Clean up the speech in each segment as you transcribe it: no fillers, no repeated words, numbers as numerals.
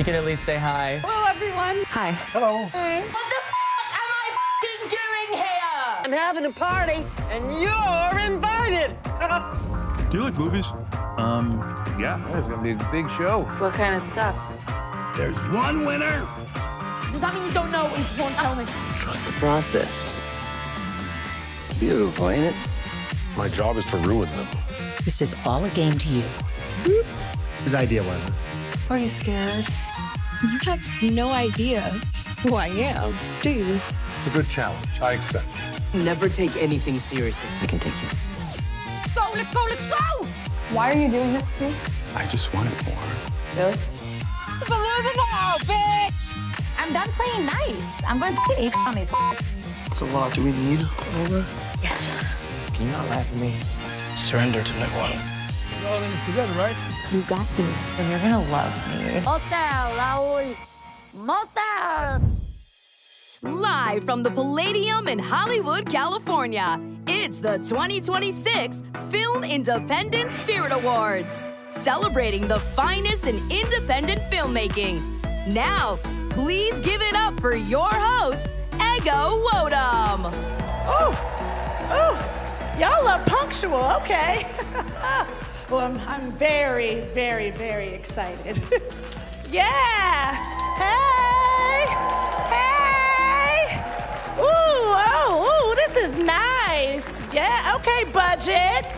You can at least say hi. Hello, everyone. Hi. Hello. Hey. What the am I f***ing doing here? I'm having a party, and you're invited. Do you like movies? Yeah. It's gonna be a big show. What kind of stuff? There's one winner. Does that mean you don't know or you just won't tell me? Trust the process. Beautiful, ain't it? My job is to ruin them. This is all a game to you. Whose idea was this? Are you scared? You have no idea who I am, do you? It's a good challenge. I accept. Never take anything seriously. I can take you. Let's go, let's go, let's go! Why are you doing this to me? I just wanted more. Really? I'm done playing nice. I'm going to get on these. It's a lot. Do we need all that? Yes. Can you not laugh at me? Surrender to Nwodim. We're all in this together, right? You got this, and you're gonna love me. Motel, Raul. Motel! Live from the Palladium in Hollywood, California, it's the 2026 Film Independent Spirit Awards, celebrating the finest in independent filmmaking. Now, please give it up for your host, Nwodim. Y'all are punctual, okay. Well, I'm very, very, very excited. Yeah. Hey. Ooh, this is nice. Yeah, okay, budget.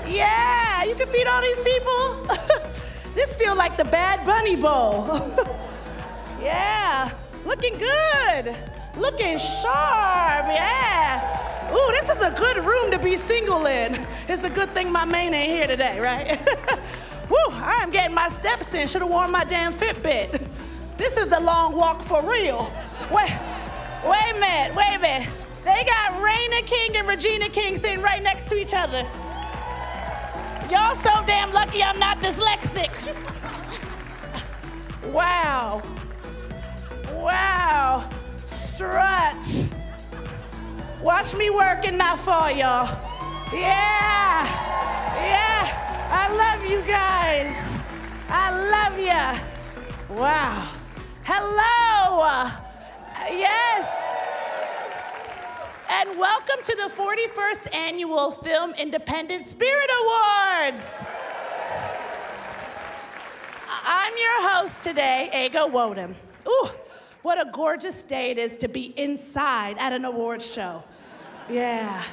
Yeah, you can feed all these people. This feels like the Bad Bunny Bowl. Yeah, looking good. Looking sharp, yeah. Ooh, this is a good room to be single in. It's a good thing my man ain't here today, right? Woo, I am getting my steps in. Should have worn my damn Fitbit. This is the long walk for real. Wait a minute. They got Raina King and Regina King sitting right next to each other. Y'all so damn lucky I'm not dyslexic. Wow. Struts. Watch me work and not fall, y'all. Yeah. I love you guys. I love ya. Wow. Hello. Yes. And welcome to the 41st Annual Film Independent Spirit Awards. I'm your host today, Nwodim. Ooh, what a gorgeous day it is to be inside at an awards show. Yeah.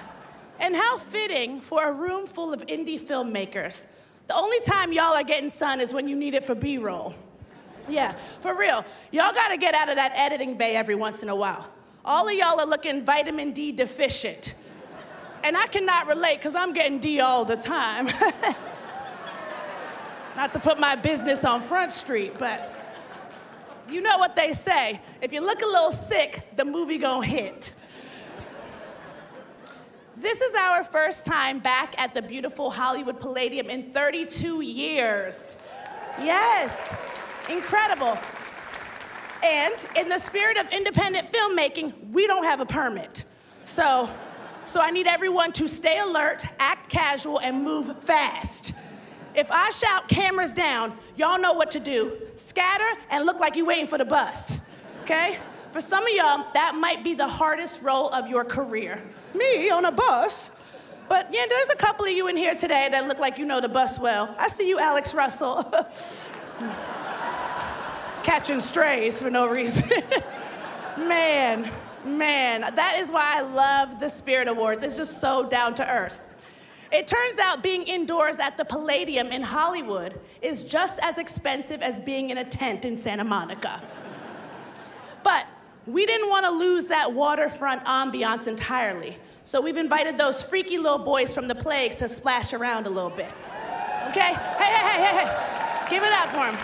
And how fitting for a room full of indie filmmakers. The only time y'all are getting sun is when you need it for B-roll. Yeah, for real. Y'all gotta get out of that editing bay every once in a while. All of y'all are looking vitamin D deficient. And I cannot relate, because I'm getting D all the time. Not to put my business on Front Street, but you know what they say. If you look a little sick, the movie gonna hit. This is our first time back at the beautiful Hollywood Palladium in 32 years. Yes, incredible. And in the spirit of independent filmmaking, we don't have a permit. So I need everyone to stay alert, act casual, and move fast. If I shout cameras down, y'all know what to do. Scatter and look like you're waiting for the bus, okay? For some of y'all, that might be the hardest role of your career. Me on a bus? But yeah, there's a couple of you in here today that look like you know the bus well. I see you, Alex Russell. Catching strays for no reason. Man, that is why I love the Spirit Awards. It's just so down to earth. It turns out being indoors at the Palladium in Hollywood is just as expensive as being in a tent in Santa Monica. But we didn't want to lose that waterfront ambiance entirely, so we've invited those freaky little boys from the Plagues to splash around a little bit. Okay? Hey. Give it up for them.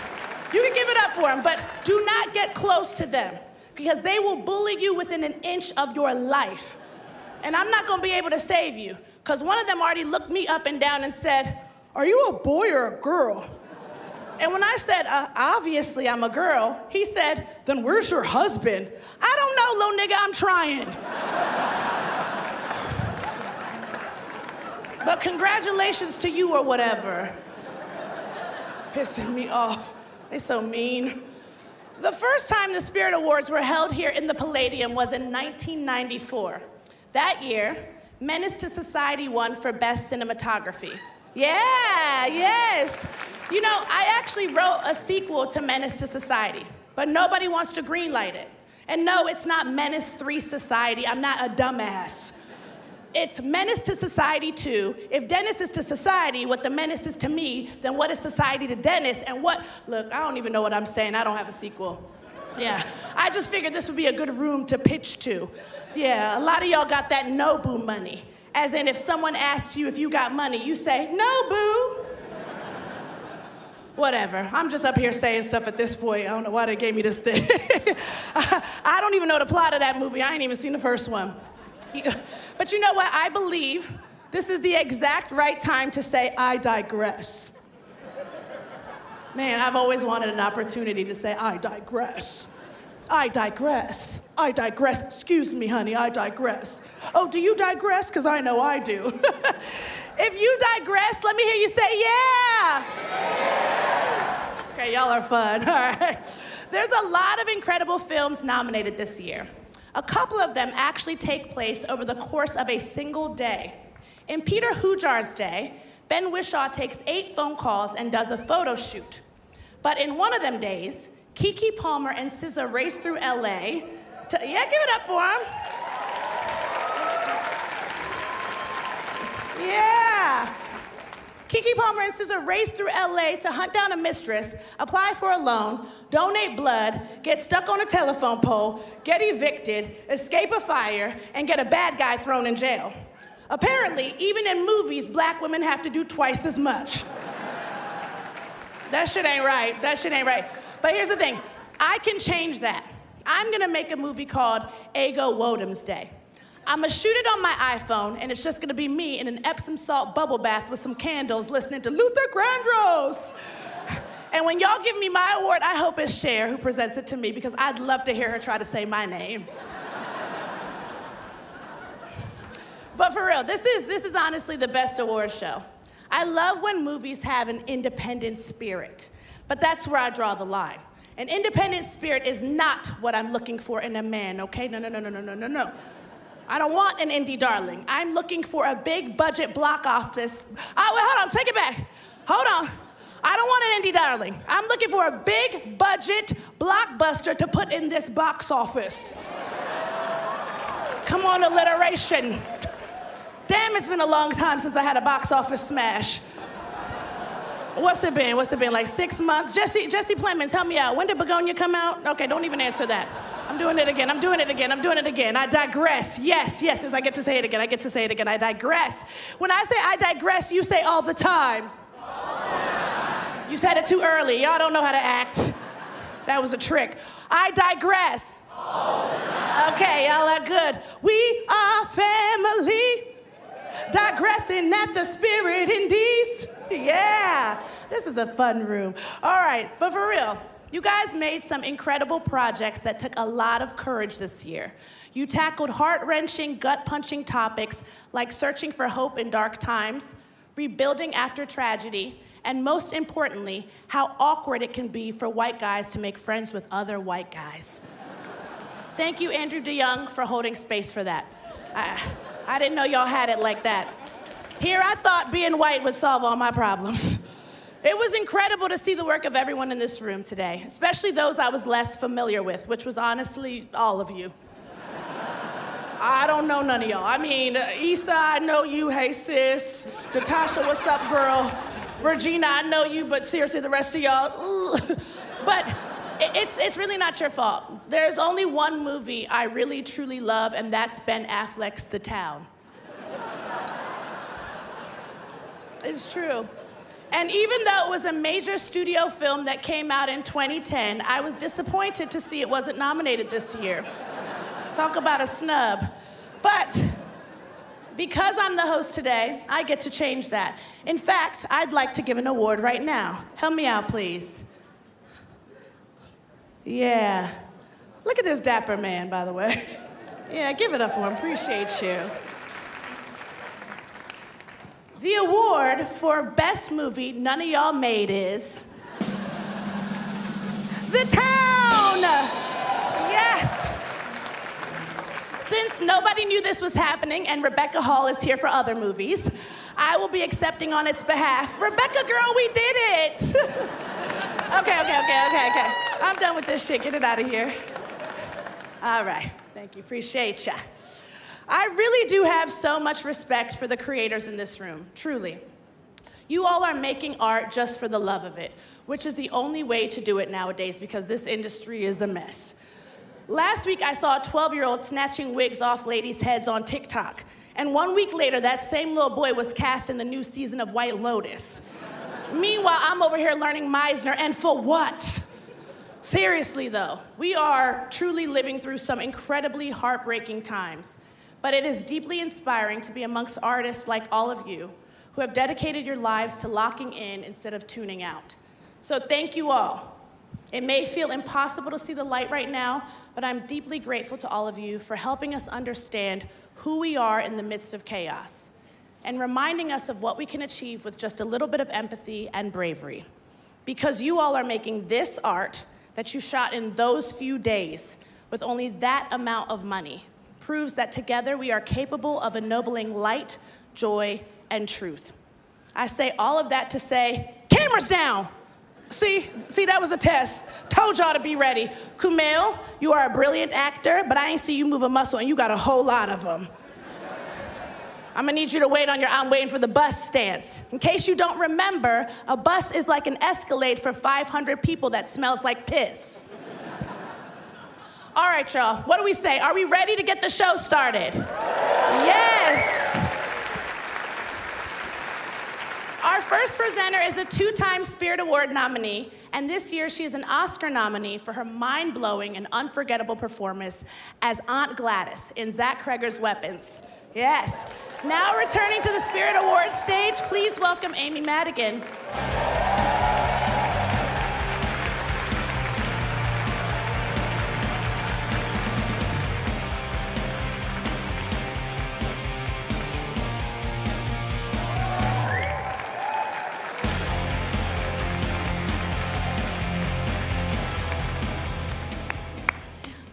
You can give it up for them, but do not get close to them, because they will bully you within an inch of your life. And I'm not going to be able to save you, because one of them already looked me up and down and said, "Are you a boy or a girl?" And when I said, obviously I'm a girl, he said, "Then where's your husband?" I don't know, little nigga, I'm trying. But congratulations to you or whatever. Pissing me off. They so mean. The first time the Spirit Awards were held here in the Palladium was in 1994. That year, Menace to Society won for Best Cinematography. Yeah, yes. You know, I actually wrote a sequel to Menace to Society, but nobody wants to greenlight it. And no, it's not Menace 3 Society. I'm not a dumbass. It's Menace to Society 2. If Dennis is to society what the menace is to me, then what is society to Dennis? And what, look, I don't even know what I'm saying. I don't have a sequel. Yeah, I just figured this would be a good room to pitch to. Yeah, a lot of y'all got that no boo money. As in, if someone asks you if you got money, you say, no boo. Whatever, I'm just up here saying stuff at this point. I don't know why they gave me this thing. I don't even know the plot of that movie. I ain't even seen the first one. But you know what? I believe this is the exact right time to say, I digress. Man, I've always wanted an opportunity to say, I digress. I digress. I digress. Excuse me, honey, I digress. Oh, do you digress? Because I know I do. If you digress, let me hear you say, yeah. Okay, y'all are fun. All right. There's a lot of incredible films nominated this year. A couple of them actually take place over the course of a single day. In Peter Hujar's day, Ben Whishaw takes 8 phone calls and does a photo shoot. But in one of them days, Keke Palmer and SZA race through LA to, yeah, give it up for them. Yeah. Keke Palmer and SZA race through LA to hunt down a mistress, apply for a loan, donate blood, get stuck on a telephone pole, get evicted, escape a fire, and get a bad guy thrown in jail. Apparently, even in movies, black women have to do twice as much. That shit ain't right. That shit ain't right. But here's the thing. I can change that. I'm gonna make a movie called Ego Nwodim's Day. I'm gonna shoot it on my iPhone, and it's just gonna be me in an Epsom salt bubble bath with some candles listening to Luther Vandross. And when y'all give me my award, I hope it's Cher who presents it to me, because I'd love to hear her try to say my name. But for real, this is honestly the best award show. I love when movies have an independent spirit, but that's where I draw the line. An independent spirit is not what I'm looking for in a man, okay? No. I don't want an indie darling. I'm looking for a big budget block office. Wait, hold on, take it back. Hold on. I don't want an indie darling. I'm looking for a big budget blockbuster to put in this box office. Come on, alliteration. Damn, it's been a long time since I had a box office smash. What's it been, like 6 months? Jesse Plemons, help me out. When did Begonia come out? Okay, don't even answer that. I'm doing it again. I digress. Yes, as I get to say it again. I digress. When I say I digress, you say all the time. You said it too early. Y'all don't know how to act. That was a trick. I digress. Okay, y'all are good. We are family, digressing at the Spirit Indies. Yeah, this is a fun room. All right, but for real, you guys made some incredible projects that took a lot of courage this year. You tackled heart-wrenching, gut-punching topics like searching for hope in dark times, rebuilding after tragedy, and most importantly, how awkward it can be for white guys to make friends with other white guys. Thank you, Andrew DeYoung, for holding space for that. I didn't know y'all had it like that. Here I thought being white would solve all my problems. It was incredible to see the work of everyone in this room today, especially those I was less familiar with, which was honestly all of you. I don't know none of y'all. I mean, Issa, I know you, hey sis. Natasha, what's up, girl? Regina, I know you, but seriously, the rest of y'all, But it's really not your fault. There's only one movie I really, truly love, and that's Ben Affleck's The Town. It's true. And even though it was a major studio film that came out in 2010, I was disappointed to see it wasn't nominated this year. Talk about a snub. But because I'm the host today, I get to change that. In fact, I'd like to give an award right now. Help me out, please. Yeah. Look at this dapper man, by the way. Yeah, give it up for him. Appreciate you. The award for best movie none of y'all made is The Town! down. Yes. Since nobody knew this was happening and Rebecca Hall is here for other movies, I will be accepting on its behalf. Rebecca, girl, we did it. Okay. I'm done with this shit. Get it out of here. All right. Thank you. Appreciate ya. I really do have so much respect for the creators in this room, truly. You all are making art just for the love of it, which is the only way to do it nowadays because this industry is a mess. Last week, I saw a 12-year-old snatching wigs off ladies' heads on TikTok. And 1 week later, that same little boy was cast in the new season of White Lotus. Meanwhile, I'm over here learning Meisner, and for what? Seriously, though, we are truly living through some incredibly heartbreaking times. But it is deeply inspiring to be amongst artists like all of you who have dedicated your lives to locking in instead of tuning out. So thank you all. It may feel impossible to see the light right now, but I'm deeply grateful to all of you for helping us understand who we are in the midst of chaos and reminding us of what we can achieve with just a little bit of empathy and bravery. Because you all are making this art that you shot in those few days with only that amount of money proves that together we are capable of ennobling light, joy, and truth. I say all of that to say, cameras down! See, that was a test. Told y'all to be ready. Kumail, you are a brilliant actor, but I ain't see you move a muscle and you got a whole lot of them. I'm gonna need you to wait on your I'm waiting for the bus stance. In case you don't remember, a bus is like an Escalade for 500 people that smells like piss. All right, y'all, what do we say? Are we ready to get the show started? Yes! Our first presenter is a 2-time Spirit Award nominee, and this year she is an Oscar nominee for her mind-blowing and unforgettable performance as Aunt Gladys in Zach Cregger's Weapons. Yes. Now returning to the Spirit Awards stage, please welcome Amy Madigan.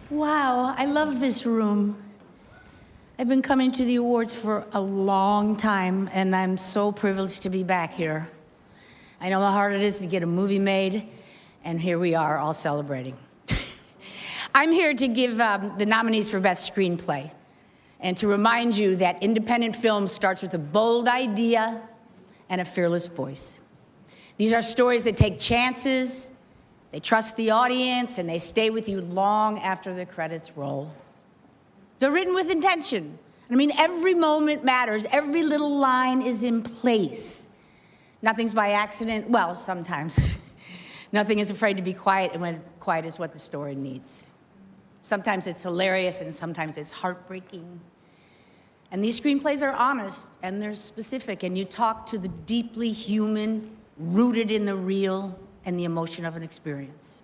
Wow, I love this room. I've been coming to the awards for a long time, and I'm so privileged to be back here. I know how hard it is to get a movie made, and here we are, all celebrating. I'm here to give the nominees for Best Screenplay, and to remind you that independent film starts with a bold idea and a fearless voice. These are stories that take chances, they trust the audience, and they stay with you long after the credits roll. They're written with intention. I mean, every moment matters. Every little line is in place. Nothing's by accident. Well, sometimes. Nothing is afraid to be quiet, and when quiet is what the story needs. Sometimes it's hilarious, and sometimes it's heartbreaking. And these screenplays are honest, and they're specific, and you talk to the deeply human, rooted in the real, and the emotion of an experience.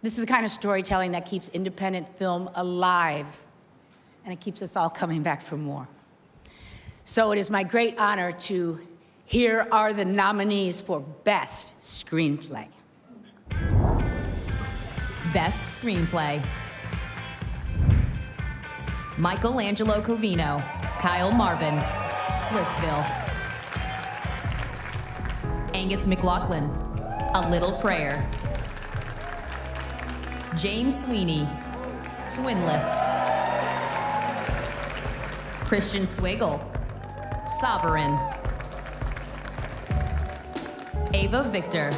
This is the kind of storytelling that keeps independent film alive, and it keeps us all coming back for more. So it is my great honor to, here are the nominees for Best Screenplay. Best Screenplay. Michelangelo Covino, Kyle Marvin, Splitsville. Angus McLaughlin, A Little Prayer. James Sweeney, Twinless. Christian Swiggle, Sovereign. Ava Victor,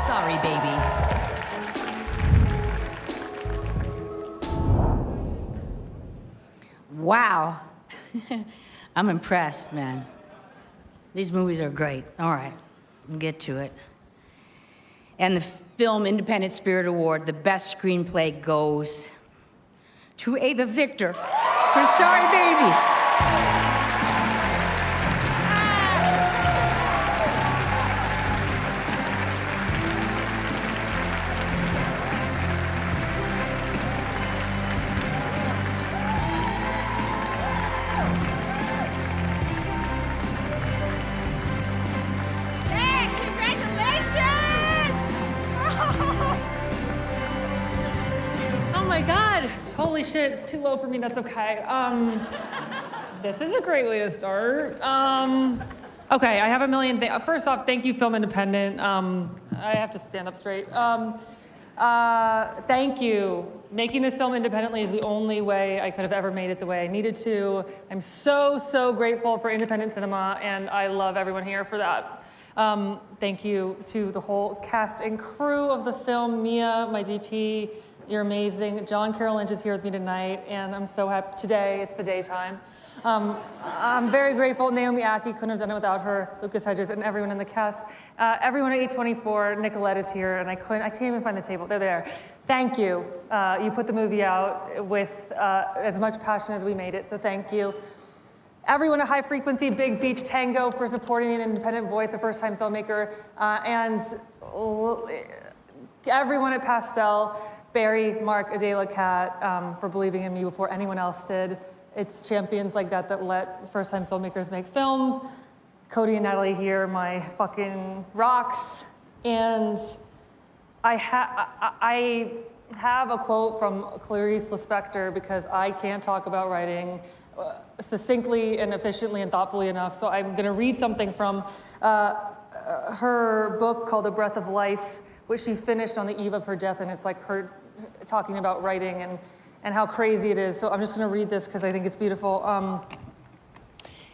Sorry Baby. Wow. I'm impressed, man. These movies are great. All right, we'll get to it. And the Film Independent Spirit Award, the Best Screenplay goes to Ava Victor for Sorry Baby. shit. It's too low for me. That's okay. This is a great way to start. Okay, I have a million things. First off, thank you, Film Independent. I have to stand up straight. Thank you. Making this film independently is the only way I could have ever made it the way I needed to. I'm so, so grateful for independent cinema, and I love everyone here for that. Thank you to the whole cast and crew of the film. Mia, my DP, you're amazing. John Carroll Lynch is here with me tonight, and I'm so happy today. It's the daytime. I'm very grateful. Naomi Aki, couldn't have done it without her. Lucas Hedges and everyone in the cast. Everyone at A24, Nicolette is here, and I can't even find the table. They're there. Thank you. You put the movie out with as much passion as we made it, so thank you. Everyone at High Frequency, Big Beach Tango for supporting an independent voice, a first-time filmmaker, and everyone at Pastel, Barry, Mark, Adela, Kat, for believing in me before anyone else did. It's champions like that that let first-time filmmakers make film. Cody and Natalie here, my fucking rocks. And I have a quote from Clarice Lispector because I can't talk about writing succinctly and efficiently and thoughtfully enough. So I'm gonna read something from her book called A Breath of Life, which she finished on the eve of her death, and it's like her talking about writing and how crazy it is. So I'm just gonna read this because I think it's beautiful.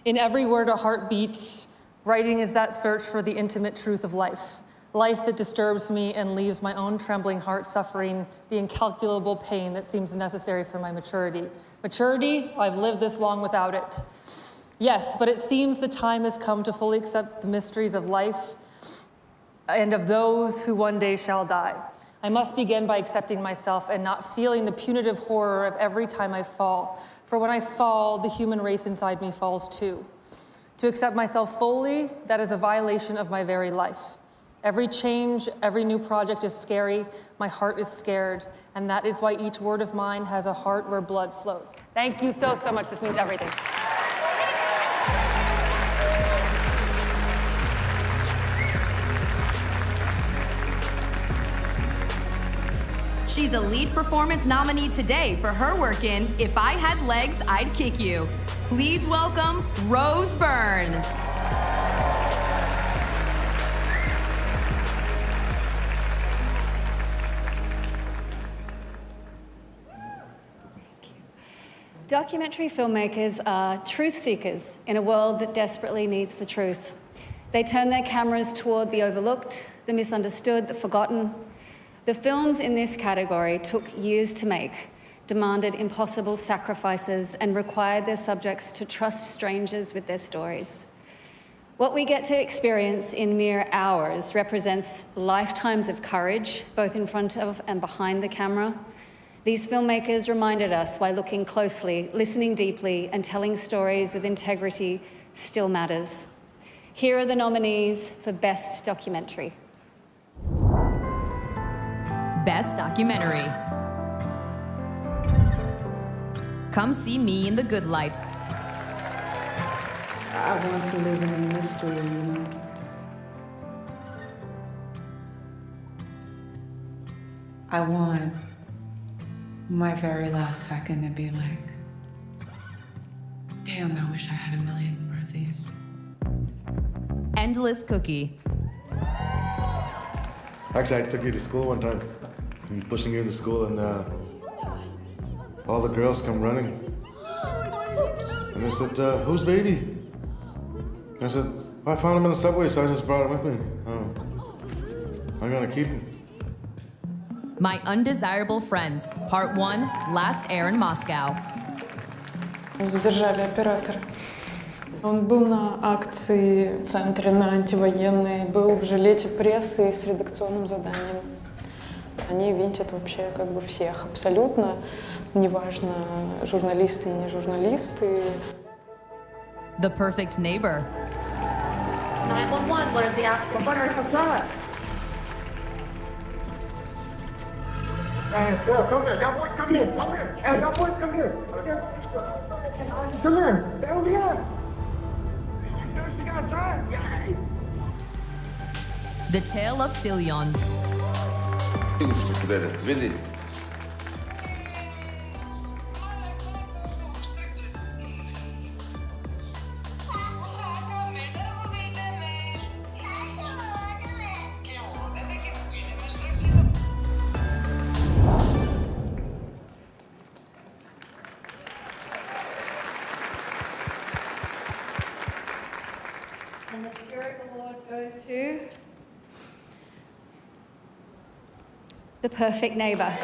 In every word a heart beats, writing is that search for the intimate truth of life. Life that disturbs me and leaves my own trembling heart suffering the incalculable pain that seems necessary for my maturity. Maturity? I've lived this long without it. Yes, but it seems the time has come to fully accept the mysteries of life and of those who one day shall die. I must begin by accepting myself and not feeling the punitive horror of every time I fall. For when I fall, the human race inside me falls too. To accept myself fully, that is a violation of my very life. Every change, every new project is scary. My heart is scared. And that is why each word of mine has a heart where blood flows. Thank you so, so much. This means everything. She's a lead performance nominee today for her work in If I Had Legs, I'd Kick You. Please welcome Rose Byrne. Documentary filmmakers are truth seekers in a world that desperately needs the truth. They turn their cameras toward the overlooked, the misunderstood, the forgotten. The films in this category took years to make, demanded impossible sacrifices, and required their subjects to trust strangers with their stories. What we get to experience in mere hours represents lifetimes of courage, both in front of and behind the camera. These filmmakers reminded us why looking closely, listening deeply, and telling stories with integrity still matters. Here are the nominees for Best Documentary. Best Documentary. Come See Me in the Good Light. I want to live in a mystery, you know? I want my very last second to be like, damn, I wish I had a million more of these. Endless Cookie. Actually, I took you to school one time. I'm pushing you into school, and all the girls come running. And they said, whose baby? And I said, well, I found him in the subway, so I just brought him with me. Oh, I'm gonna keep him. My Undesirable Friends, Part 1, Last Air in Moscow. Задержали оператора. Он был на акции в центре на антивоенной, был в жилете прессы и с редакционным заданием. Они винтят вообще как бы всех, абсолютно, неважно, журналисты, не журналисты. The Perfect Neighbor. 911, what is the actual butter for blood? Come here, got boys, come here, come here. Hey, got boys, come here. Come here, down here. You got time? Yay! The Tale of Silion. Goes to The Perfect Neighbor.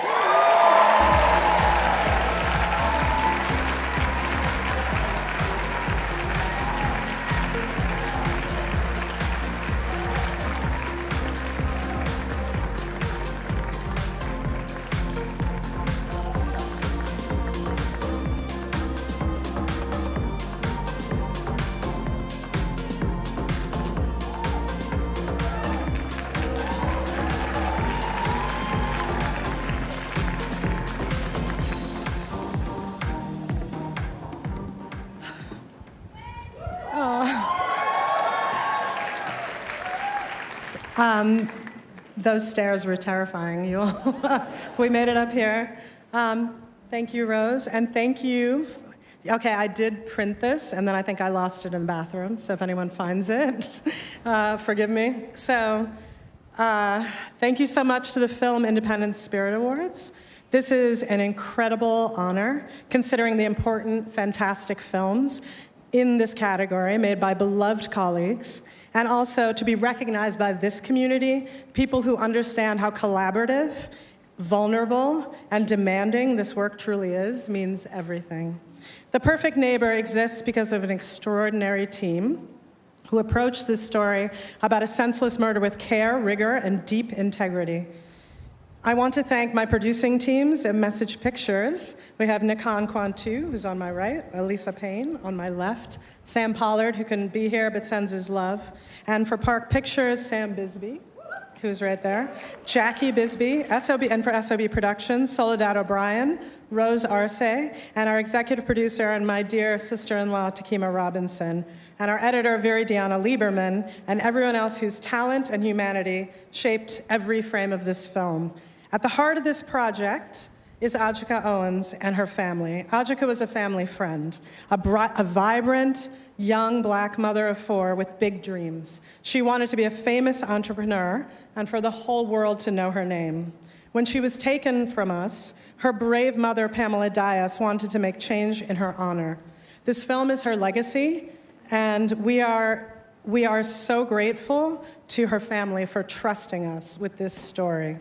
Those stairs were terrifying, you all. We made it up here. Thank you, Rose, and thank you. Okay, I did print this, and then I think I lost it in the bathroom, so if anyone finds it, forgive me. So, thank you so much to the Film Independent Spirit Awards. This is an incredible honor, considering the important, fantastic films in this category made by beloved colleagues, and also to be recognized by this community, people who understand how collaborative, vulnerable, and demanding this work truly is, means everything. The Perfect Neighbor exists because of an extraordinary team who approached this story about a senseless murder with care, rigor, and deep integrity. I want to thank my producing teams at Message Pictures. We have Nikan Kwantu, who's on my right, Elisa Payne on my left, Sam Pollard, who couldn't be here but sends his love, and for Park Pictures, Sam Bisbee, who's right there, Jackie Bisbee, and for SOB Productions, Soledad O'Brien, Rose Arce, and our executive producer and my dear sister-in-law, Takima Robinson, and our editor, Viridiana Lieberman, and everyone else whose talent and humanity shaped every frame of this film. At the heart of this project is Ajika Owens and her family. Ajika was a family friend, a vibrant, young Black mother of 4 with big dreams. She wanted to be a famous entrepreneur and for the whole world to know her name. When she was taken from us, her brave mother, Pamela Dias, wanted to make change in her honor. This film is her legacy, and we are so grateful to her family for trusting us with this story.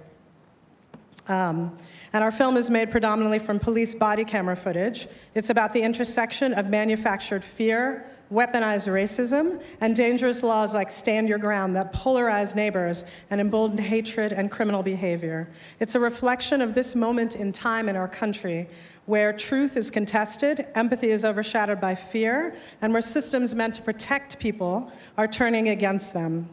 And our film is made predominantly from police body camera footage. It's about the intersection of manufactured fear, weaponized racism, and dangerous laws like Stand Your Ground that polarize neighbors and embolden hatred and criminal behavior. It's a reflection of this moment in time in our country where truth is contested, empathy is overshadowed by fear, and where systems meant to protect people are turning against them.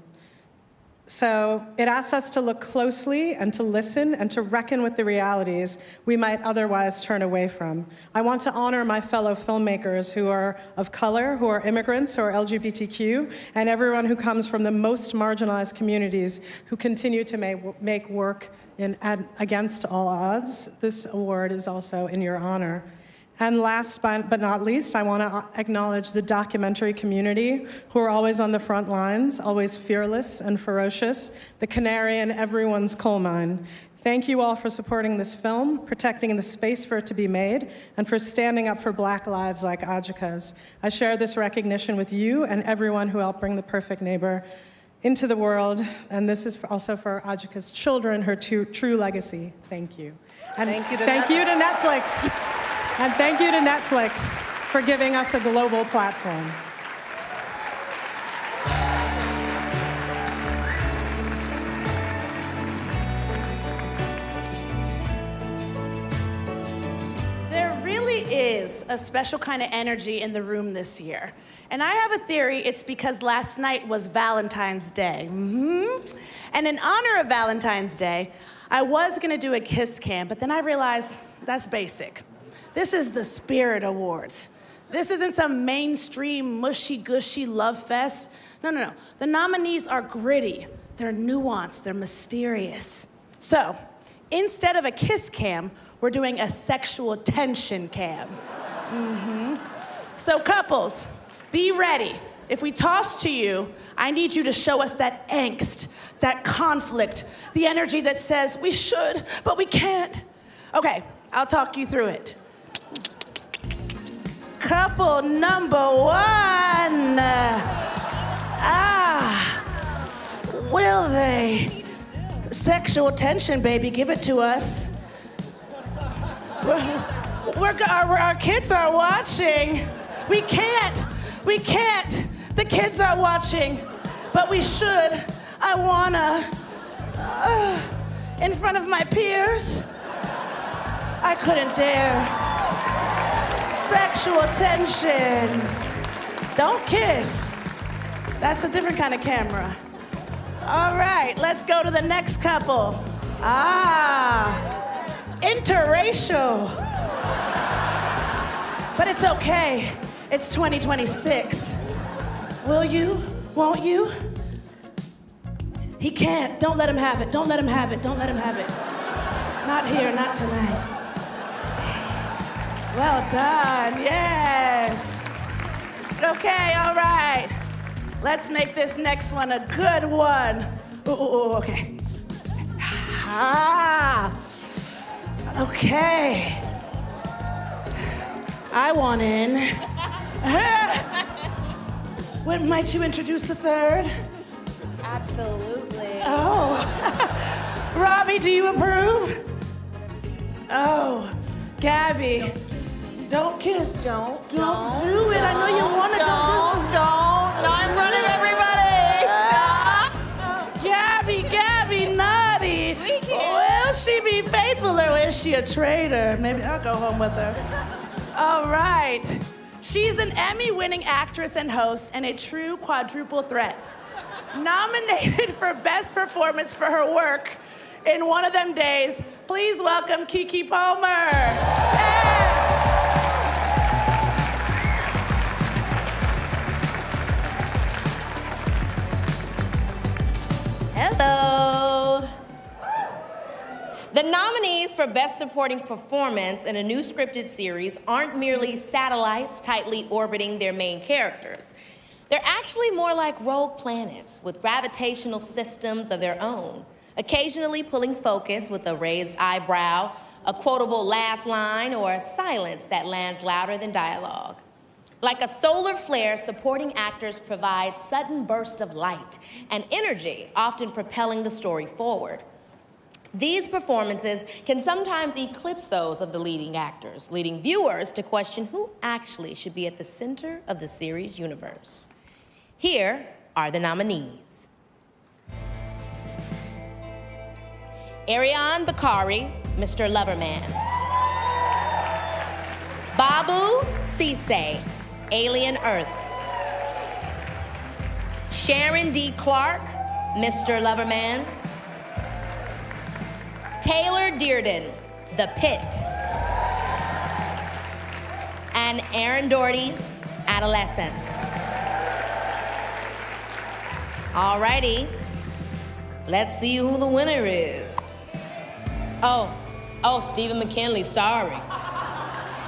So it asks us to look closely and to listen and to reckon with the realities we might otherwise turn away from. I want to honor my fellow filmmakers who are of color, who are immigrants, who are LGBTQ, and everyone who comes from the most marginalized communities who continue to make work against all odds. This award is also in your honor. And last but not least, I want to acknowledge the documentary community who are always on the front lines, always fearless and ferocious, the canary in everyone's coal mine. Thank you all for supporting this film, protecting the space for it to be made, and for standing up for Black lives like Ajika's. I share this recognition with you and everyone who helped bring The Perfect Neighbor into the world, and this is also for Ajika's children, her true legacy. Thank you. And thank you to Netflix. And thank you to Netflix for giving us a global platform. There really is a special kind of energy in the room this year. And I have a theory it's because last night was Valentine's Day. And in honor of Valentine's Day, I was gonna do a kiss cam, but then I realized that's basic. This is the Spirit Awards. This isn't some mainstream, mushy-gushy love fest. No. The nominees are gritty, they're nuanced, they're mysterious. So, instead of a kiss cam, we're doing a sexual tension cam. So couples, be ready. If we toss to you, I need you to show us that angst, that conflict, the energy that says we should, but we can't. Okay, I'll talk you through it. Couple number 1. Sexual tension, baby, give it to us. Our kids are watching. We can't. The kids are watching, but we should. I wanna. In front of my peers. I couldn't dare. Sexual tension. Don't kiss. That's a different kind of camera. All right, let's go to the next couple. Interracial. But it's okay. It's 2026. Will you? Won't you? He can't. Don't let him have it. Don't let him have it. Don't let him have it. Not here, not tonight. Well done. Yes. Okay, all right. Let's make this next one a good one. Ooh, okay. Okay. I want in. When might you introduce the third? Absolutely. Oh. Robbie, do you approve? Oh, Gabby, don't kiss. Don't do it. I know you want to. Don't. I'm running everybody. Gabby, naughty. We can't. Will she be faithful or is she a traitor? Maybe I'll go home with her. All right. She's an Emmy-winning actress and host and a true quadruple threat. Nominated for Best Performance for her work in One of Them Days, please welcome Keke Palmer. Hello. The nominees for Best Supporting Performance in a new scripted series aren't merely satellites tightly orbiting their main characters. They're actually more like rogue planets with gravitational systems of their own, occasionally pulling focus with a raised eyebrow, a quotable laugh line, or a silence that lands louder than dialogue. Like a solar flare, supporting actors provide sudden bursts of light and energy, often propelling the story forward. These performances can sometimes eclipse those of the leading actors, leading viewers to question who actually should be at the center of the series universe. Here are the nominees. Ariane Bakari, Mr. Loverman. Babu Cisse, Alien Earth. Sharon D. Clark, Mr. Loverman. Taylor Dearden, The Pit. And Aaron Doherty, Adolescence. Alrighty, let's see who the winner is. Oh, Stephen McKinley, sorry.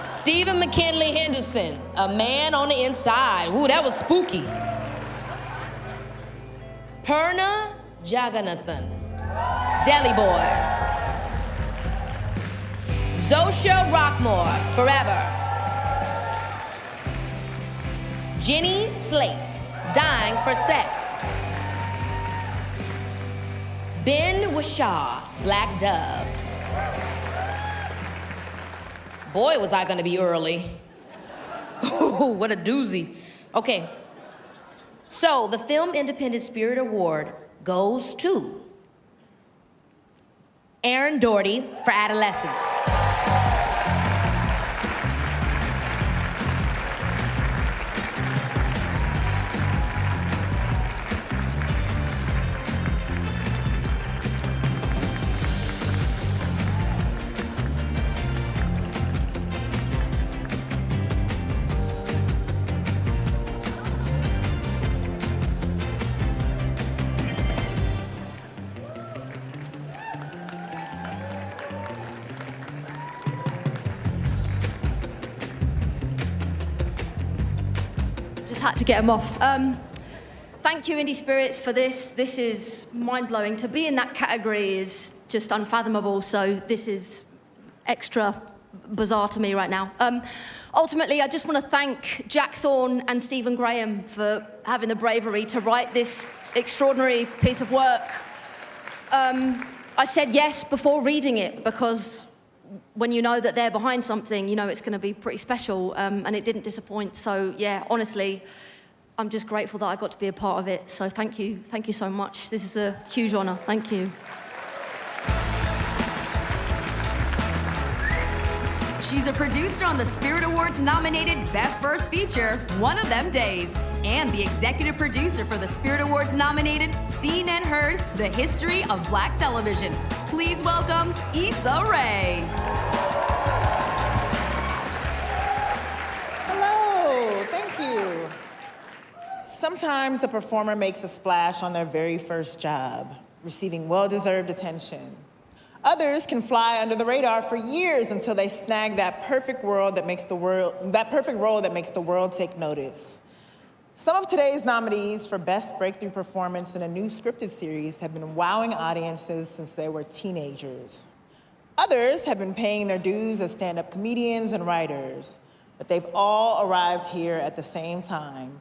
Stephen McKinley Henderson, A Man on the Inside. Ooh, that was spooky. Purna Jagannathan, Deli Boys. Zosha Rockmore, Forever. Jenny Slate, Dying for Sex. Ben Whishaw, Black Doves. Boy, was I gonna be early. Ooh, what a doozy. Okay, so the Film Independent Spirit Award goes to Aaron Doherty for Adolescence. Had to get them off. Thank you, Indie Spirits, for this. This is mind-blowing. To be in that category is just unfathomable, so this is extra bizarre to me right now. Ultimately, I just want to thank Jack Thorne and Stephen Graham for having the bravery to write this extraordinary piece of work. I said yes before reading it because when you know that they're behind something, you know it's going to be pretty special, and it didn't disappoint. So yeah, honestly, I'm just grateful that I got to be a part of it. So thank you so much. This is a huge honor. Thank you. She's a producer on the Spirit Awards nominated Best First Feature, One of Them Days, and the executive producer for the Spirit Awards nominated Seen and Heard, The History of Black Television. Please welcome Issa Rae. Hello, thank you. Sometimes a performer makes a splash on their very first job, receiving well-deserved attention. Others can fly under the radar for years until they snag that perfect role that makes the world take notice. Some of today's nominees for Best Breakthrough Performance in a New Scripted Series have been wowing audiences since they were teenagers. Others have been paying their dues as stand-up comedians and writers, but they've all arrived here at the same time,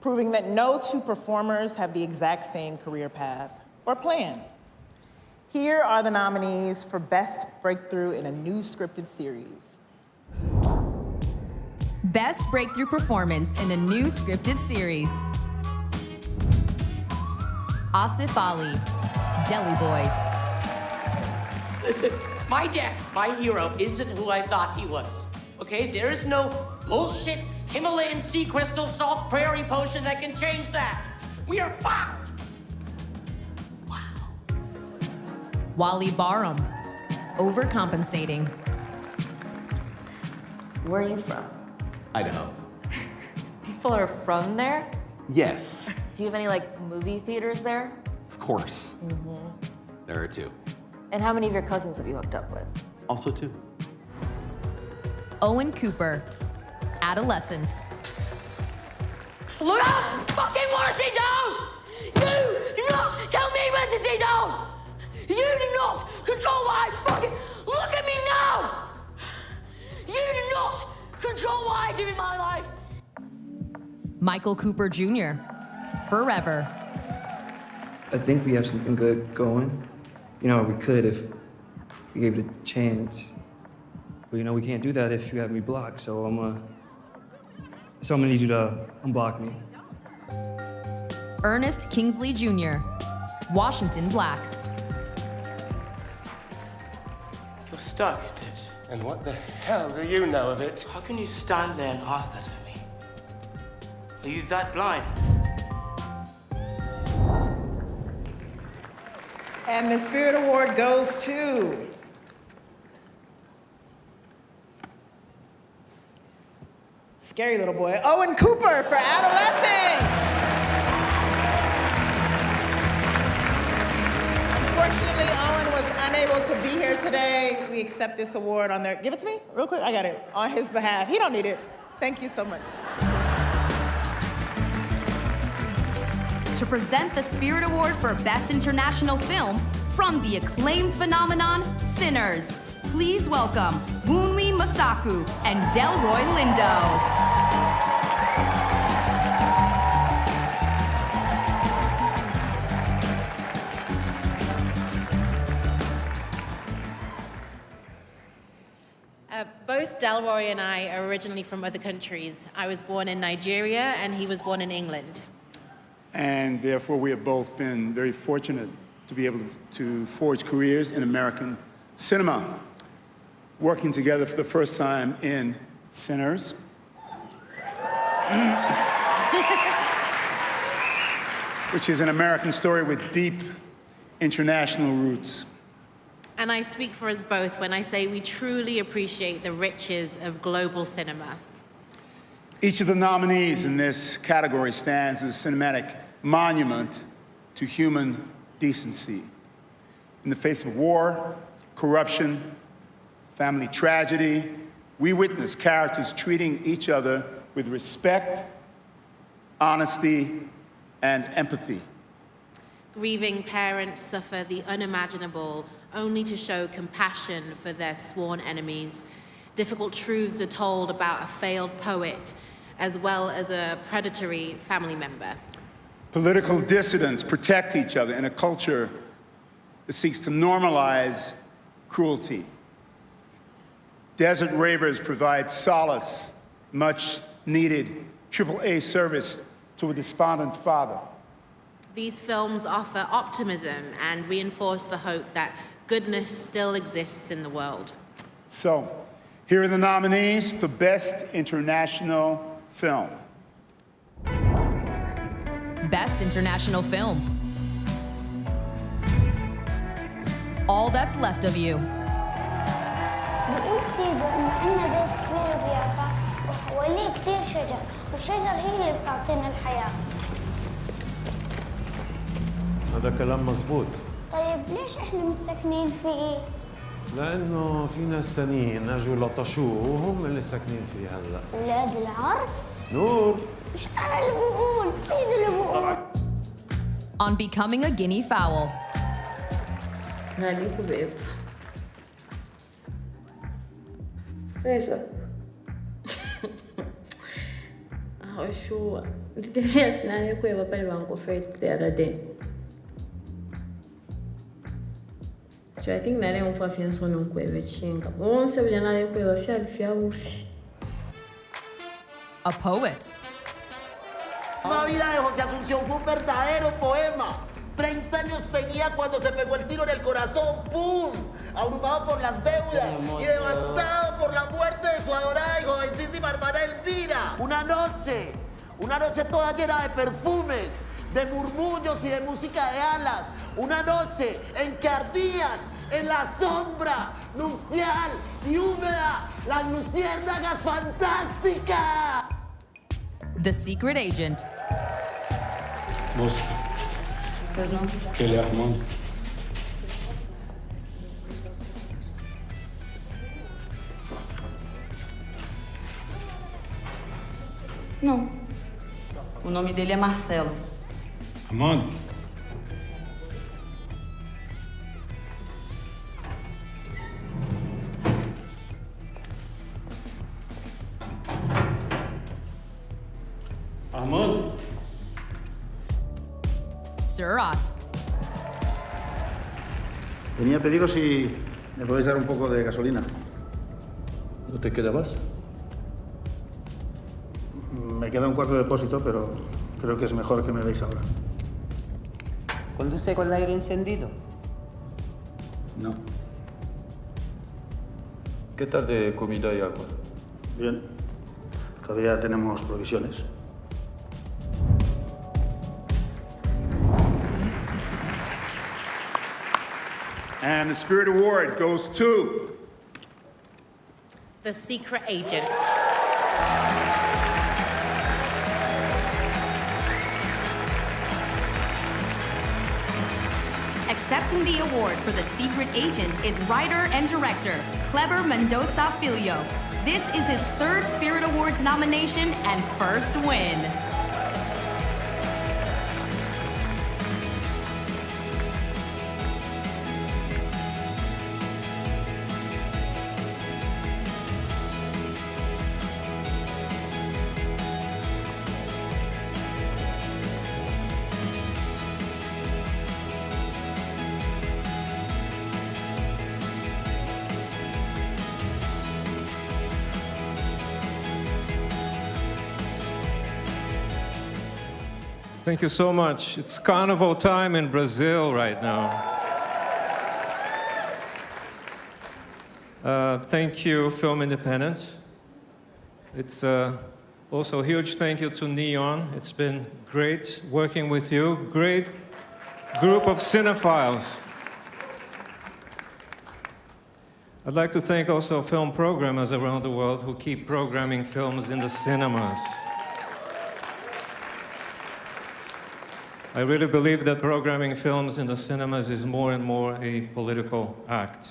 proving that no two performers have the exact same career path or plan. Here are the nominees for Best Breakthrough in a New Scripted Series. Best Breakthrough Performance in a New Scripted Series. Asif Ali, Deli Boys. Listen, my dad, my hero, isn't who I thought he was. Okay? There is no bullshit Himalayan sea crystal salt prairie potion that can change that. We are fucked. Wally Barham, Overcompensating. Where are you from? Idaho. People are from there? Yes, Do you have any, like, movie theaters there? of course. Mm-hmm. There are two. And how many of your cousins have you hooked up with? Also two. Owen Cooper, Adolescence. Look out! Fucking want to sit down! You do not tell me when to sit down! You do not control what I fucking... Look at me now! You do not control what I do in my life! Michael Cooper Jr., Forever. I think we have something good going. You know, we could if we gave it a chance. But you know, we can't do that if you have me blocked, so I'm gonna need you to unblock me. Ernest Kingsley Jr., Washington Black. You're stuck, Ted. And what the hell do you know of it? How can you stand there and ask that of me? Are you that blind? And the Spirit Award goes to... Scary little boy, Owen Cooper for Adolescence. Unfortunately, Owen was unable to be here today. We accept this award on their... Give it to me, real quick. I got it. On his behalf. He don't need it. Thank you so much. To present the Spirit Award for Best International Film from the acclaimed phenomenon Sinners, please welcome Wunmi Masaku and Delroy Lindo. Both Delroy and I are originally from other countries. I was born in Nigeria and he was born in England. And therefore, we have both been very fortunate to be able to forge careers in American cinema. Working together for the first time in Sinners. Which is an American story with deep international roots. And I speak for us both when I say we truly appreciate the riches of global cinema. Each of the nominees in this category stands as a cinematic monument to human decency. In the face of war, corruption, family tragedy, we witness characters treating each other with respect, honesty, and empathy. Grieving parents suffer the unimaginable only to show compassion for their sworn enemies. Difficult truths are told about a failed poet as well as a predatory family member. Political dissidents protect each other in a culture that seeks to normalize cruelty. Desert Ravers provide solace, much needed AAA service to a despondent father. These films offer optimism and reinforce the hope that goodness still exists in the world. So, here are the nominees for Best International Film. Best International Film. All That's Left of You. بقول سيدو إن عنا بيت كبير بيافا وحواليه كتير شجر والشجر هي اللي بتعطينا الحياة. هذا كلام مزبوط. طيب ليش إحنا مستكنين فيه؟ لأنه في ناس تانيين اجوا لطشوه وهم اللي ساكنين فيه هلا. أولاد العرس؟ نور. مش أنا اللي بقول، سيدو اللي بقول. On Becoming a Guinea Fowl. Nadie bebe. Reza. Oh, sure. Did you know we were very wrong the other day? So I think that I'm for fiancé non queve chinga. Once we are queva fiufi. A poet. La vida de José Asunción fue un verdadero poema. 30 años tenía cuando se pegó el tiro en el corazón, ¡pum! Abrumado por las deudas y devastado por la muerte de su adorada y jovencísima hermana Elvira. Una noche toda llena de perfumes, de murmullos y de música de alas. Una noche en que ardían en la sombra nupcial y húmeda las luciérnagas fantásticas. The Secret Agent. Vos. ¿Qué le Armand? Não. O nome dele é Marcelo. Armand? Armand? Surat. Venía a pediros si me podéis dar un poco de gasolina. ¿No te quedabas? Me queda un cuarto de depósito, pero creo que es mejor que me deis ahora. ¿Conduce con el aire encendido? No. ¿Qué tal de comida y agua? Bien. Todavía tenemos provisiones. And the Spirit Award goes to The Secret Agent. Accepting the award for The Secret Agent is writer and director Cleber Mendoza Filho. This is his third Spirit Awards nomination and first win. Thank you so much. It's carnival time in Brazil right now. Thank you, Film Independent. It's also a huge thank you to Neon. It's been great working with you. Great group of cinephiles. I'd like to thank also film programmers around the world who keep programming films in the cinemas. I really believe that programming films in the cinemas is more and more a political act.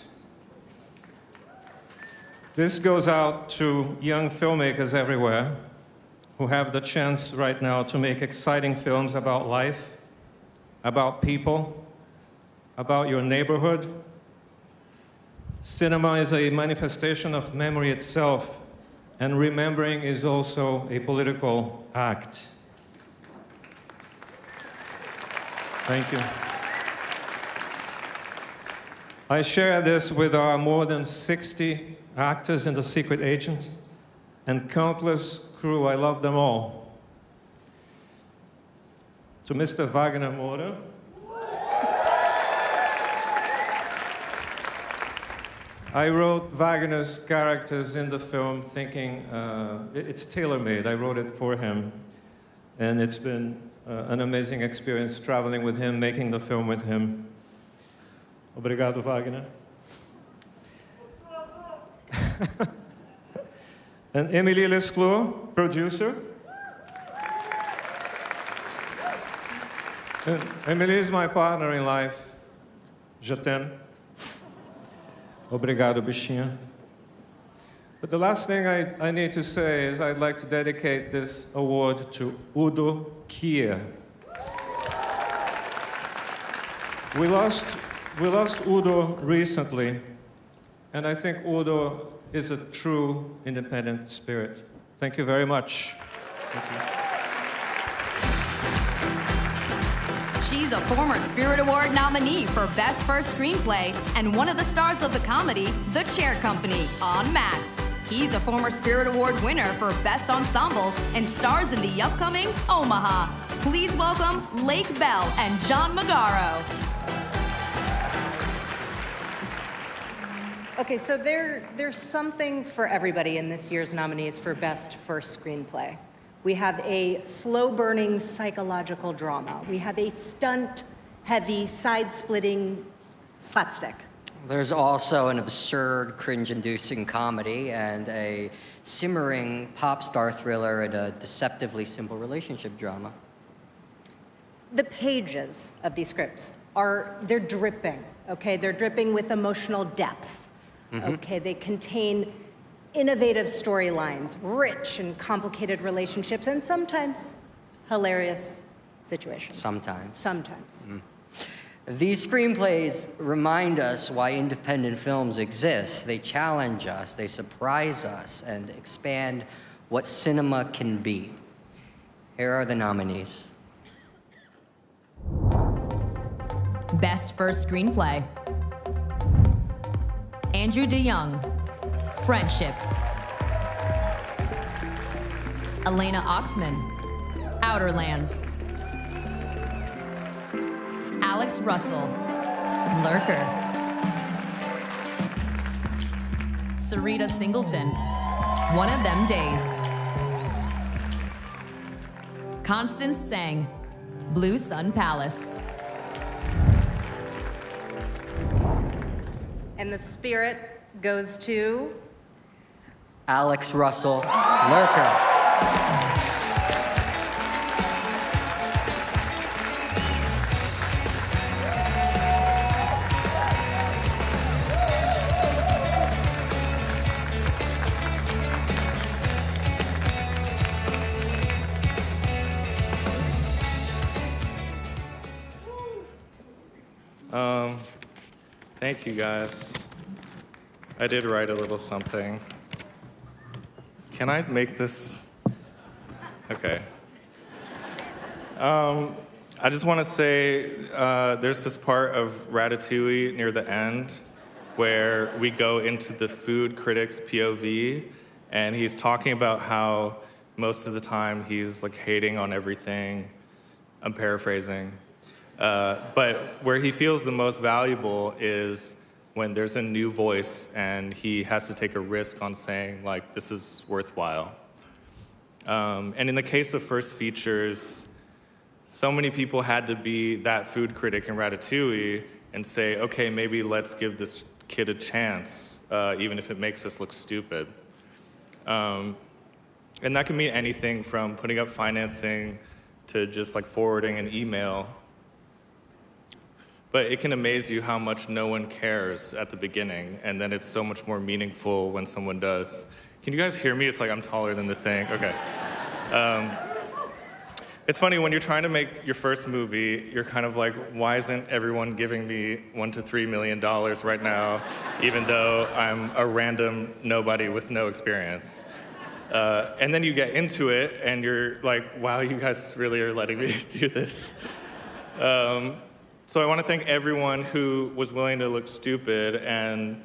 This goes out to young filmmakers everywhere who have the chance right now to make exciting films about life, about people, about your neighborhood. Cinema is a manifestation of memory itself, and remembering is also a political act. Thank you. I share this with our more than 60 actors in The Secret Agent and countless crew. I love them all. To Mr. Wagner Moore, I wrote Wagner's characters in the film thinking it's tailor-made. I wrote it for him. And it's been an amazing experience traveling with him, making the film with him. Obrigado, Wagner. And Émilie Lesclos, producer. And Émilie is my partner in life. Je t'aime. Obrigado, bichinha. But the last thing I need to say is I'd like to dedicate this award to Udo Kier. We lost Udo recently, and I think Udo is a true independent spirit. Thank you very much. Thank you. She's a former Spirit Award nominee for Best First Screenplay and one of the stars of the comedy The Chair Company on Max. He's a former Spirit Award winner for Best Ensemble and stars in the upcoming Omaha. Please welcome Lake Bell and John Magaro. Okay, so there's something for everybody in this year's nominees for Best First Screenplay. We have a slow-burning psychological drama. We have a stunt-heavy, side-splitting slapstick. There's also an absurd, cringe-inducing comedy and a simmering pop star thriller and a deceptively simple relationship drama. The pages of these scripts they're dripping, okay? They're dripping with emotional depth, okay? They contain innovative storylines, rich and complicated relationships, and sometimes hilarious situations. Sometimes. These screenplays remind us why independent films exist. They challenge us, they surprise us, and expand what cinema can be. Here are the nominees. Best First Screenplay. Andrew DeYoung, Friendship. Elena Oxman, Outer Lands. Alex Russell, Lurker. Sarita Singleton, One of Them Days. Constance Sang, Blue Sun Palace. And the spirit goes to Alex Russell, Lurker. Thank you, guys. I did write a little something. Can I make this? Okay. I just want to say there's this part of Ratatouille near the end where we go into the food critic's POV, and he's talking about how most of the time he's like hating on everything. I'm paraphrasing. But where he feels the most valuable is when there's a new voice and he has to take a risk on saying, like, this is worthwhile. And in the case of first features, so many people had to be that food critic in Ratatouille and say, okay, maybe let's give this kid a chance, even if it makes us look stupid. And that can mean anything from putting up financing to just like forwarding an email. But it can amaze you how much no one cares at the beginning, and then it's so much more meaningful when someone does. Can you guys hear me? It's like I'm taller than the thing. Okay. It's funny, when you're trying to make your first movie, you're kind of like, why isn't everyone giving me $1 to $3 million right now, even though I'm a random nobody with no experience? And then you get into it, and you're like, wow, you guys really are letting me do this. So I want to thank everyone who was willing to look stupid and,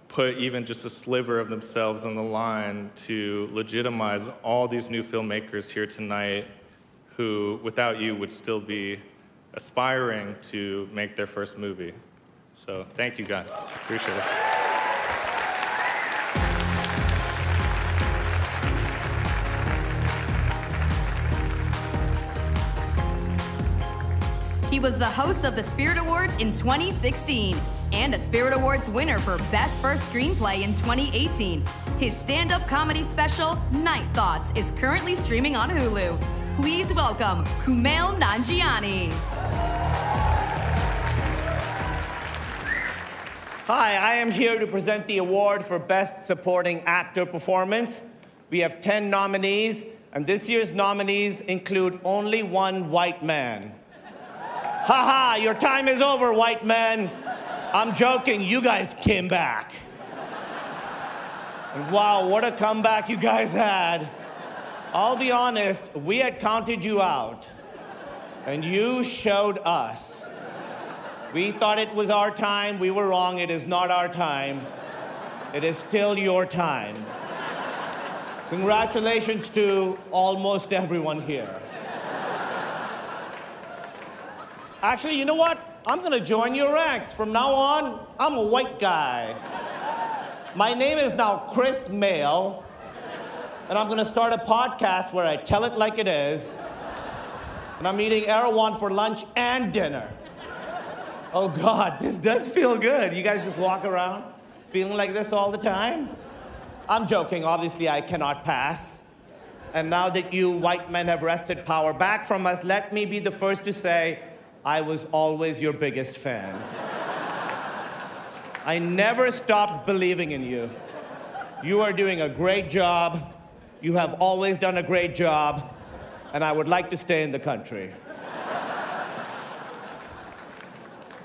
put even just a sliver of themselves on the line to legitimize all these new filmmakers here tonight who, without you, would still be aspiring to make their first movie. So thank you guys. Appreciate it. He was the host of the Spirit Awards in 2016 and a Spirit Awards winner for Best First Screenplay in 2018. His stand-up comedy special, Night Thoughts, is currently streaming on Hulu. Please welcome Kumail Nanjiani. Hi, I am here to present the award for Best Supporting Actor Performance. We have 10 nominees, and this year's nominees include only one white man. Haha, your time is over, white man. I'm joking, you guys came back. And wow, what a comeback you guys had. I'll be honest, we had counted you out, and you showed us. We thought it was our time, we were wrong, it is not our time. It is still your time. Congratulations to almost everyone here. Actually, you know what? I'm gonna join your ranks. From now on, I'm a white guy. My name is now Chris Mail, and I'm gonna start a podcast where I tell it like it is, and I'm eating Erewhon for lunch and dinner. Oh God, this does feel good. You guys just walk around feeling like this all the time? I'm joking, obviously I cannot pass. And now that you white men have wrested power back from us, let me be the first to say, I was always your biggest fan. I never stopped believing in you. You are doing a great job. You have always done a great job, and I would like to stay in the country.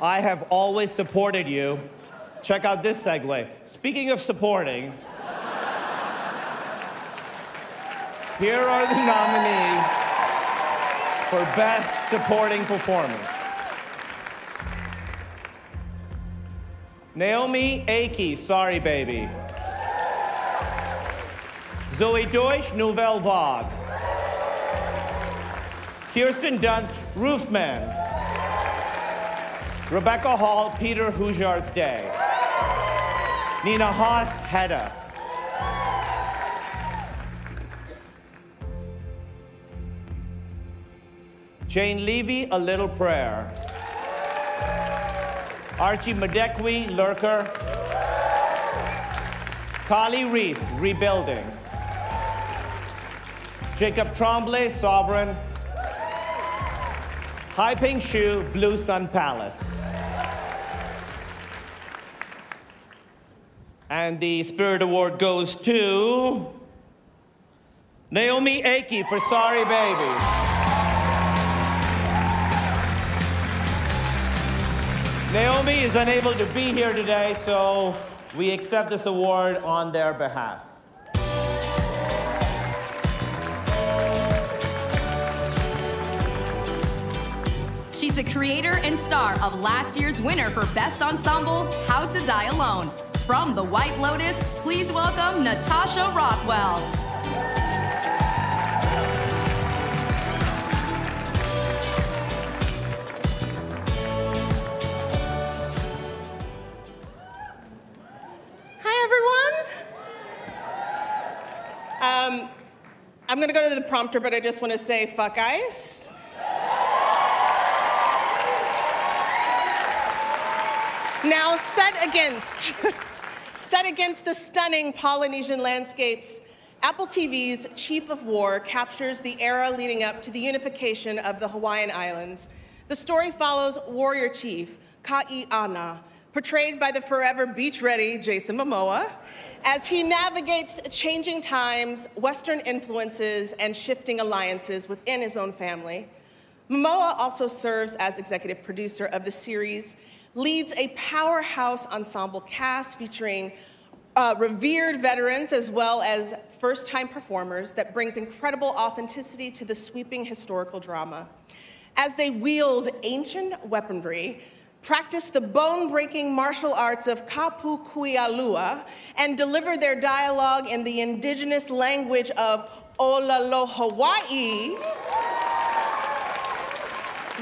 I have always supported you. Check out this segue. Speaking of supporting, here are the nominees for Best Supporting Performance. Naomi Ackie, Sorry Baby. Zoe Deutsch, Nouvelle Vague. Kirsten Dunst, Roofman. Rebecca Hall, Peter Hujar's Day. Nina Haas, Hedda. Jane Levy, A Little Prayer. Archie Madekwi, Lurker. Kali Reese, Rebuilding. Jacob Tremblay, Sovereign. Hai Ping Shu, Blue Sun Palace. And the Spirit Award goes to Naomi Ackie for Sorry Baby. Naomi is unable to be here today, so we accept this award on their behalf. She's the creator and star of last year's winner for Best Ensemble, How to Die Alone. From The White Lotus, please welcome Natasha Rothwell. I'm gonna go to the prompter, but I just want to say, fuck ICE. Now, set against the stunning Polynesian landscapes, Apple TV's Chief of War captures the era leading up to the unification of the Hawaiian Islands. The story follows warrior chief Ka'iana, portrayed by the forever beach-ready Jason Momoa, as he navigates changing times, Western influences, and shifting alliances within his own family. Momoa also serves as executive producer of the series, leads a powerhouse ensemble cast featuring revered veterans as well as first-time performers that brings incredible authenticity to the sweeping historical drama. as they wield ancient weaponry, practice the bone-breaking martial arts of kapukuialua, and deliver their dialogue in the indigenous language of Olalo Hawaii,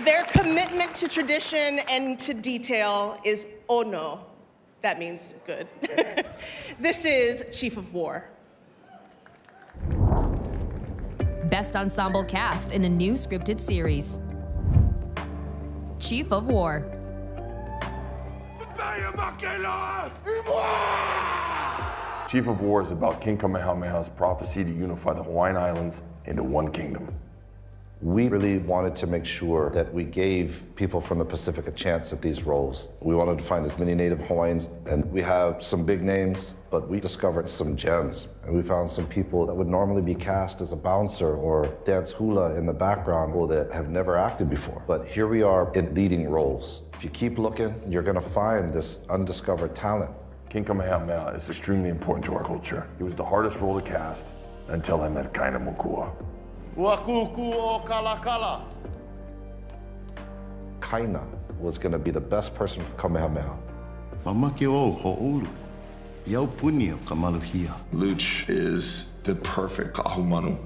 their commitment to tradition and to detail is ono. That means good. This is Chief of War. Best Ensemble Cast in a new scripted series. Chief of War. Chief of War is about King Kamehameha's prophecy to unify the Hawaiian Islands into one kingdom. We really wanted to make sure that we gave people from the Pacific a chance at these roles. We wanted to find as many Native Hawaiians, and we have some big names, but we discovered some gems. And we found some people that would normally be cast as a bouncer or dance hula in the background, or that have never acted before. But here we are in leading roles. If you keep looking, you're gonna find this undiscovered talent. King Kamehameha is extremely important to our culture. He was the hardest role to cast until I met Kaina Mokua. Wakuku o Kalakala. Kaina was gonna be the best person for Kamehameha. Luch is the perfect kahumanu.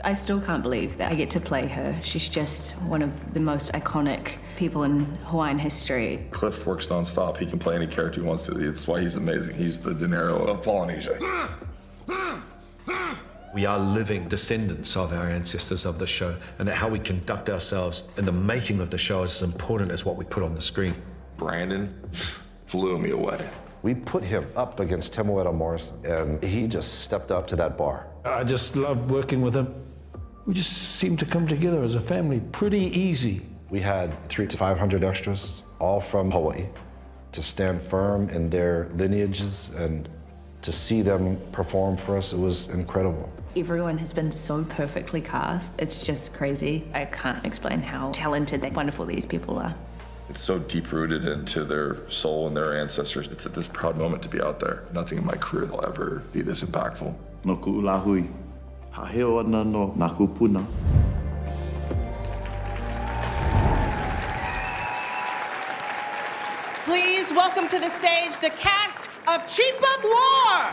I still can't believe that I get to play her. She's just one of the most iconic people in Hawaiian history. Cliff works nonstop. He can play any character he wants to. That's why he's amazing. He's the De Niro of Polynesia. We are living descendants of our ancestors of the show, and that how we conduct ourselves in the making of the show is as important as what we put on the screen. Brandon blew me away. We put him up against Temuera Morrison, and he just stepped up to that bar. I just loved working with him. We just seemed to come together as a family pretty easy. We had 300 to 500 extras, all from Hawaii, to stand firm in their lineages, and to see them perform for us, it was incredible. Everyone has been so perfectly cast. It's just crazy. I can't explain how talented and wonderful these people are. It's so deep-rooted into their soul and their ancestors. It's this proud moment to be out there. Nothing in my career will ever be this impactful. No ku'ulahui, haheo ana no nakupuna. Please welcome to the stage the cast of Chief of War.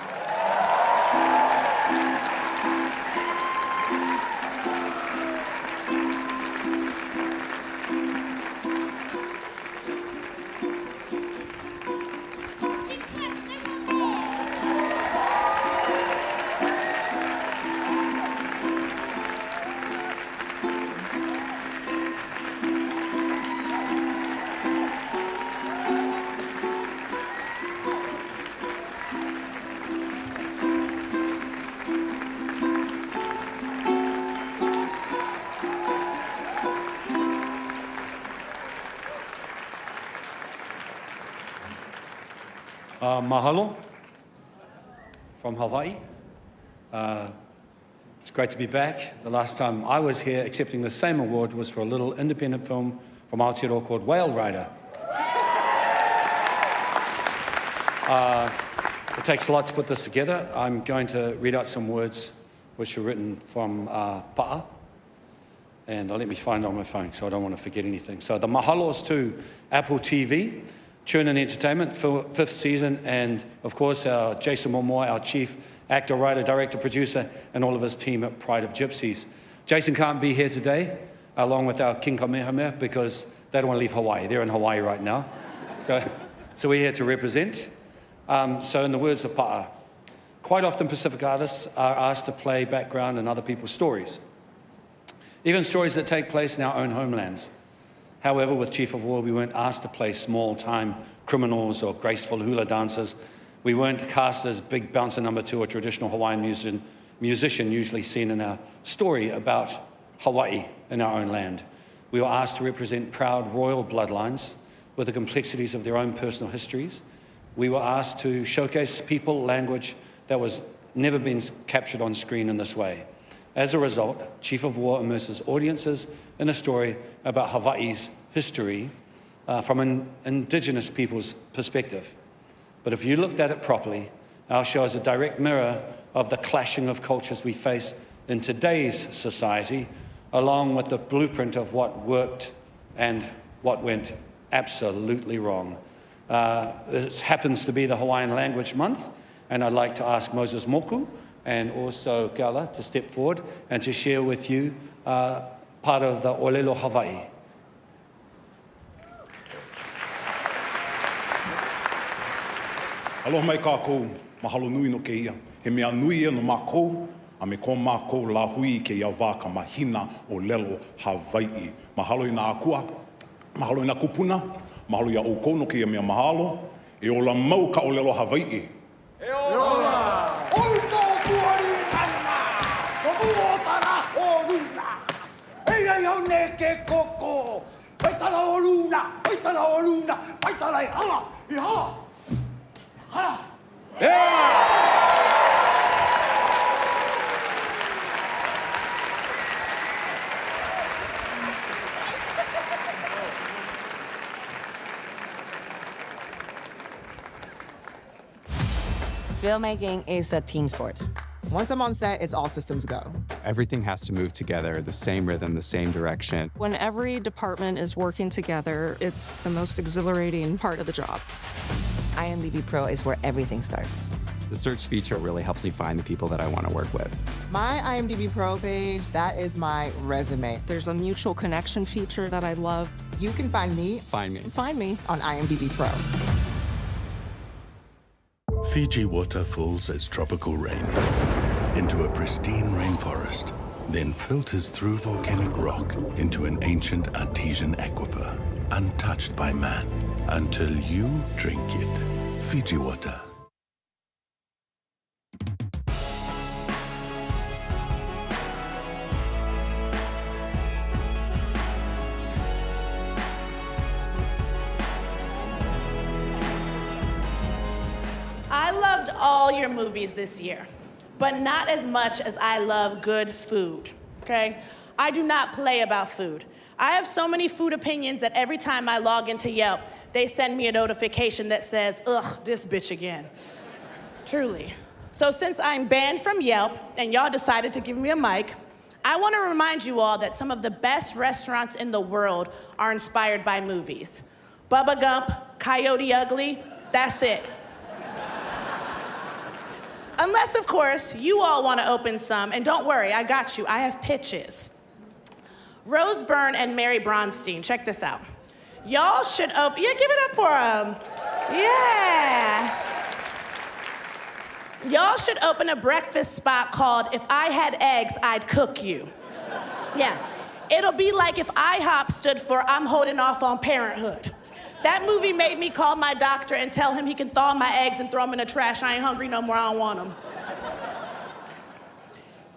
Mahalo from Hawaii. It's great to be back. The last time I was here accepting the same award was for a little independent film from Aotearoa called Whale Rider. It takes a lot to put this together. I'm going to read out some words which are written from Pa'a. And let me find it on my phone, so I don't want to forget anything. So the mahalos to Apple TV, Churn and Entertainment, 5th season, and of course our Jason Momoa, our chief actor, writer, director, producer, and all of his team at Pride of Gypsies. Jason can't be here today, along with our King Kamehameha, because they don't want to leave Hawaii. They're in Hawaii right now. So we're here to represent. So in the words of Pa'a, quite often Pacific artists are asked to play background in other people's stories, even stories that take place in our own homelands. However, with Chief of War, we weren't asked to play small-time criminals or graceful hula dancers. We weren't cast as big bouncer number 2 or traditional Hawaiian musician usually seen in our story about Hawaii in our own land. We were asked to represent proud royal bloodlines with the complexities of their own personal histories. We were asked to showcase people, language that was never been captured on screen in this way. As a result, Chief of War immerses audiences in a story about Hawaii's history from an indigenous people's perspective. But if you looked at it properly, our show is a direct mirror of the clashing of cultures we face in today's society, along with the blueprint of what worked and what went absolutely wrong. This happens to be the Hawaiian Language Month, and I'd like to ask Moses Moku and also Gala to step forward and to share with you part of the Olelo Hawaii. Aloha mai kākou, mahalo nui no keia. He mea nui e no mākou, a me ko mākou la hui ke ia wā ka mahina o lelo Hawaii. Mahalo i nā akua, mahalo i nā kupuna, mahalo i a oukou no keia mea mahalo, e ola mau ka o lelo Hawaii. E ola! Oito kuari ana! Komu o tara o luna! Ei ai au ne ke koko! Paitala o luna! Paitala o luna! Paitala i hala! I hala! Hala! Filmmaking is a team sport. Once I'm on set, it's all systems go. Everything has to move together, the same rhythm, the same direction. When every department is working together, it's the most exhilarating part of the job. IMDb Pro is where everything starts. The search feature really helps me find the people that I want to work with. My IMDb Pro page, that is my resume. There's a mutual connection feature that I love. You can find me. Find me on IMDb Pro. Fiji water falls as tropical rain into a pristine rainforest, then filters through volcanic rock into an ancient artesian aquifer, untouched by man, until you drink it. Fiji water. I loved all your movies this year, but not as much as I love good food, okay? I do not play about food. I have so many food opinions that every time I log into Yelp, they send me a notification that says, ugh, this bitch again. Truly. So since I'm banned from Yelp and y'all decided to give me a mic, I want to remind you all that some of the best restaurants in the world are inspired by movies. Bubba Gump, Coyote Ugly, that's it. Unless, of course, you all want to open some, and don't worry, I got you, I have pitches. Rose Byrne and Mary Bronstein, check this out. Y'all should open, yeah, give it up for them. Yeah. Y'all should open a breakfast spot called If I Had Eggs, I'd Cook You. Yeah, it'll be like if IHOP stood for I'm holding off on parenthood. That movie made me call my doctor and tell him he can thaw my eggs and throw them in the trash. I ain't hungry no more, I don't want them.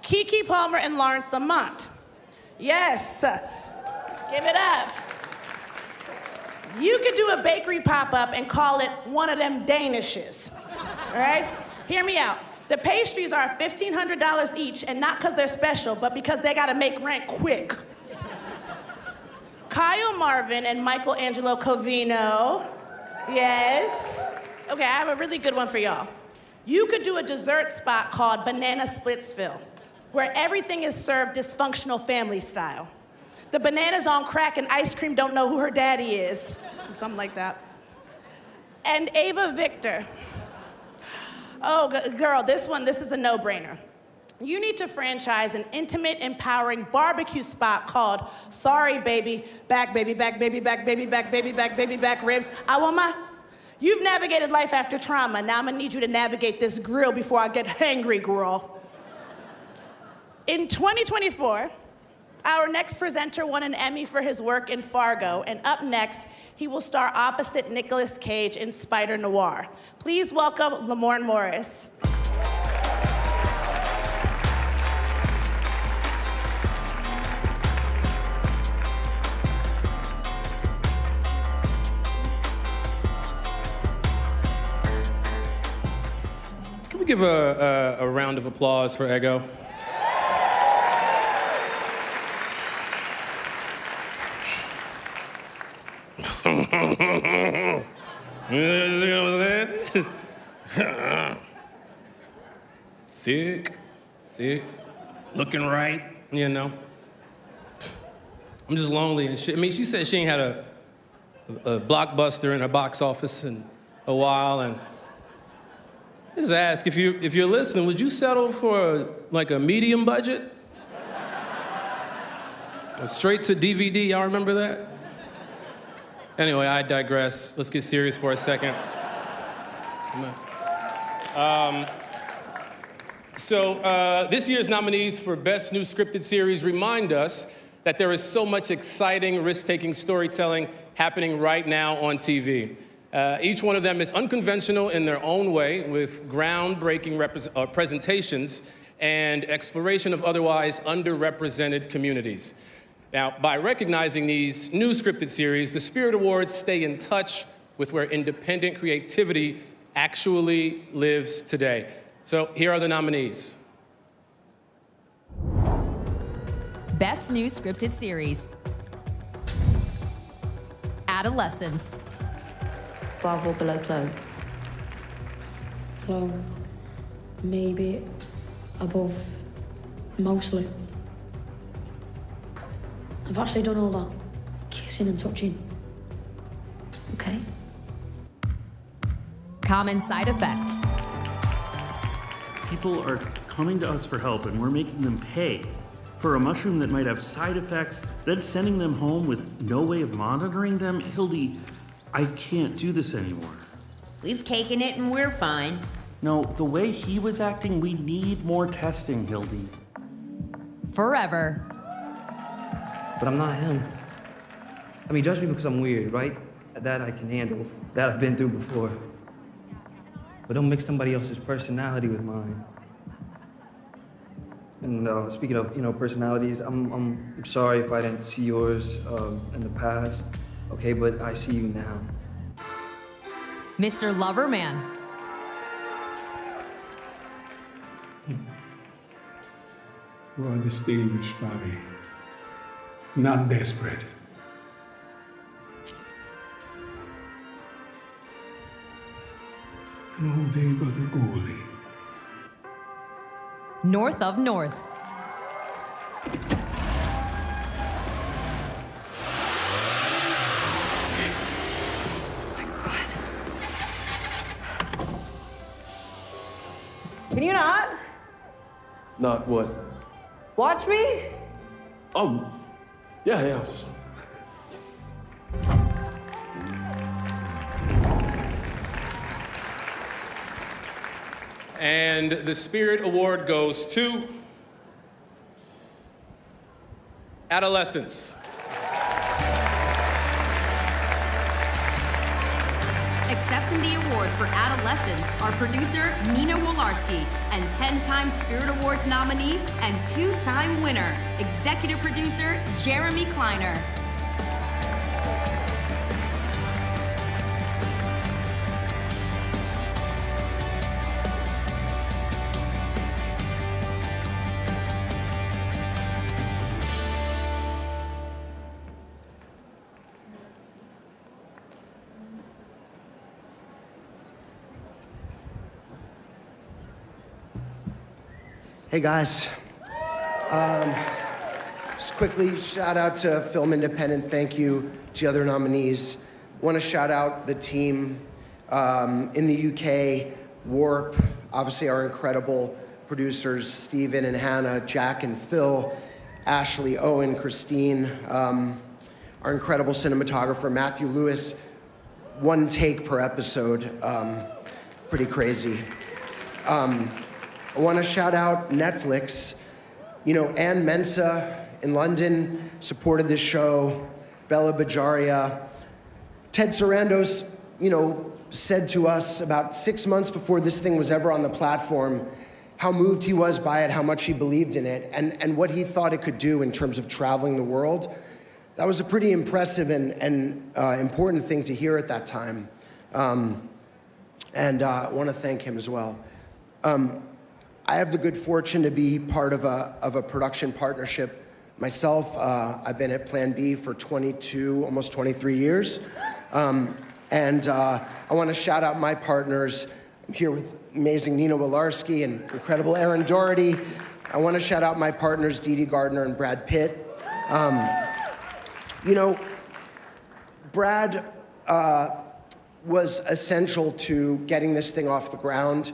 Keke Palmer and Lawrence Lamont. Yes, give it up. You could do a bakery pop-up and call it one of them Danishes, all right? Hear me out. The pastries are $1,500 each, and not because they're special, but because they gotta make rent quick. Kyle Marvin and Michelangelo Covino. Yes. Okay, I have a really good one for y'all. You could do a dessert spot called Banana Splitsville, where everything is served dysfunctional family style. The banana's on crack and ice cream don't know who her daddy is. Something like that. And Ava Victor. Oh, girl, this is a no-brainer. You need to franchise an intimate, empowering barbecue spot called Sorry Baby, Back Baby, Back Baby, Back Baby, Back Baby, Back Baby, Back Ribs. I want my... You've navigated life after trauma. Now I'm gonna need you to navigate this grill before I get hangry, girl. In 2024, our next presenter won an Emmy for his work in Fargo, and up next, he will star opposite Nicolas Cage in Spider Noir. Please welcome Lamorne Morris. Can we give a round of applause for Ego? You know what I'm saying? Thick, looking right, you know. I'm just lonely and shit. I mean, she said she ain't had a blockbuster in her box office in a while, and I just ask, if you're listening, would you settle for a medium budget? Straight to DVD, y'all remember that? Anyway, I digress. Let's get serious for a second. This year's nominees for Best New Scripted Series remind us that there is so much exciting, risk-taking storytelling happening right now on TV. Each one of them is unconventional in their own way, with groundbreaking presentations and exploration of otherwise underrepresented communities. Now, by recognizing these new scripted series, the Spirit Awards stay in touch with where independent creativity actually lives today. So here are the nominees. Best New Scripted Series. Adolescence. Above or below clothes? Below. Maybe above. Mostly. I've actually done all that kissing and touching. Okay. Common side effects. People are coming to us for help, and we're making them pay for a mushroom that might have side effects, then sending them home with no way of monitoring them. Hildy, I can't do this anymore. We've taken it and we're fine. No, the way he was acting, we need more testing, Hildy. Forever. But I'm not him. I mean, judge me because I'm weird, right? That I can handle. That I've been through before. But don't mix somebody else's personality with mine. And speaking of, personalities, I'm sorry if I didn't see yours in the past, okay? But I see you now. Mr. Loverman. You're distinguished, Bobby. Not desperate. An old day but a goalie. North of North. Can you not? Not what? Watch me? Oh, yeah. And the Spirit Award goes to Adolescence. Accepting the award for Adolescence are producer Nina Wolarski and 10-time Spirit Awards nominee and 2-time winner, executive producer Jeremy Kleiner. Hey guys, just quickly shout out to Film Independent. Thank you to the other nominees. Want to shout out the team in the UK, Warp, obviously our incredible producers, Stephen and Hannah, Jack and Phil, Ashley, Owen, Christine, our incredible cinematographer, Matthew Lewis, 1 take per episode, pretty crazy. I want to shout out Netflix. Anne Mensa in London supported this show. Bella Bajaria. Ted Sarandos, said to us about 6 months before this thing was ever on the platform how moved he was by it, how much he believed in it, and what he thought it could do in terms of traveling the world. That was a pretty impressive and important thing to hear at that time. And I want to thank him as well. I have the good fortune to be part of a production partnership myself. I've been at Plan B for 22, almost 23 years. And I want to shout out my partners. I'm here with amazing Nina Wolarski and incredible Aaron Doherty. I want to shout out my partners, Dee Dee Gardner and Brad Pitt. You know, Brad was essential to getting this thing off the ground.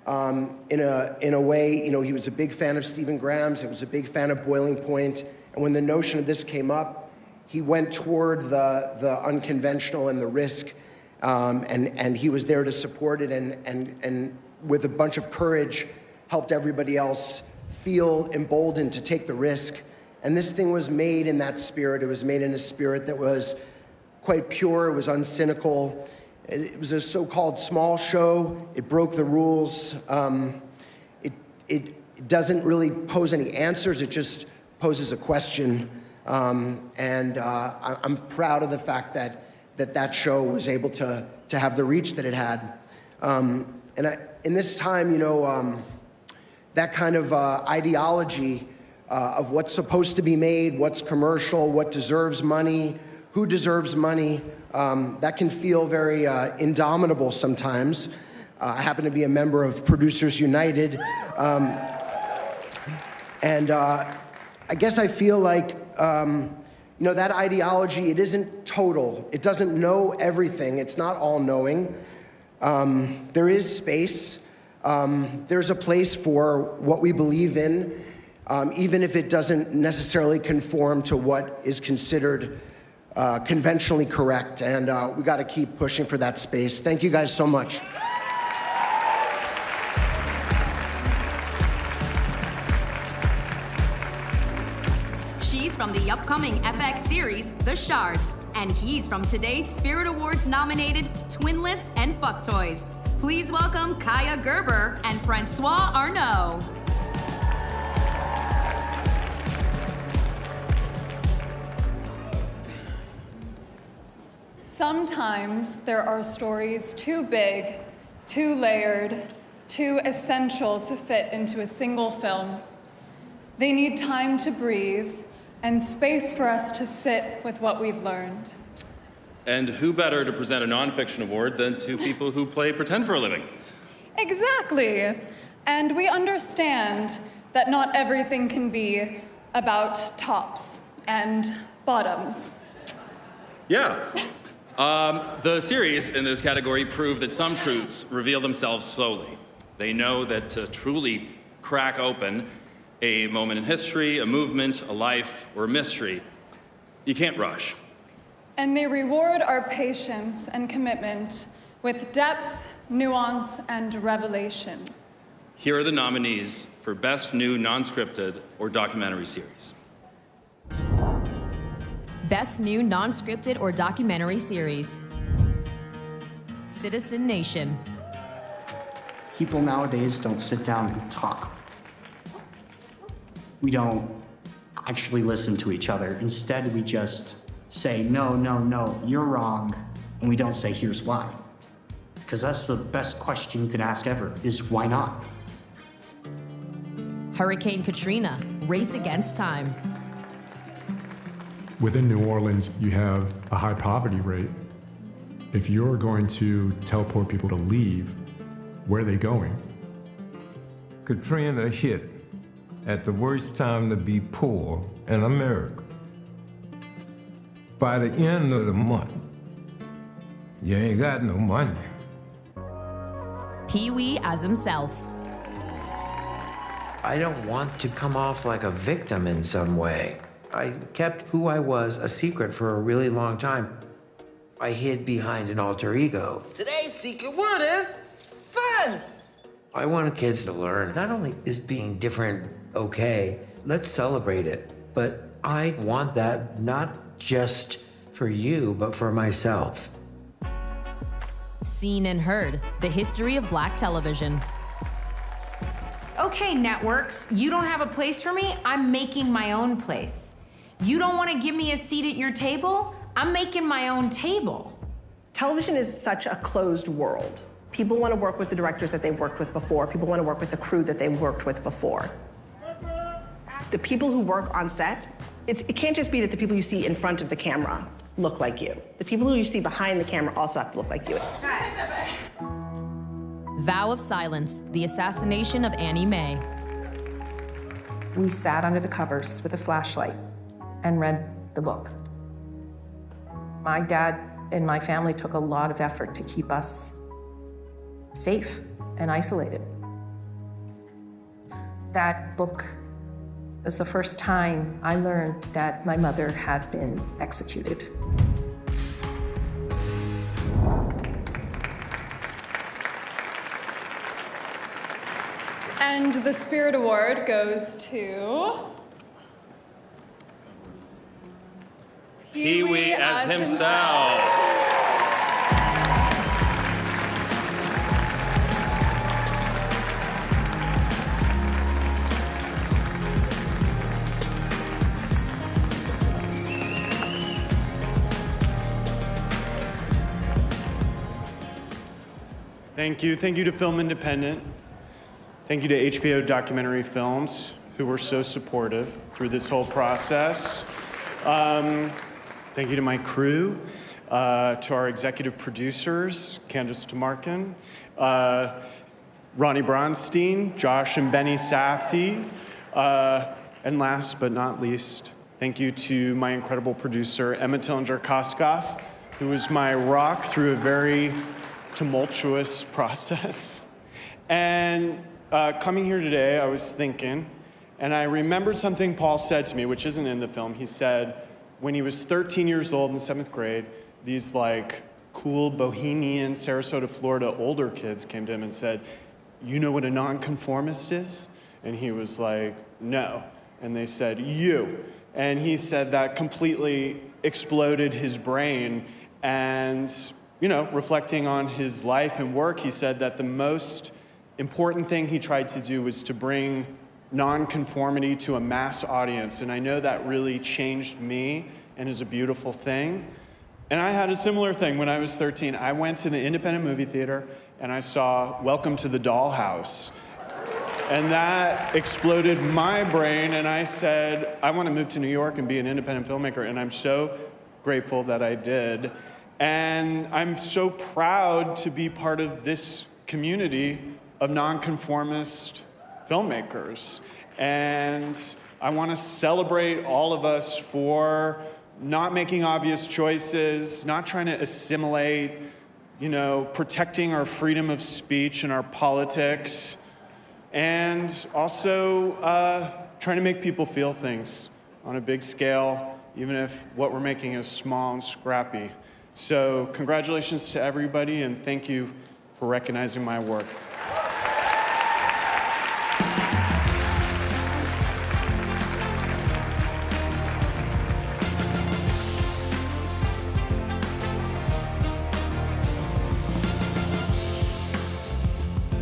In a way, you know, he was a big fan of Stephen Graham's. He was a big fan of Boiling Point. And when the notion of this came up, he went toward the unconventional and the risk, and he was there to support it, and with a bunch of courage, helped everybody else feel emboldened to take the risk. And this thing was made in that spirit. It was made in a spirit that was quite pure. It was uncynical. It was a so-called small show. It broke the rules. It doesn't really pose any answers. It just poses a question. And I'm proud of the fact that show was able to have the reach that it had. In this time, you know, that kind of ideology of what's supposed to be made, what's commercial, what deserves money, who deserves money, that can feel very indomitable sometimes. I happen to be a member of Producers United. And I guess I feel like, you know, that ideology, it isn't total. It doesn't know everything. It's not all-knowing. There is space. There's a place for what we believe in, even if it doesn't necessarily conform to what is considered conventionally correct. And we got to keep pushing for that space. Thank you guys so much. She's from the upcoming FX series, The Shards, and he's from today's Spirit Awards nominated Twinless and Fuck Toys. Please welcome Kaya Gerber and Francois Arnaud. Sometimes there are stories too big, too layered, too essential to fit into a single film. They need time to breathe and space for us to sit with what we've learned. And who better to present a nonfiction award than two people who play pretend for a living? Exactly. And we understand that not everything can be about tops and bottoms. Yeah. The series in this category prove that some truths reveal themselves slowly. They know that to truly crack open a moment in history, a movement, a life, or a mystery, you can't rush. And they reward our patience and commitment with depth, nuance, and revelation. Here are the nominees for Best New Non-Scripted or Documentary Series. Best New Non-Scripted or Documentary Series. Citizen Nation. People nowadays don't sit down and talk. We don't actually listen to each other. Instead, we just say, no, no, no, you're wrong. And we don't say, here's why. Because that's the best question you can ask ever, is why not? Hurricane Katrina, Race Against Time. Within New Orleans, you have a high poverty rate. If you're going to tell poor people to leave, where are they going? Katrina hit at the worst time to be poor in America. By the end of the month, you ain't got no money. Pee-wee as himself. I don't want to come off like a victim in some way. I kept who I was a secret for a really long time. I hid behind an alter ego. Today's secret word is fun. I want kids to learn, not only is being different okay, let's celebrate it, but I want that not just for you, but for myself. Seen and Heard, the history of Black television. Okay, networks, you don't have a place for me? I'm making my own place. You don't want to give me a seat at your table? I'm making my own table. Television is such a closed world. People want to work with the directors that they've worked with before. People want to work with the crew that they've worked with before. The people who work on set, it can't just be that the people you see in front of the camera look like you. The people who you see behind the camera also have to look like you. Vow of Silence, the assassination of Annie Mae. We sat under the covers with a flashlight and read the book. My dad and my family took a lot of effort to keep us safe and isolated. That book was the first time I learned that my mother had been executed. And the Spirit Award goes to Pee-wee as himself. Thank you. Thank you to Film Independent. Thank you to HBO Documentary Films, who were so supportive through this whole process. Thank you to my crew, to our executive producers, Candace DeMarkin, Ronnie Bronstein, Josh and Benny Safdie, and last but not least, thank you to my incredible producer, Emma Tillinger-Koskoff, who was my rock through a very tumultuous process. And coming here today, I was thinking, and I remembered something Paul said to me, which isn't in the film. He said, when he was 13 years old in 7th grade, these like cool bohemian Sarasota, Florida older kids came to him and said, you know what a nonconformist is? And he was like, no. And they said, you. And he said that completely exploded his brain. And, you know, reflecting on his life and work, he said that the most important thing he tried to do was to bring nonconformity to a mass audience. And I know that really changed me and is a beautiful thing. And I had a similar thing when I was 13. I went to the independent movie theater and I saw Welcome to the Dollhouse. And that exploded my brain, and I said, I want to move to New York and be an independent filmmaker, and I'm so grateful that I did. And I'm so proud to be part of this community of nonconformist filmmakers. And I want to celebrate all of us for not making obvious choices, not trying to assimilate, you know, protecting our freedom of speech and our politics, and also trying to make people feel things on a big scale, even if what we're making is small and scrappy. So congratulations to everybody, and thank you for recognizing my work.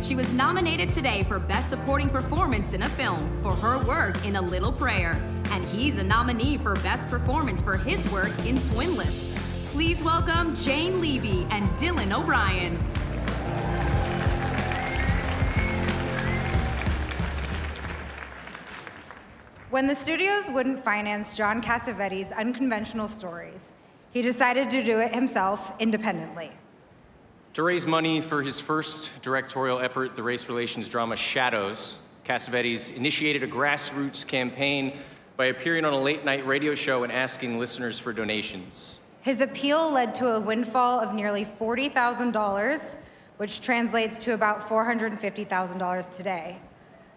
She was nominated today for Best Supporting Performance in a Film for her work in A Little Prayer. And he's a nominee for Best Performance for his work in Twinless. Please welcome Jane Levy and Dylan O'Brien. When the studios wouldn't finance John Cassavetes' unconventional stories, he decided to do it himself independently. To raise money for his first directorial effort, the race relations drama Shadows, Cassavetes initiated a grassroots campaign by appearing on a late-night radio show and asking listeners for donations. His appeal led to a windfall of nearly $40,000, which translates to about $450,000 today.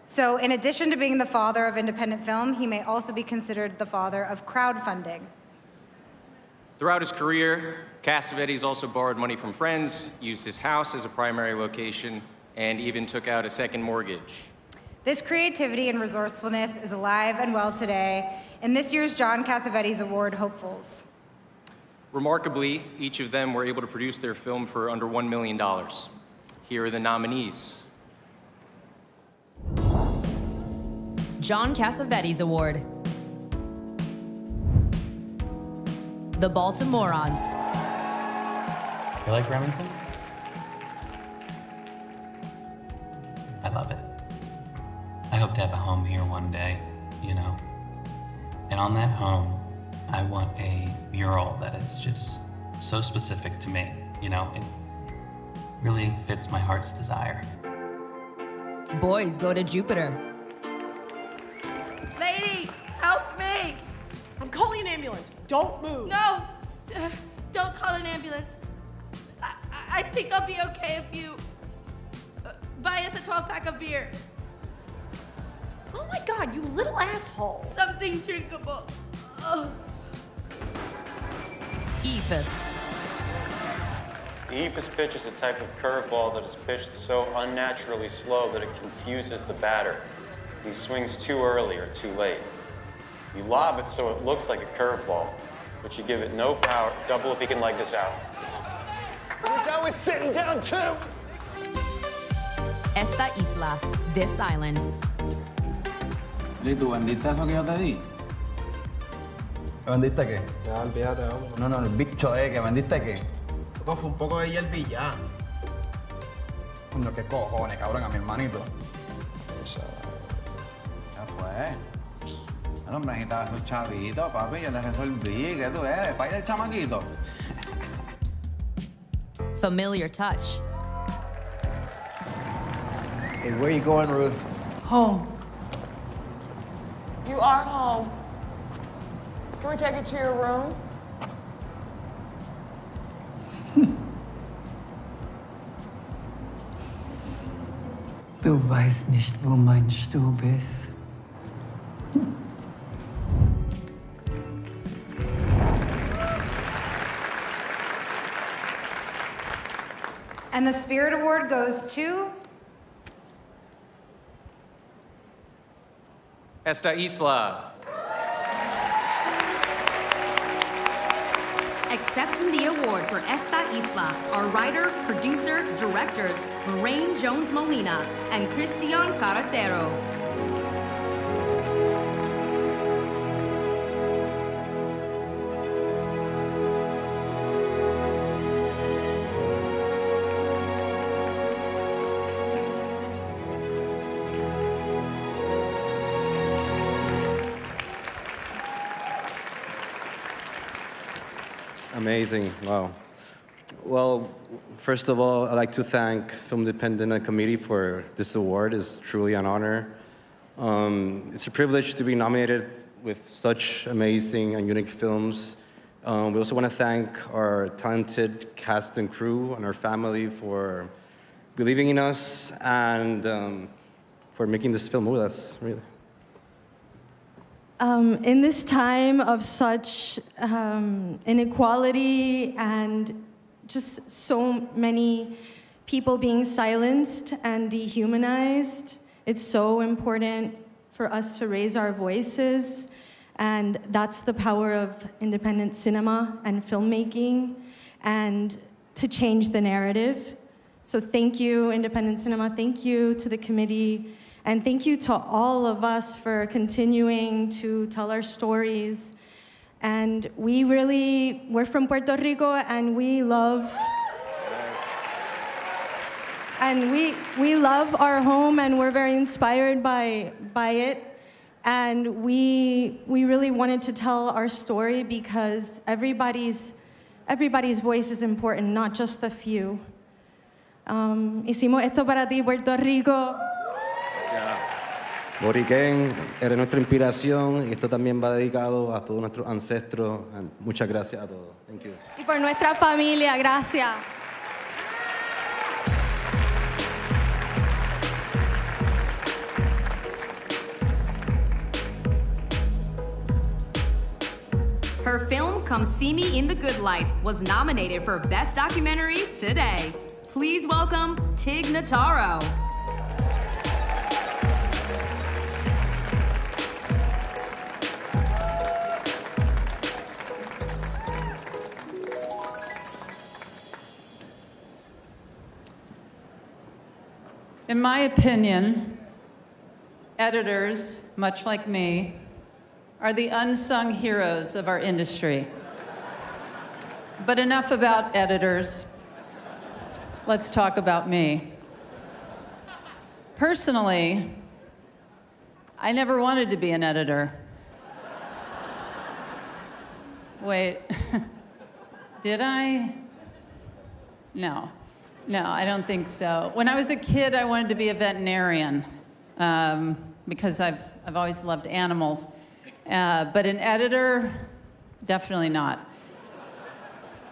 So in addition to being the father of independent film, he may also be considered the father of crowdfunding. Throughout his career, Cassavetes also borrowed money from friends, used his house as a primary location, and even took out a second mortgage. This creativity and resourcefulness is alive and well today in this year's John Cassavetes Award hopefuls. Remarkably, each of them were able to produce their film for under $1 million. Here are the nominees. John Cassavetes Award. The Baltimoreans. You like Remington? I love it. I hope to have a home here one day, you know. And on that home, I want a mural that is just so specific to me, you know. It really fits my heart's desire. Boys go to Jupiter. Lady, help me! I'm calling an ambulance. Don't move. No! Don't ambulance. I think I'll be okay if you buy us a 12-pack of beer. Oh my God, you little asshole. Something drinkable. Oh. EFIS. The EFIS pitch is a type of curveball that is pitched so unnaturally slow that it confuses the batter. He swings too early or too late. You lob it so it looks like a curveball, but you give it no power. Double if he can leg this out. Wish I was sitting down too. Esta isla, this island. ¿Y tú vendiste eso que yo te di? ¿Me vendiste qué? Ya, olvídate, vamos. No, el bicho, ¿que vendiste qué? Fue un poco de hierba y ya. Coño, qué cojones, cabrón, a mi hermanito. Ya fue. El hombre necesitaba esos chavitos, papi, yo le resolví. ¿Qué tú eres? ¿Para ir el chamaquito? Familiar touch. Hey, where you going, Ruth? Home. You are home. Can we take you to your room? Du weißt nicht, wo mein Stub ist. And the Spirit Award goes to Esta Isla. Accepting the award for Esta Isla are writer, producer, directors Lorraine Jones Molina and Christian Caracero. Amazing, wow. Well, first of all, I'd like to thank Film Independent Committee for this award. It's truly an honor. It's a privilege to be nominated with such amazing and unique films. We also want to thank our talented cast and crew and our family for believing in us and for making this film with us, really. In this time of such inequality and just so many people being silenced and dehumanized, it's so important for us to raise our voices, and that's the power of independent cinema and filmmaking, and to change the narrative. So thank you, independent cinema, thank you to the committee, and thank you to all of us for continuing to tell our stories. And we're from Puerto Rico, and we love our home, and we're very inspired by it. And we really wanted to tell our story because everybody's voice is important, not just the few. Hicimos esto para ti, Puerto Rico. Boriquén, eres nuestra inspiración y esto también va dedicado a todos nuestros ancestros. Muchas gracias a todos. Thank you. Y por nuestra familia, gracias. Her film, Come See Me in the Good Light, was nominated for Best Documentary today. Please welcome Tig Notaro. In my opinion, editors, much like me, are the unsung heroes of our industry. But enough about editors. Let's talk about me. Personally, I never wanted to be an editor. Wait, did I? No, I don't think so. When I was a kid, I wanted to be a veterinarian because I've always loved animals. But an editor, definitely not.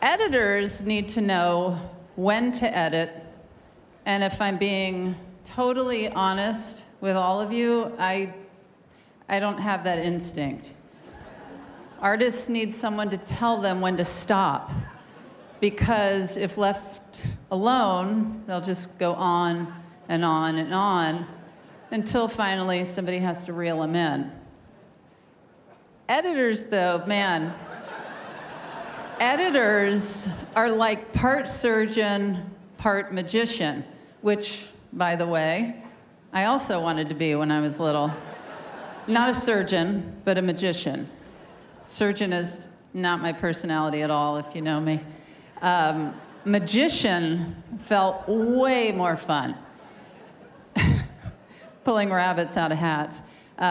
Editors need to know when to edit, and if I'm being totally honest with all of you, I don't have that instinct. Artists need someone to tell them when to stop, because if left alone, they'll just go on and on and on until finally somebody has to reel them in. Editors, though, man, editors are like part surgeon, part magician, which, by the way, I also wanted to be when I was little. Not a surgeon, but a magician. Surgeon is not my personality at all, if you know me. Magician felt way more fun. Pulling rabbits out of hats.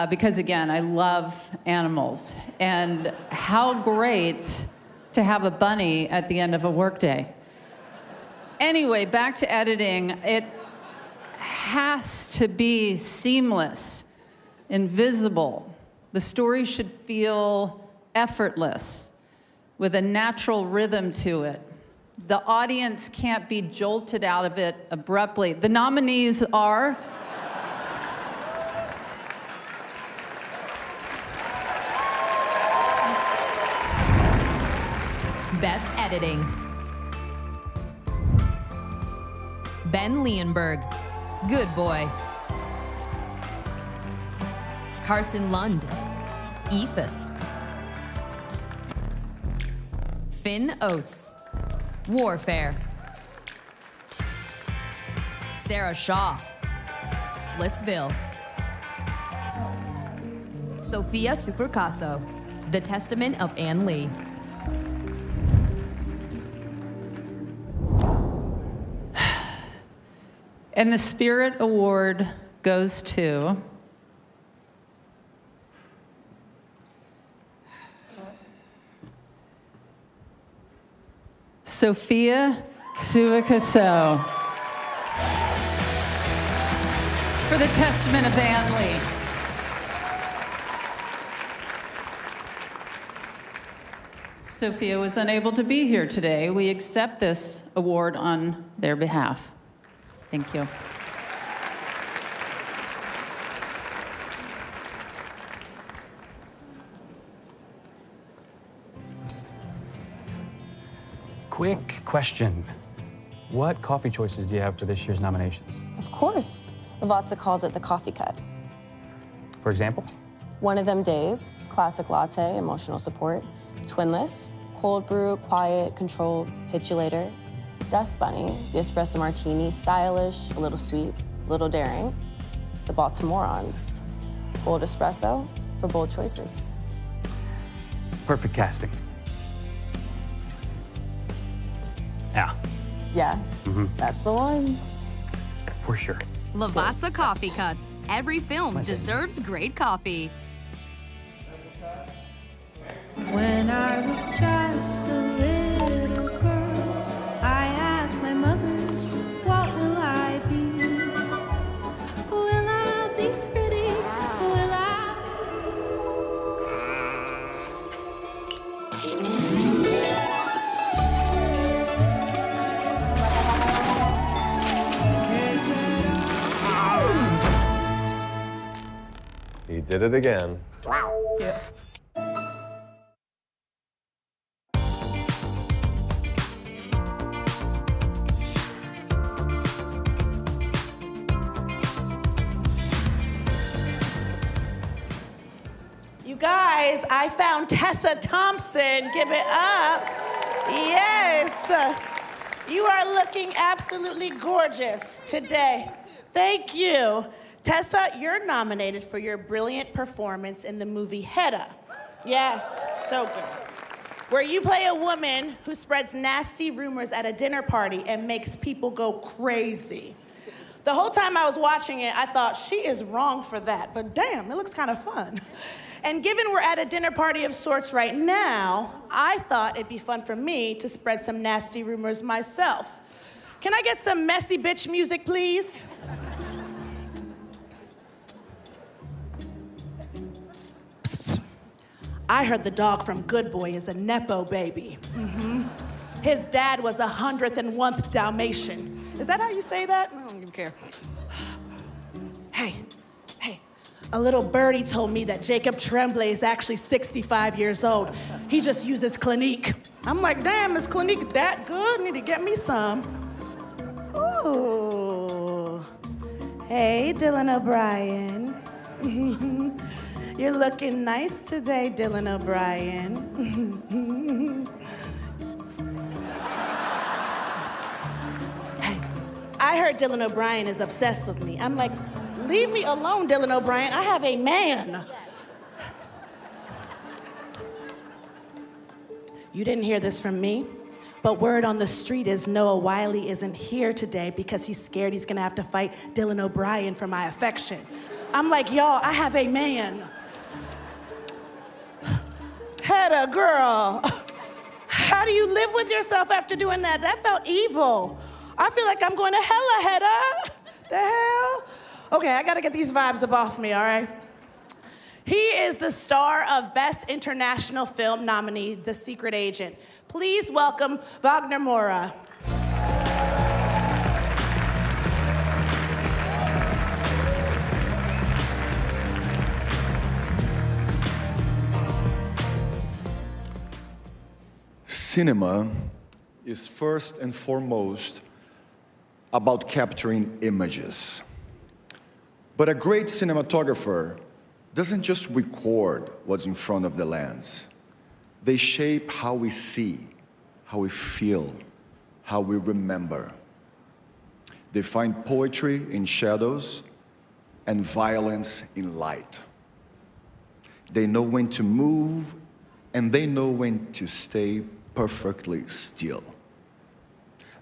Because again, I love animals. And how great to have a bunny at the end of a workday. Anyway, back to editing. It has to be seamless, invisible. The story should feel effortless, with a natural rhythm to it. The audience can't be jolted out of it abruptly. The nominees are... Best Editing. Ben Leonberg, Good Boy. Carson Lund, Ephus. Finn Oates, Warfare. Sarah Shaw, Splitsville. Sophia Supercasso, The Testament of Ann Lee. And the Spirit Award goes to... Sophia Suakaso for The Testament of Ann Lee. Sophia was unable to be here today. We accept this award on their behalf. Thank you. Quick question. What coffee choices do you have for this year's nominations? Of course. Lavazza calls it the coffee cut. For example? One of them days, classic latte, emotional support. Twinless, cold brew, quiet, controlled, hit you later. Dust Bunny, the espresso martini, stylish, a little sweet, a little daring. The Baltimoreans, bold espresso for bold choices. Perfect casting. Yeah. Yeah, that's the one. For sure. Lavazza Coffee Cuts. Every film deserves great coffee. When I was just a little girl, I asked my mother, what will I be? Will I be pretty? Will I? He did it again. Yeah. You guys, I found Tessa Thompson. Give it up. Yes. You are looking absolutely gorgeous today. Thank you. Tessa, you're nominated for your brilliant performance in the movie Hedda. Yes, so good. Where you play a woman who spreads nasty rumors at a dinner party and makes people go crazy. The whole time I was watching it, I thought, she is wrong for that, but damn, it looks kind of fun. And given we're at a dinner party of sorts right now, I thought it'd be fun for me to spread some nasty rumors myself. Can I get some messy bitch music, please? I heard the dog from Good Boy is a Nepo baby. His dad was the 101st Dalmatian. Is that how you say that? I don't even care. Hey, a little birdie told me that Jacob Tremblay is actually 65 years old. He just uses Clinique. I'm like, damn, is Clinique that good? Need to get me some. Ooh. Hey, Dylan O'Brien. You're looking nice today, Dylan O'Brien. Hey, I heard Dylan O'Brien is obsessed with me. I'm like, leave me alone, Dylan O'Brien. I have a man. You didn't hear this from me, but word on the street is Noah Wiley isn't here today because he's scared he's gonna have to fight Dylan O'Brien for my affection. I'm like, y'all, I have a man. Hedda, girl. How do you live with yourself after doing that? That felt evil. I feel like I'm going to hella, Hedda. The hell? Okay, I gotta get these vibes up off me, all right? He is the star of Best International Film nominee, The Secret Agent. Please welcome Wagner Moura. Cinema is first and foremost about capturing images. But a great cinematographer doesn't just record what's in front of the lens. They shape how we see, how we feel, how we remember. They find poetry in shadows and violence in light. They know when to move and they know when to stay perfectly still.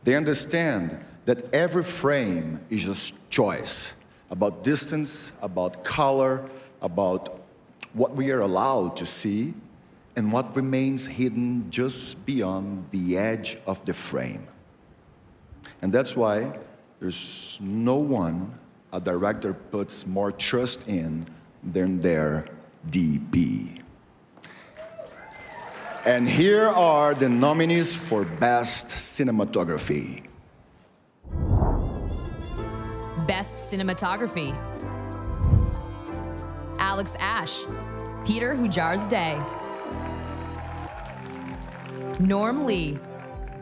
They understand that every frame is a choice about distance, about color, about what we are allowed to see and what remains hidden just beyond the edge of the frame. And that's why there's no one a director puts more trust in than their DP. And here are the nominees for Best Cinematography. Best Cinematography. Alex Ash, Peter Hujar's Day. Norm Lee,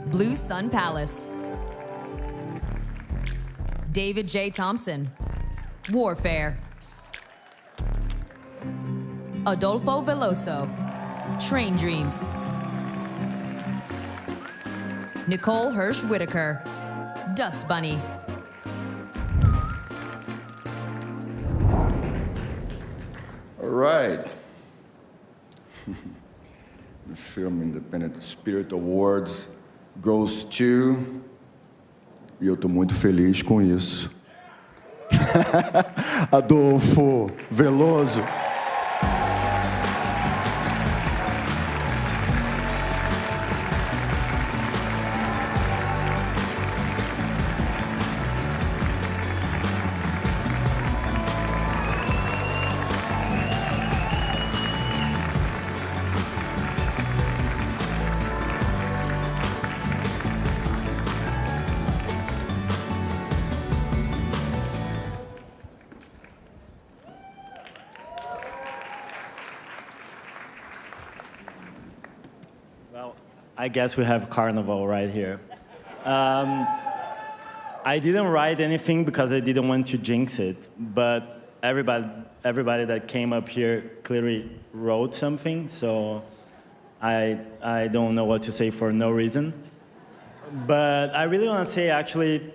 Blue Sun Palace. David J. Thompson, Warfare. Adolfo Veloso, Train Dreams. Nicole Hirsch Whitaker, Dust Bunny. All right. The Film Independent Spirit Awards goes to... E eu tô muito feliz com isso. Adolfo Veloso. I guess we have Carnival right here. I didn't write anything because I didn't want to jinx it, but everybody that came up here clearly wrote something, so I don't know what to say for no reason. But I really want to say, actually,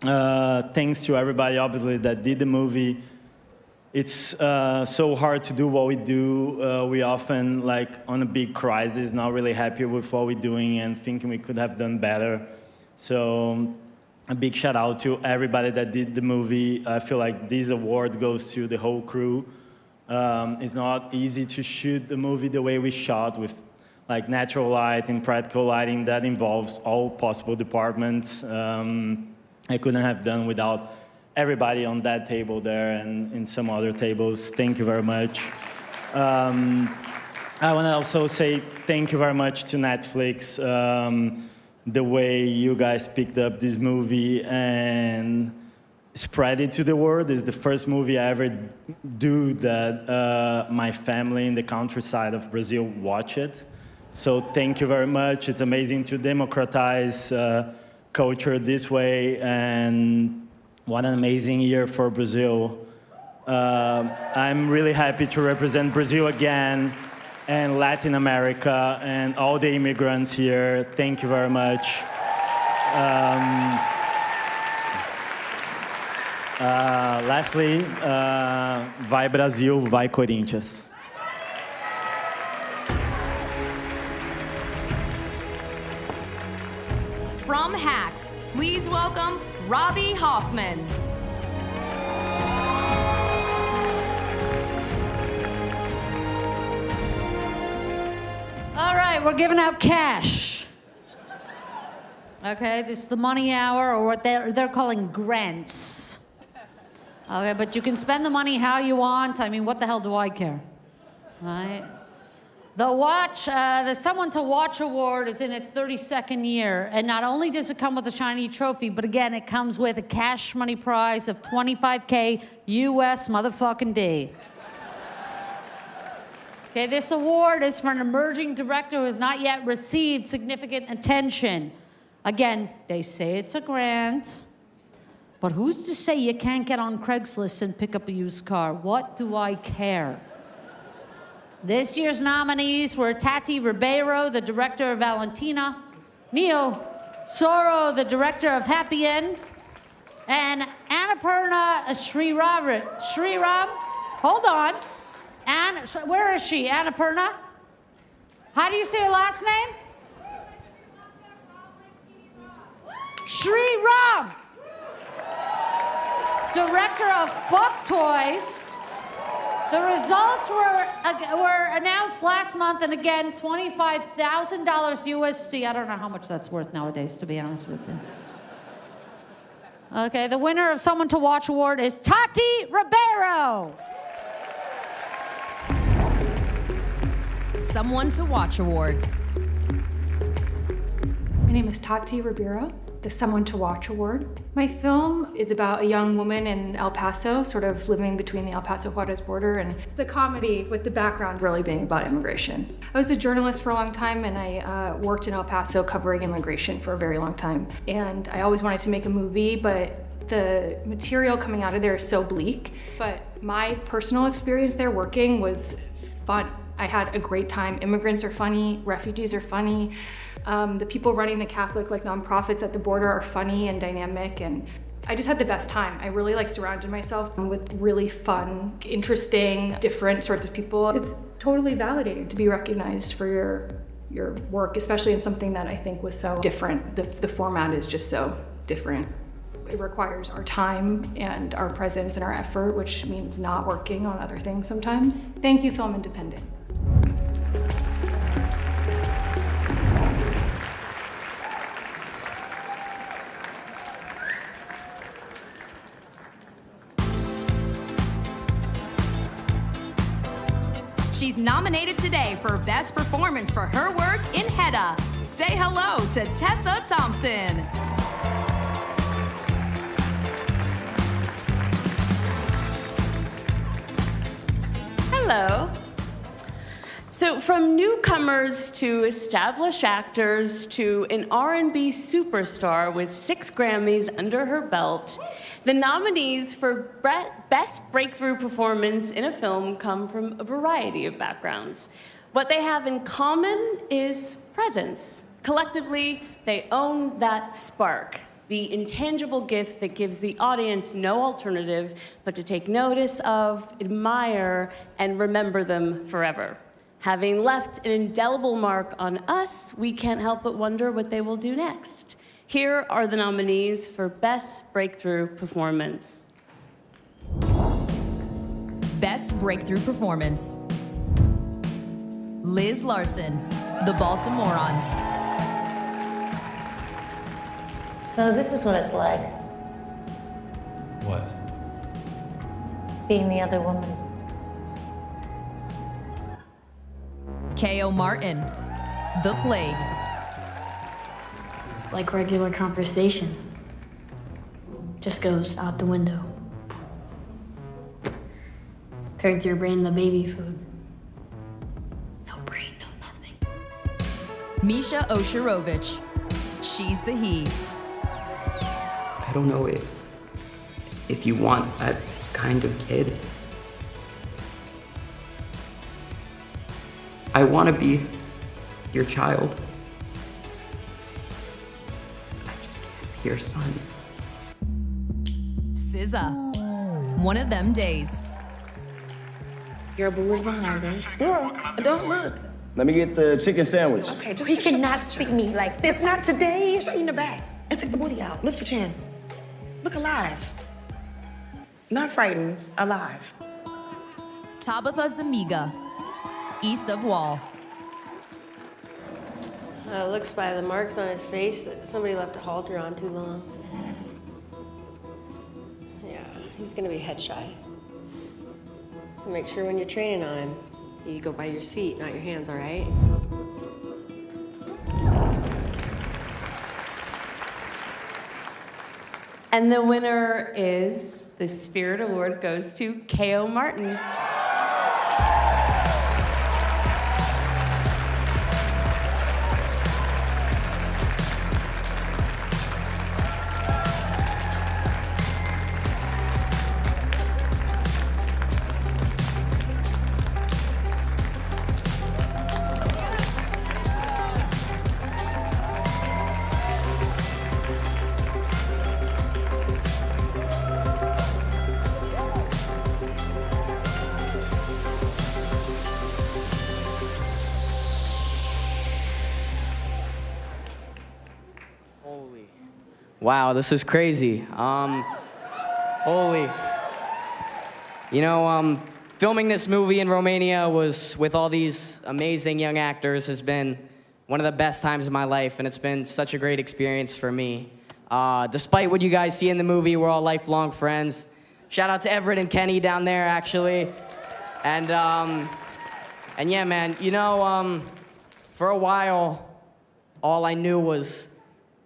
thanks to everybody, obviously, that did the movie. It's so hard to do what we do. We often, like, on a big crisis, not really happy with what we're doing and thinking we could have done better. So a big shout out to everybody that did the movie. I feel like this award goes to the whole crew. It's not easy to shoot the movie the way we shot, with like natural light and practical lighting that involves all possible departments. I couldn't have done without everybody on that table there and in some other tables. Thank you very much. I want to also say thank you very much to Netflix. The way you guys picked up this movie and spread it to the world is the first movie I ever do that my family in the countryside of Brazil watch it. So thank you very much. It's amazing to democratize culture this way, and what an amazing year for Brazil. I'm really happy to represent Brazil again and Latin America and all the immigrants here. Thank you very much. Lastly, vai Brasil, vai Corinthians. From Hacks, please welcome Robbie Hoffman. All right, we're giving out cash. Okay, this is the money hour, or what they're calling grants. Okay, but you can spend the money how you want. I mean, what the hell do I care? Right? The Someone to Watch Award is in its 32nd year, and not only does it come with a shiny trophy, but again, it comes with a cash money prize of $25K US motherfucking D. Okay, this award is for an emerging director who has not yet received significant attention. Again, they say it's a grant, but who's to say you can't get on Craigslist and pick up a used car? What do I care? This year's nominees were Tati Ribeiro, the director of Valentina, Neo Soro, the director of Happy End, and Annapurna Sriram. Hold on. Where is she, Annapurna? How do you say her last name? Sri Ram. Director of Fuck Toys. The results were announced last month, and again, $25,000 USD. I don't know how much that's worth nowadays, to be honest with you. Okay, the winner of Someone to Watch Award is Tati Ribeiro. Someone to Watch Award. My name is Tati Ribeiro, the Someone to Watch Award. My film is about a young woman in El Paso, sort of living between the El Paso-Juarez border, and it's a comedy with the background really being about immigration. I was a journalist for a long time, and I worked in El Paso covering immigration for a very long time. And I always wanted to make a movie, but the material coming out of there is so bleak. But my personal experience there working was fun. I had a great time. Immigrants are funny, refugees are funny. The people running the Catholic nonprofits at the border are funny and dynamic, and I just had the best time. I really surrounded myself with really fun, interesting, different sorts of people. It's totally validating to be recognized for your work, especially in something that I think was so different. The format is just so different. It requires our time and our presence and our effort, which means not working on other things sometimes. Thank you, Film Independent. She's nominated today for Best Performance for her work in Hedda. Say hello to Tessa Thompson. Hello. So from newcomers to established actors to an R&B superstar with 6 Grammys under her belt, the nominees for Best Breakthrough Performance in a Film come from a variety of backgrounds. What they have in common is presence. Collectively, they own that spark, the intangible gift that gives the audience no alternative but to take notice of, admire, and remember them forever. Having left an indelible mark on us, we can't help but wonder what they will do next. Here are the nominees for Best Breakthrough Performance. Best Breakthrough Performance. Liz Larson, The Baltimoreans. So this is what it's like, What? being the other woman. K.O. Martin, The Plague. Like regular conversation. Just goes out the window. Turns your brain to baby food. No brain, no nothing. Misha Oshirovich, She's the He. I don't know if you want that kind of kid. I want to be your child. I just can't be your son. SZA, One of Them Days. Girl, boo is behind us. Girl, don't look. Let me get the chicken sandwich. Okay, he cannot see me like this. Not today. Straighten the back and stick the booty out. Lift your chin. Look alive. Not frightened, alive. Tabitha Zuniga, East of Wall. Looks by the marks on his face that somebody left a halter on too long. Yeah, he's gonna be head shy. So make sure when you're training on him, you go by your seat, not your hands, all right? And the winner is, the Spirit Award goes to K.O. Martin. Wow, this is crazy. Holy. You know, filming this movie in Romania was with all these amazing young actors has been one of the best times of my life, and it's been such a great experience for me. Despite what you guys see in the movie, we're all lifelong friends. Shout out to Everett and Kenny down there, actually. And yeah, man, you know, for a while, all I knew was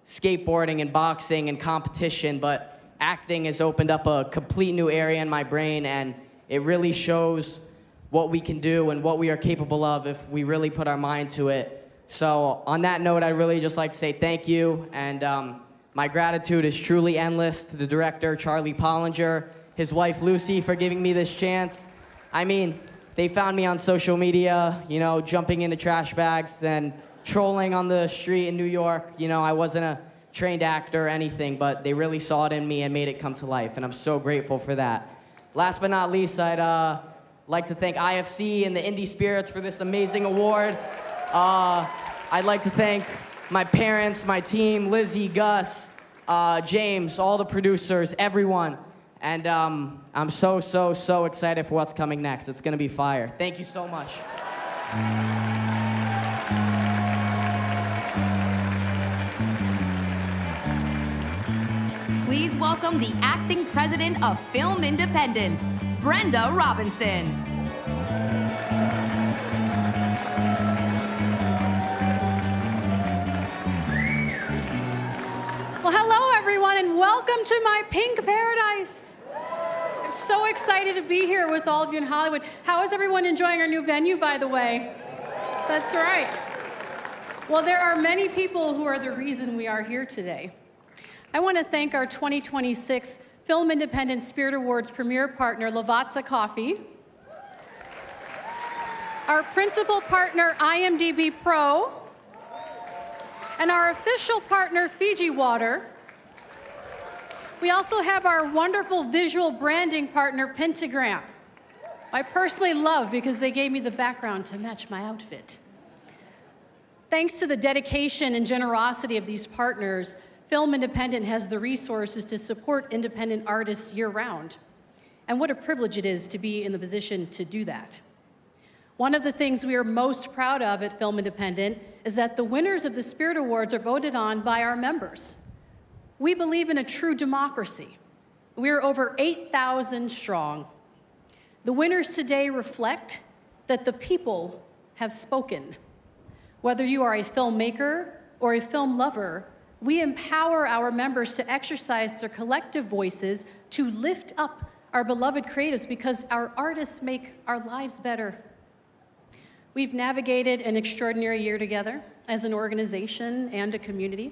skateboarding and boxing and competition, but acting has opened up a complete new area in my brain, and it really shows what we can do and what we are capable of if we really put our mind to it. So on that note, I'd really just like to say thank you, and my gratitude is truly endless to the director, Charlie Pollinger, his wife, Lucy, for giving me this chance. I mean, they found me on social media, you know, jumping into trash bags and trolling on the street in New York. You know, I wasn't a trained actor or anything, but they really saw it in me and made it come to life, and I'm so grateful for that. Last but not least, I'd like to thank IFC and the Indie Spirits for this amazing award. I'd like to thank my parents, my team, Lizzie, Gus, James, all the producers, everyone. And I'm so excited for what's coming next. It's gonna be fire. Thank you so much. Please welcome the acting president of Film Independent, Brenda Robinson. Well, hello, everyone, and welcome to my pink paradise. I'm so excited to be here with all of you in Hollywood. How is everyone enjoying our new venue, by the way? That's right. Well, there are many people who are the reason we are here today. I want to thank our 2026 Film Independent Spirit Awards premier partner, Lavazza Coffee, our principal partner, IMDb Pro, and our official partner, Fiji Water. We also have our wonderful visual branding partner, Pentagram. I personally love because they gave me the background to match my outfit. Thanks to the dedication and generosity of these partners, Film Independent has the resources to support independent artists year-round. And what a privilege it is to be in the position to do that. One of the things we are most proud of at Film Independent is that the winners of the Spirit Awards are voted on by our members. We believe in a true democracy. We are over 8,000 strong. The winners today reflect that the people have spoken. Whether you are a filmmaker or a film lover, we empower our members to exercise their collective voices to lift up our beloved creatives because our artists make our lives better. We've navigated an extraordinary year together as an organization and a community.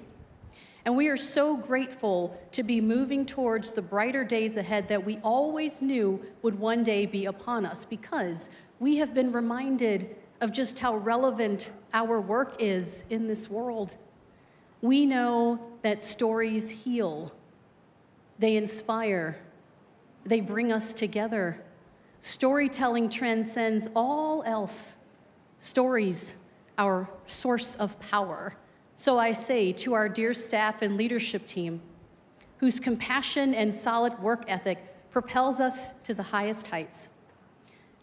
And we are so grateful to be moving towards the brighter days ahead that we always knew would one day be upon us, because we have been reminded of just how relevant our work is in this world. We know that stories heal, they inspire, they bring us together. Storytelling transcends all else. Stories, our source of power. So I say to our dear staff and leadership team, whose compassion and solid work ethic propels us to the highest heights.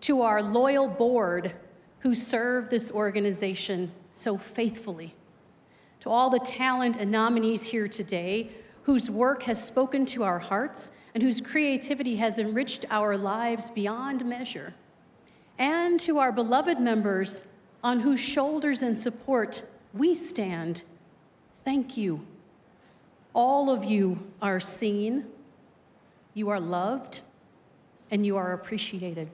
To our loyal board, who serve this organization so faithfully. To all the talent and nominees here today, whose work has spoken to our hearts and whose creativity has enriched our lives beyond measure. And to our beloved members on whose shoulders and support we stand, thank you. All of you are seen, you are loved, and you are appreciated.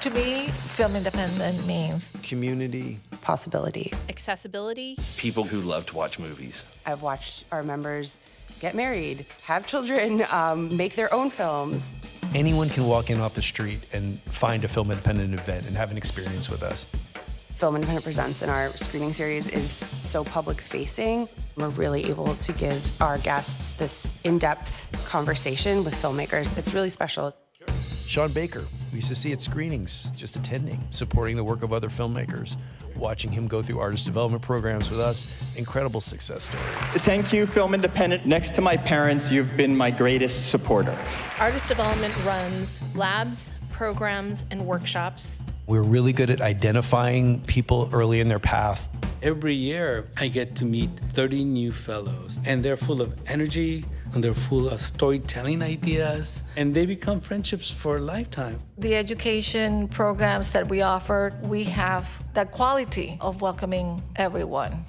To me, film independent means community, possibility, accessibility, people who love to watch movies. I've watched our members get married, have children, make their own films. Anyone can walk in off the street and find a film independent event and have an experience with us. Film Independent Presents in our screening series is so public-facing. We're really able to give our guests this in-depth conversation with filmmakers. It's really special. Sean Baker, we used to see at screenings, just attending, supporting the work of other filmmakers, watching him go through artist development programs with us. Incredible success story. Thank you, Film Independent. Next to my parents, you've been my greatest supporter. Artist development runs labs, programs, and workshops. We're really good at identifying people early in their path. Every year, I get to meet 30 new fellows, and they're full of energy, and they're full of storytelling ideas, and they become friendships for a lifetime. the education programs that we offer, we have that quality of welcoming everyone.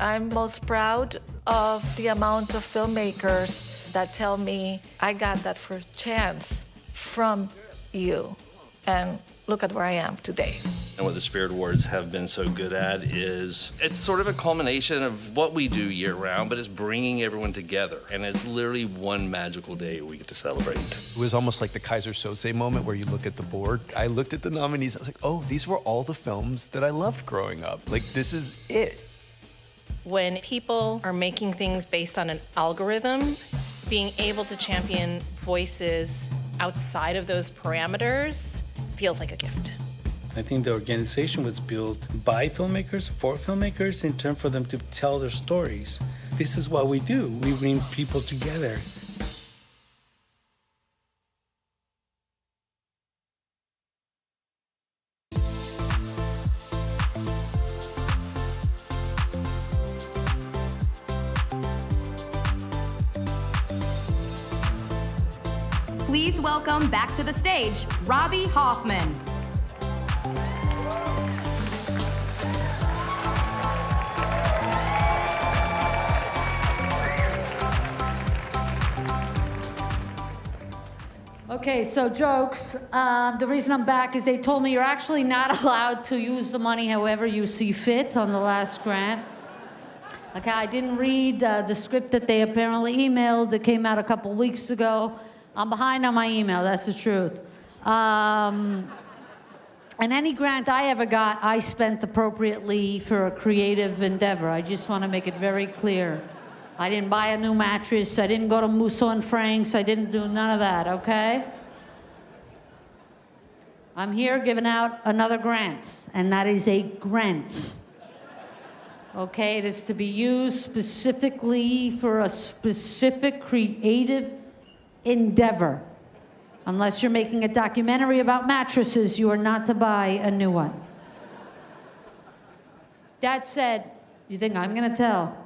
I'm most proud of the amount of filmmakers that tell me, I got that first chance from you, and look at where I am today. And what the Spirit Awards have been so good at is it's sort of a culmination of what we do year round, but it's bringing everyone together. And it's literally one magical day we get to celebrate. It was almost like the Kaiser Soze moment where you look at the board. I looked at the nominees, I was like, oh, these were all the films that I loved growing up. Like, this is it. When people are making things based on an algorithm, being able to champion voices outside of those parameters feels like a gift. I think the organization was built by filmmakers, for filmmakers, in turn for them to tell their stories. This is what we do. We bring people together. Please welcome back to the stage, Robbie Hoffman. Okay, so jokes. The reason I'm back is they told me you're actually not allowed to use the money however you see fit on the last grant. Okay, I didn't read the script that they apparently emailed that came out a couple weeks ago. I'm behind on my email, that's the truth. And any grant I ever got, I spent appropriately for a creative endeavor. I just want to make it very clear. I didn't buy a new mattress, I didn't go to Musso and Frank's, I didn't do none of that, okay? I'm here giving out another grant, and that is a grant. Okay, it is to be used specifically for a specific creative endeavor. Unless you're making a documentary about mattresses, you are not to buy a new one. That said, you think I'm gonna tell?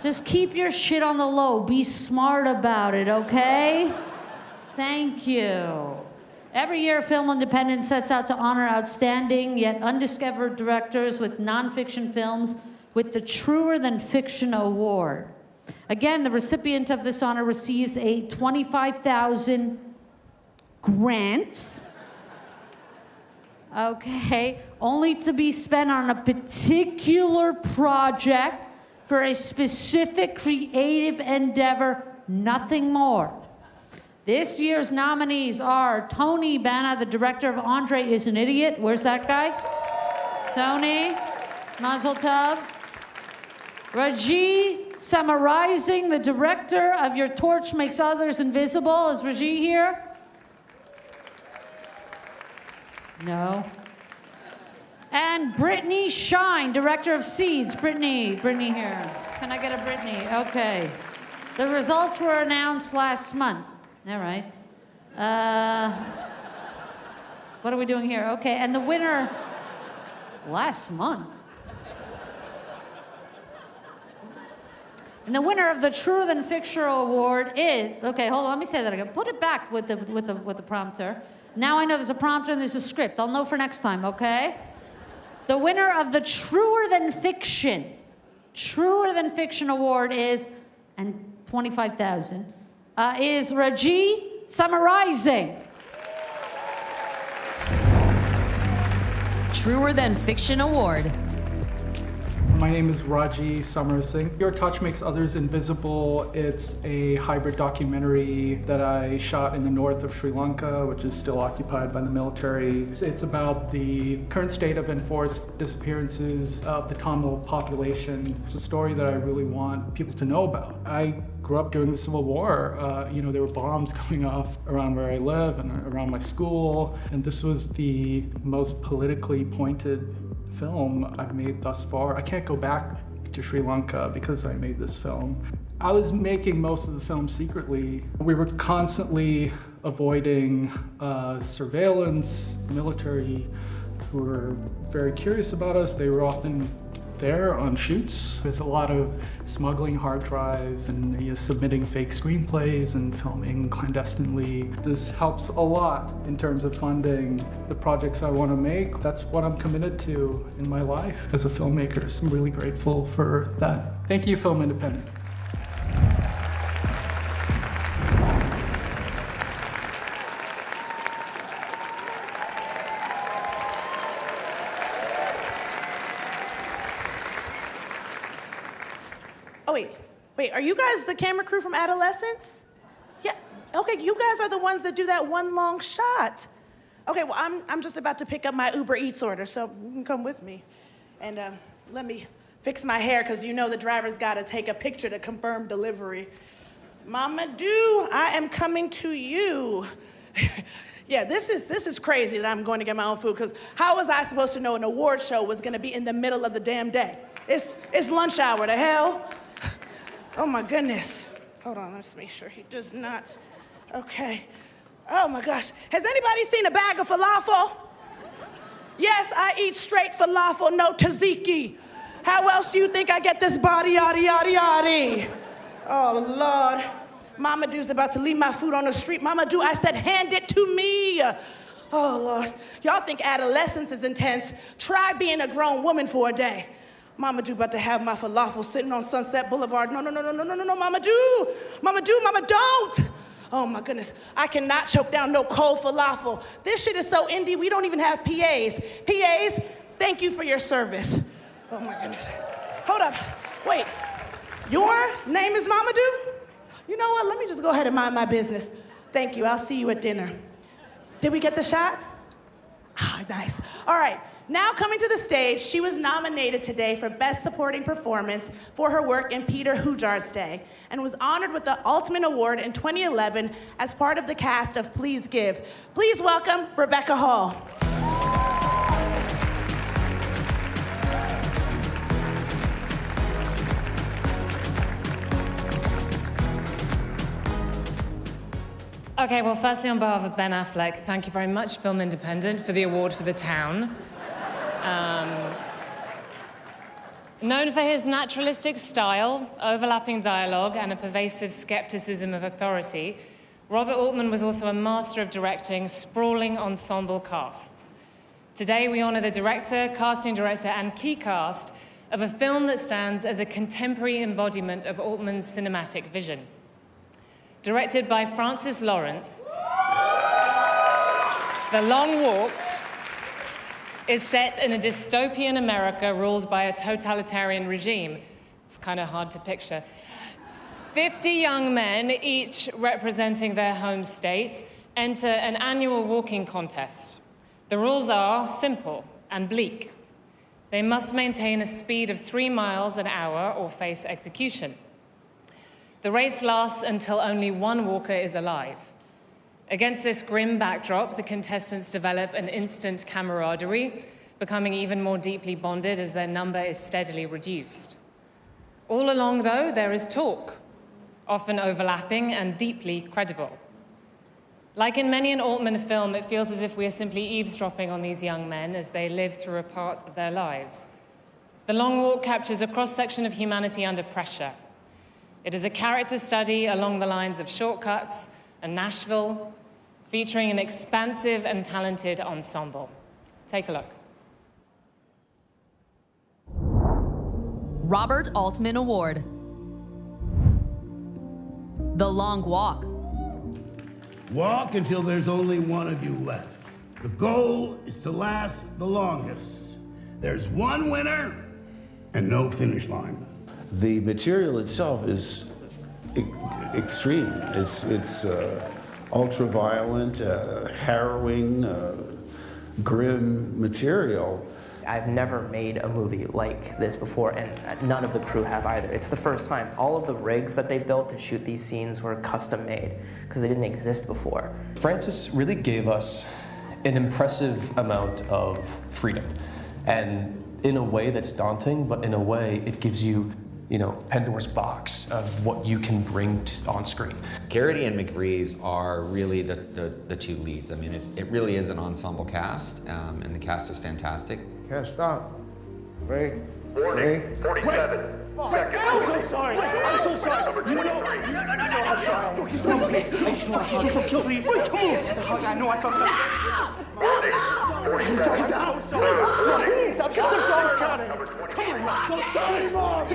Just keep your shit on the low. Be smart about it, okay? Thank you. Every year, Film Independent sets out to honor outstanding yet undiscovered directors with nonfiction films with the Truer Than Fiction Award. Again, the recipient of this honor receives a $25,000 grant. Okay, only to be spent on a particular project for a specific creative endeavor, nothing more. This year's nominees are Tony Bana, the director of Andre is an Idiot. Where's that guy? Tony, Mazel Tov. Raji Samarizing, the director of Your Torch Makes Others Invisible. Is Raji here? No. And Brittany Shine, director of Seeds. Brittany here. Can I get a Brittany? Okay. The results were announced last month. All right. What are we doing here? Okay, and the winner last month. And the winner of the Truer Than Fiction Award is, okay, hold on, let me say that again. Put it back with the prompter. Now I know there's a prompter and there's a script. I'll know for next time, okay? The winner of the Truer Than Fiction Award is, and 25,000, is Raji Samarizing. Truer Than Fiction Award. My name is Raji Samarizing. Your Touch Makes Others Invisible. It's a hybrid documentary that I shot in the north of Sri Lanka, which is still occupied by the military. It's about the current state of enforced disappearances of the Tamil population. It's a story that I really want people to know about. I grew up during the Civil War. There were bombs going off around where I live and around my school, and this was the most politically pointed film I've made thus far. I can't go back to Sri Lanka because I made this film. I was making most of the film secretly. We were constantly avoiding surveillance, military who were very curious about us. They were often there on shoots. There's a lot of smuggling hard drives and submitting fake screenplays and filming clandestinely. This helps a lot in terms of funding the projects I want to make. That's what I'm committed to in my life as a filmmaker. So I'm really grateful for that. Thank you, Film Independent. Oh, wait, are you guys the camera crew from Adolescence? Yeah, okay, you guys are the ones that do that one long shot. Okay, well, I'm just about to pick up my Uber Eats order, so you can come with me. And let me fix my hair, because you know the driver's got to take a picture to confirm delivery. Mama Do, I am coming to you. Yeah, this is crazy that I'm going to get my own food, because how was I supposed to know an award show was going to be in the middle of the damn day? It's lunch hour, the hell? Oh my goodness. Hold on, let's make sure he does not. Okay. Oh my gosh. Has anybody seen a bag of falafel? Yes, I eat straight falafel, no tzatziki. How else do you think I get this body, yaddy, yaddy, yaddy? Oh Lord. Mama Do's about to leave my food on the street. Mama Do, I said, hand it to me. Oh Lord. Y'all think adolescence is intense. Try being a grown woman for a day. Mama Do about to have my falafel sitting on Sunset Boulevard. No, Mama Do. Mama Do, Mama don't. Oh my goodness, I cannot choke down no cold falafel. This shit is so indie, we don't even have PAs. PAs, thank you for your service. Oh my goodness. Hold up, wait. Your name is Mama Do? You know what, let me just go ahead and mind my business. Thank you, I'll see you at dinner. Did we get the shot? Ah, nice. All right. Now coming to the stage, she was nominated today for Best Supporting Performance for her work in Peter Hujar's Day and was honored with the Altman Award in 2011 as part of the cast of Please Give. Please welcome Rebecca Hall. Okay, well, firstly, on behalf of Ben Affleck, thank you very much, Film Independent, for the award for The Town. Known for his naturalistic style, overlapping dialogue, and a pervasive skepticism of authority, Robert Altman was also a master of directing sprawling ensemble casts. Today, we honor the director, casting director, and key cast of a film that stands as a contemporary embodiment of Altman's cinematic vision. Directed by Francis Lawrence, The Long Walk is set in a dystopian America ruled by a totalitarian regime. It's kind of hard to picture. 50 young men, each representing their home state, enter an annual walking contest. The rules are simple and bleak. They must maintain a speed of 3 miles an hour or face execution. The race lasts until only one walker is alive. Against this grim backdrop, the contestants develop an instant camaraderie, becoming even more deeply bonded as their number is steadily reduced. All along, though, there is talk, often overlapping and deeply credible. Like in many an Altman film, it feels as if we are simply eavesdropping on these young men as they live through a part of their lives. The Long Walk captures a cross-section of humanity under pressure. It is a character study along the lines of Shortcuts and Nashville, featuring an expansive and talented ensemble. Take a look. Robert Altman Award. The Long Walk. Walk until there's only one of you left. The goal is to last the longest. There's one winner and no finish line. The material itself is extreme. It's ultra-violent, harrowing, grim material. I've never made a movie like this before, and none of the crew have either. It's the first time. All of the rigs that they built to shoot these scenes were custom made because they didn't exist before. Francis really gave us an impressive amount of freedom, and in a way that's daunting, but in a way it gives you, Pandora's box of what you can bring on screen. Garrity and McVree's are really the two leads. I mean, it really is an ensemble cast, and the cast is fantastic. Can't stop. Wait. 47 seconds. I'm so sorry. I'm so sorry. You know how sorry. No, please. I just want to hug. Please. Wait, come on. Just a hug. I know I felt that. 47 down. Please. I'm so sorry. Come on. I'm so sorry, Mom.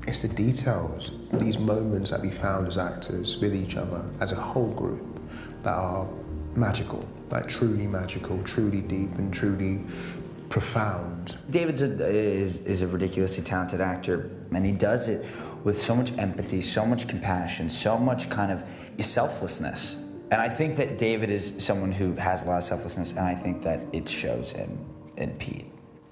It's the details, these moments that we found as actors with each other, as a whole group, that are magical, like truly magical, truly deep, and truly profound. David is a ridiculously talented actor, and he does it with so much empathy, so much compassion, so much kind of selflessness. And I think that David is someone who has a lot of selflessness, and I think that it shows in Pete.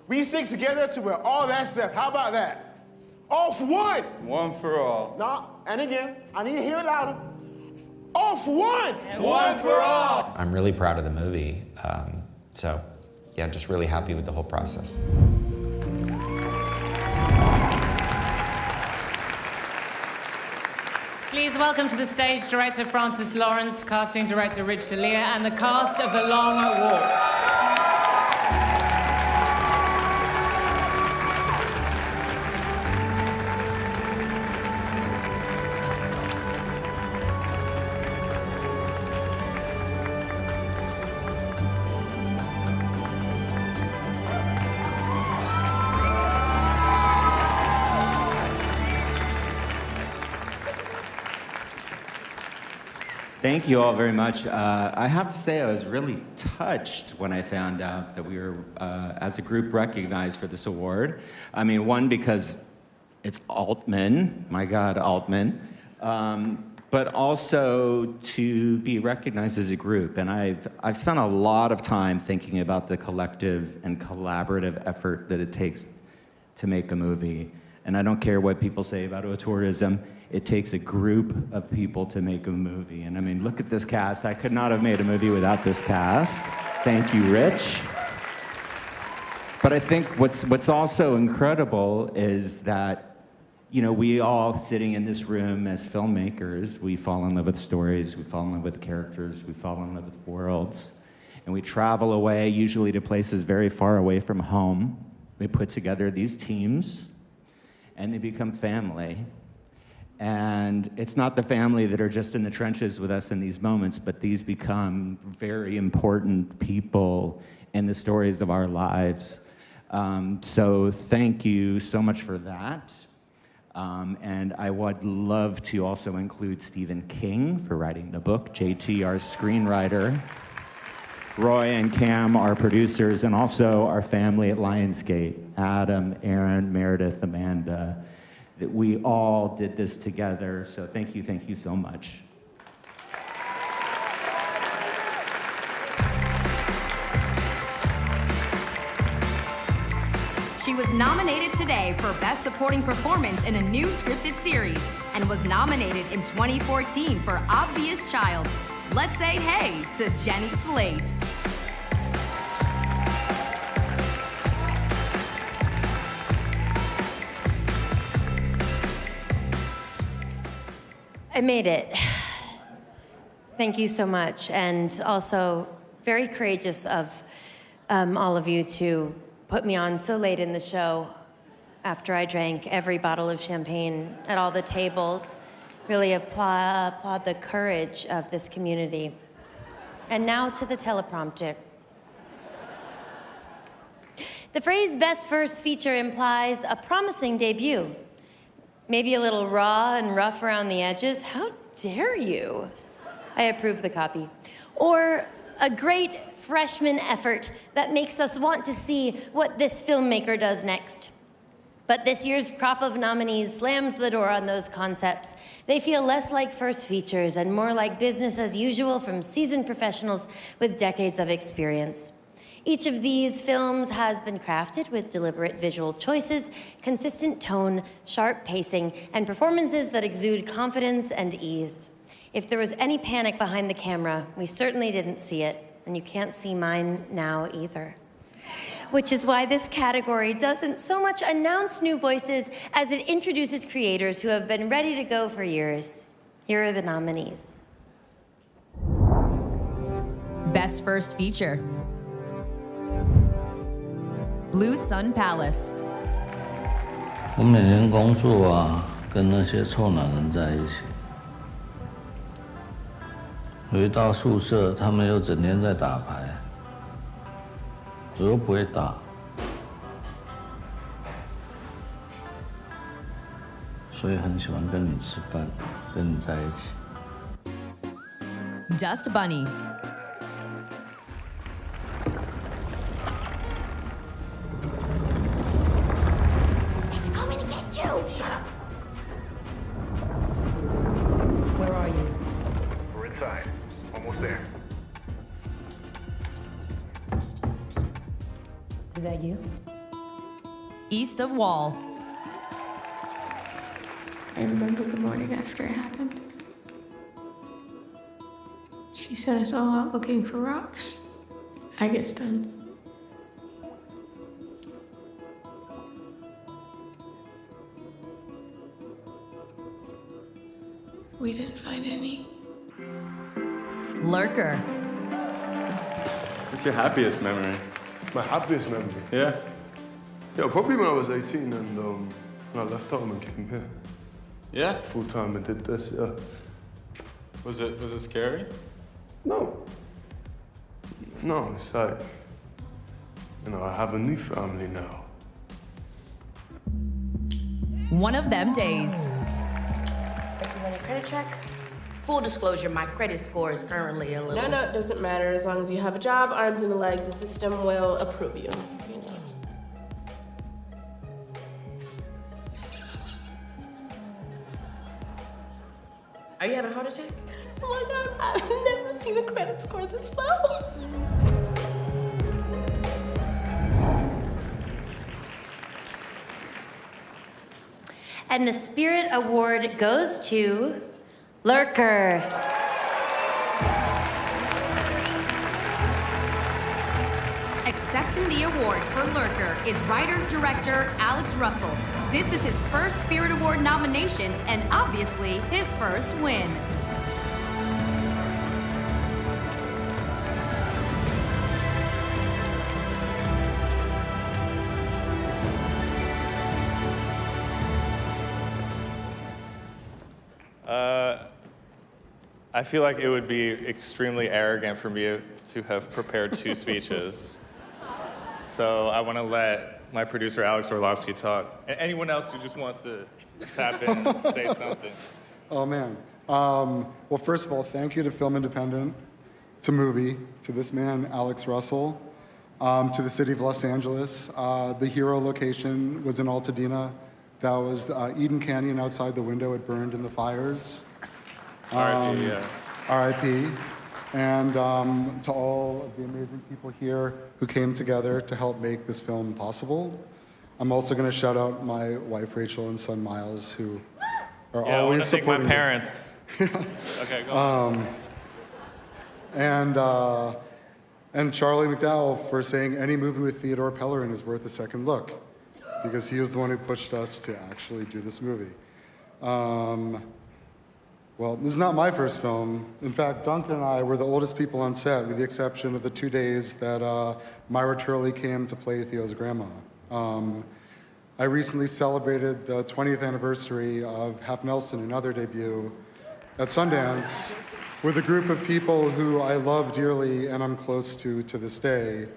We stick together to where all that's said. How about that? All for one. One for all. No, and again, I need to hear it louder. All for one. One for all. I'm really proud of the movie. So, yeah, just really happy with the whole process. Please welcome to the stage director Francis Lawrence, casting director Rich D'Elia, and the cast of The Long Walk. Thank you all very much. I have to say I was really touched when I found out that we were, as a group, recognized for this award. I mean, one, because it's Altman, my God, Altman, but also to be recognized as a group. And I've spent a lot of time thinking about the collective and collaborative effort that it takes to make a movie. And I don't care what people say about auteurism. It takes a group of people to make a movie. And I mean, look at this cast. I could not have made a movie without this cast. Thank you, Rich. But I think what's also incredible is that, we all sitting in this room as filmmakers, we fall in love with stories, we fall in love with characters, we fall in love with worlds. And we travel away, usually to places very far away from home. We put together these teams, and they become family. And it's not the family that are just in the trenches with us in these moments, but these become very important people in the stories of our lives. So thank you so much for that. And I would love to also include Stephen King for writing the book, JT, our screenwriter, Roy and Cam, our producers, and also our family at Lionsgate, Adam, Aaron, Meredith, Amanda, that we all did this together. So thank you so much. She was nominated today for Best Supporting Performance in a New Scripted Series and was nominated in 2014 for Obvious Child. Let's say hey to Jenny Slate. I made it. Thank you so much. And also very courageous of all of you to put me on so late in the show after I drank every bottle of champagne at all the tables. Really applaud the courage of this community. And now to the teleprompter. The phrase best first feature implies a promising debut. Maybe a little raw and rough around the edges. How dare you? I approve the copy. Or a great freshman effort that makes us want to see what this filmmaker does next. But this year's crop of nominees slams the door on those concepts. They feel less like first features and more like business as usual from seasoned professionals with decades of experience. Each of these films has been crafted with deliberate visual choices, consistent tone, sharp pacing, and performances that exude confidence and ease. If there was any panic behind the camera, we certainly didn't see it, and you can't see mine now either. Which is why this category doesn't so much announce new voices as it introduces creators who have been ready to go for years. Here are the nominees. Best First Feature. Blue Sun Palace. 我每天工作啊，跟那些臭男人在一起。回到宿舍，他们又整天在打牌，我又不会打，所以很喜欢跟你吃饭，跟你在一起。Dust Bunny. Where are you? We're inside. Almost there. Is that you? East of Wall. I remember the morning after it happened. She sent us all out looking for rocks. I get stunned. We didn't find any. Lurker. What's your happiest memory? My happiest memory? Yeah? Yeah, probably when I was 18 and when I left home and came here. Yeah? Full time and did this, yeah. Was it scary? No. No, it's like, I have a new family now. One of them days. You want a credit check? Full disclosure, my credit score is currently a little... No, it doesn't matter. As long as you have a job, arms and a leg, the system will approve you. Are you having a heart attack? Oh my God, I've never seen a credit score this low. And the Spirit Award goes to Lurker. Accepting the award for Lurker is writer-director Alex Russell. This is his first Spirit Award nomination and obviously his first win. I feel like it would be extremely arrogant for me to have prepared 2 speeches. So I want to let my producer, Alex Orlovsky, talk. And anyone else who just wants to tap in and say something. Oh, man. Well, first of all, thank you to Film Independent, to Movie, to this man, Alex Russell, to the city of Los Angeles. The hero location was in Altadena. That was Eden Canyon outside the window. It burned in the fires. R.I.P., yeah. R.I.P. And to all of the amazing people here who came together to help make this film possible. I'm also going to shout out my wife, Rachel, and son, Miles, who are always supporting me. I want to thank my parents. Okay, go on. And Charlie McDowell for saying any movie with Theodore Pellerin is worth a second look, because he was the one who pushed us to actually do this movie. Well, this is not my first film. In fact, Duncan and I were the oldest people on set, with the exception of the 2 days that Myra Turley came to play Theo's grandma. I recently celebrated the 20th anniversary of Half Nelson, another debut, at Sundance, with a group of people who I love dearly and I'm close to this day.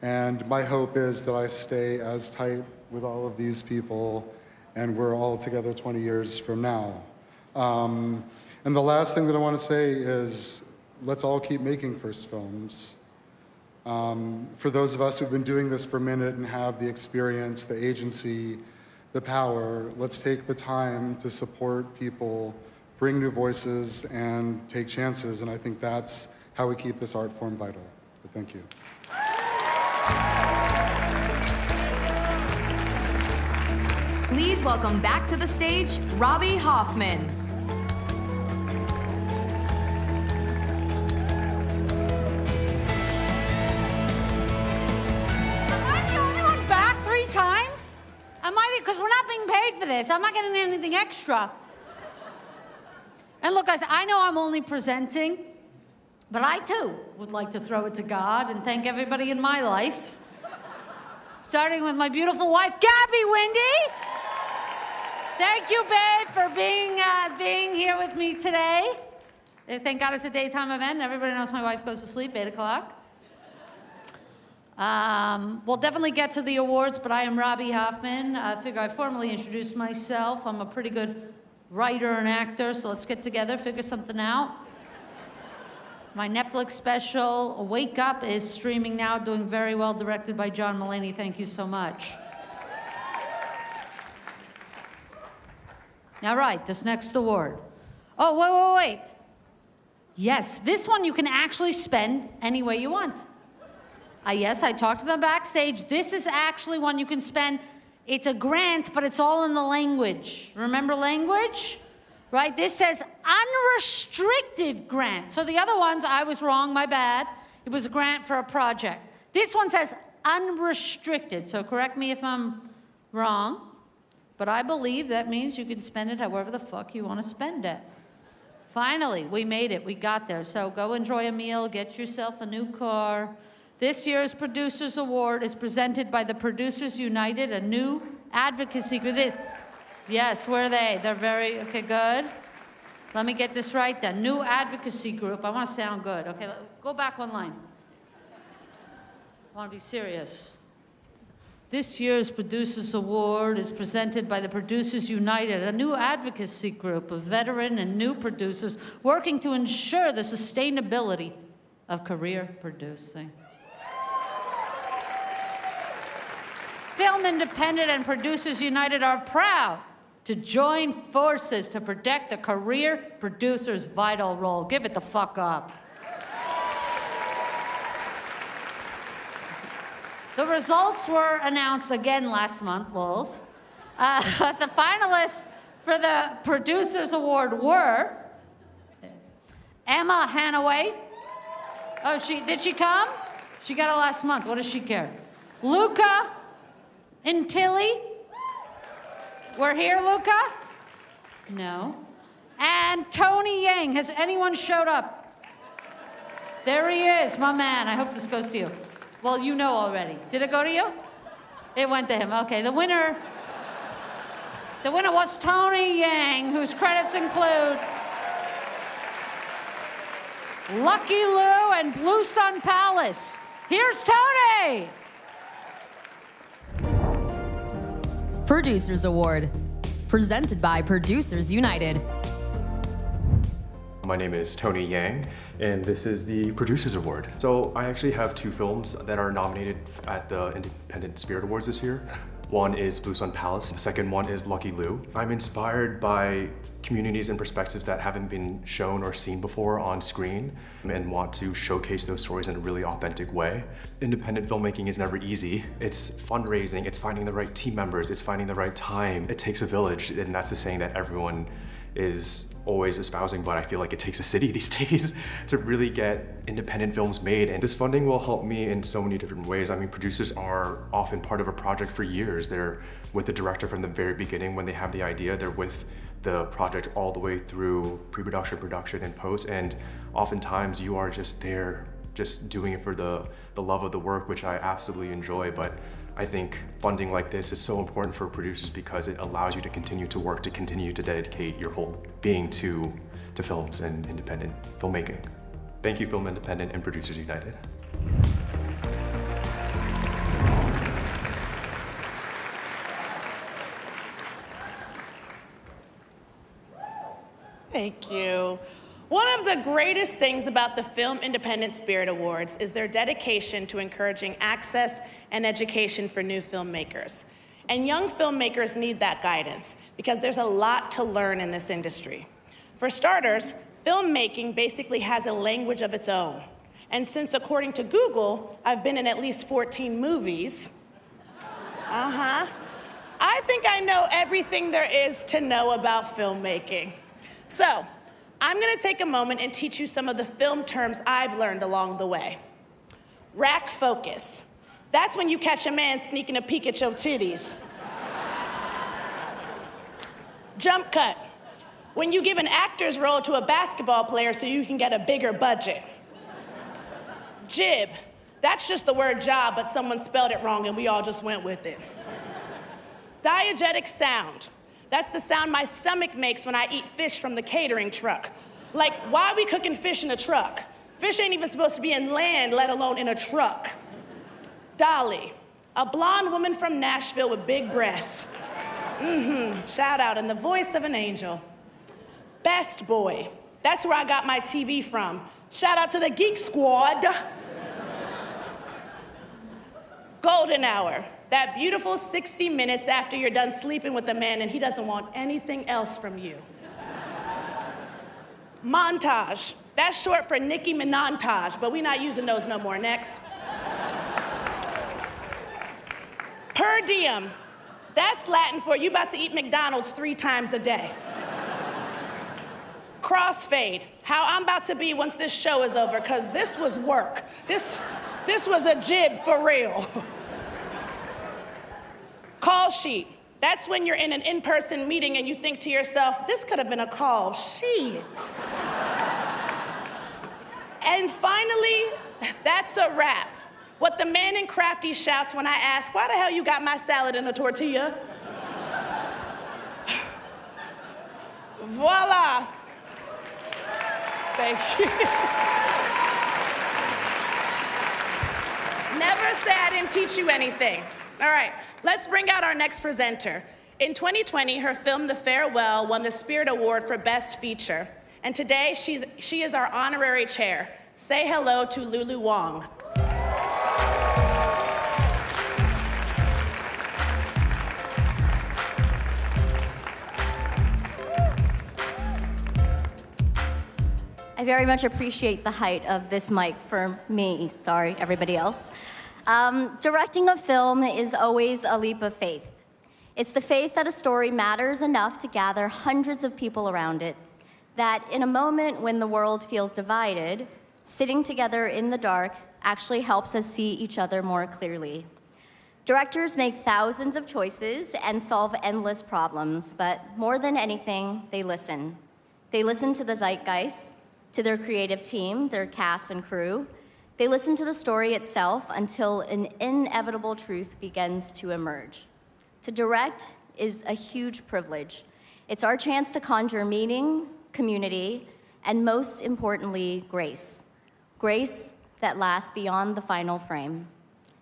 And my hope is that I stay as tight with all of these people and we're all together 20 years from now. And the last thing that I want to say is, let's all keep making first films. For those of us who've been doing this for a minute and have the experience, the agency, the power, let's take the time to support people, bring new voices, and take chances. And I think that's how we keep this art form vital. So thank you. Please welcome back to the stage, Robbie Hoffman. Times? Because we're not being paid for this. I'm not getting anything extra. And look, guys, I know I'm only presenting, but I too would like to throw it to God and thank everybody in my life. Starting with my beautiful wife, Gabby Windy. Thank you, babe, for being here with me today. Thank God it's a daytime event. Everybody knows my wife goes to sleep 8 o'clock. We'll definitely get to the awards, but I am Robbie Hoffman. I figure I formally introduced myself. I'm a pretty good writer and actor, so let's get together, figure something out. My Netflix special, Wake Up, is streaming now, doing very well, directed by John Mulaney. Thank you so much. All right, this next award. Oh, wait. Yes, this one you can actually spend any way you want. Yes, I talked to them backstage. This is actually one you can spend. It's a grant, but it's all in the language. Remember language? Right? This says unrestricted grant. So the other ones, I was wrong, my bad. It was a grant for a project. This one says unrestricted. So correct me if I'm wrong. But I believe that means you can spend it however the fuck you want to spend it. Finally, we made it. We got there. So go enjoy a meal, get yourself a new car. This year's Producers Award is presented by the Producers United, a new advocacy group. Yes, where are they? They're very, okay, good. Let me get this right then. New advocacy group. I want to sound good. Okay, go back one line. I want to be serious. This year's Producers Award is presented by the Producers United, a new advocacy group of veteran and new producers working to ensure the sustainability of career producing. Film Independent and Producers United are proud to join forces to protect the career producer's vital role. Give it the fuck up. The results were announced again last month, lols. The finalists for the Producers Award were Emma Hanaway. Oh, did she come? She got it last month. What does she care? Luca Intilli. We're here, Luca? No. And Tony Yang. Has anyone showed up? There he is, my man. I hope this goes to you. Well, you know already. Did it go to you? It went to him. Okay, the winner was Tony Yang, whose credits include Lucky Lou, and Blue Sun Palace. Here's Tony! Producers Award, presented by Producers United. My name is Tony Yang, and this is the Producers Award. So I actually have 2 films that are nominated at the Independent Spirit Awards this year. One is Blue Sun Palace, the second one is Lucky Lou. I'm inspired by communities and perspectives that haven't been shown or seen before on screen and want to showcase those stories in a really authentic way. Independent filmmaking is never easy. It's fundraising, it's finding the right team members, it's finding the right time. It takes a village, and that's the saying that everyone is always espousing, but I feel like it takes a city these days to really get independent films made. And this funding will help me in so many different ways. I mean, producers are often part of a project for years. They're with the director from the very beginning when they have the idea. They're with the project all the way through pre-production, production, and post. And oftentimes you are just there, just doing it for the love of the work, which I absolutely enjoy. But I think funding like this is so important for producers because it allows you to continue to work, to continue to dedicate your whole being to films and independent filmmaking. Thank you, Film Independent and Producers United. Thank you. One of the greatest things about the Film Independent Spirit Awards is their dedication to encouraging access and education for new filmmakers. And young filmmakers need that guidance because there's a lot to learn in this industry. For starters, filmmaking basically has a language of its own. And since, according to Google, I've been in at least 14 movies, I think I know everything there is to know about filmmaking. So, I'm gonna take a moment and teach you some of the film terms I've learned along the way. Rack focus. That's when you catch a man sneaking a peek at your titties. Jump cut. When you give an actor's role to a basketball player so you can get a bigger budget. Jib. That's just the word job, but someone spelled it wrong and we all just went with it. Diegetic sound. That's the sound my stomach makes when I eat fish from the catering truck. Like, why are we cooking fish in a truck? Fish ain't even supposed to be in land, let alone in a truck. Dolly, a blonde woman from Nashville with big breasts. Shout out in the voice of an angel. Best boy, that's where I got my TV from. Shout out to the Geek Squad. Golden hour. That beautiful 60 minutes after you're done sleeping with a man and he doesn't want anything else from you. Montage. That's short for Nicki Minaj, but we're not using those no more. Next. Per diem. That's Latin for you about to eat McDonald's 3 times a day. Crossfade. How I'm about to be once this show is over, because this was work. This was a jib for real. Call sheet. That's when you're in an in-person meeting and you think to yourself, this could have been a call sheet. And finally, that's a wrap. What the man in Crafty shouts when I ask, why the hell you got my salad in a tortilla? Voila. Thank you. Never say I didn't teach you anything. All right. Let's bring out our next presenter. In 2020, her film, The Farewell, won the Spirit Award for Best Feature. And today, she is our honorary chair. Say hello to Lulu Wong. I very much appreciate the height of this mic for me. Sorry, everybody else. Directing a film is always a leap of faith. It's the faith that a story matters enough to gather hundreds of people around it, that in a moment when the world feels divided, sitting together in the dark actually helps us see each other more clearly. Directors make thousands of choices and solve endless problems, but more than anything, they listen. They listen to the zeitgeist, to their creative team, their cast and crew. They listen to the story itself until an inevitable truth begins to emerge. To direct is a huge privilege. It's our chance to conjure meaning, community, and most importantly, grace. Grace that lasts beyond the final frame.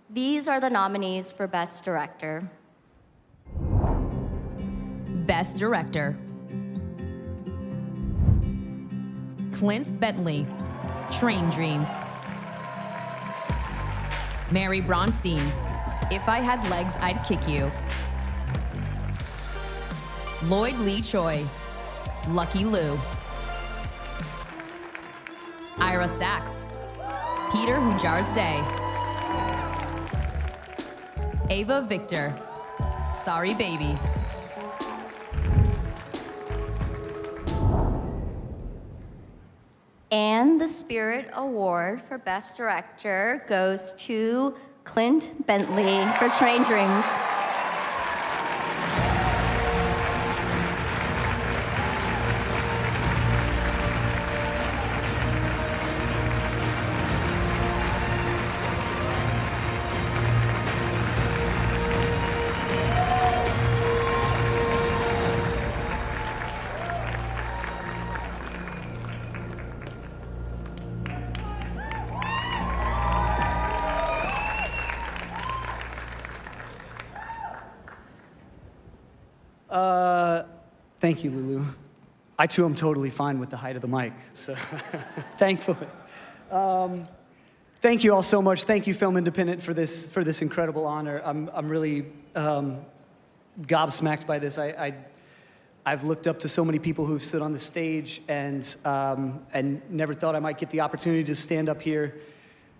These are the nominees for Best Director. Best Director. Clint Bentley, Train Dreams. Mary Bronstein, If I Had Legs, I'd Kick You. Lloyd Lee Choi, Lucky Lou. Ira Sachs, Peter Hujar's Day. Ava Victor, Sorry Baby. And the Spirit Award for Best Director goes to Clint Bentley for Train Dreams. Thank you, Lulu. I too am totally fine with the height of the mic, so thankfully. Thank you all so much. Thank you, Film Independent, for this incredible honor. I'm really gobsmacked by this. I've looked up to so many people who've stood on the stage and never thought I might get the opportunity to stand up here.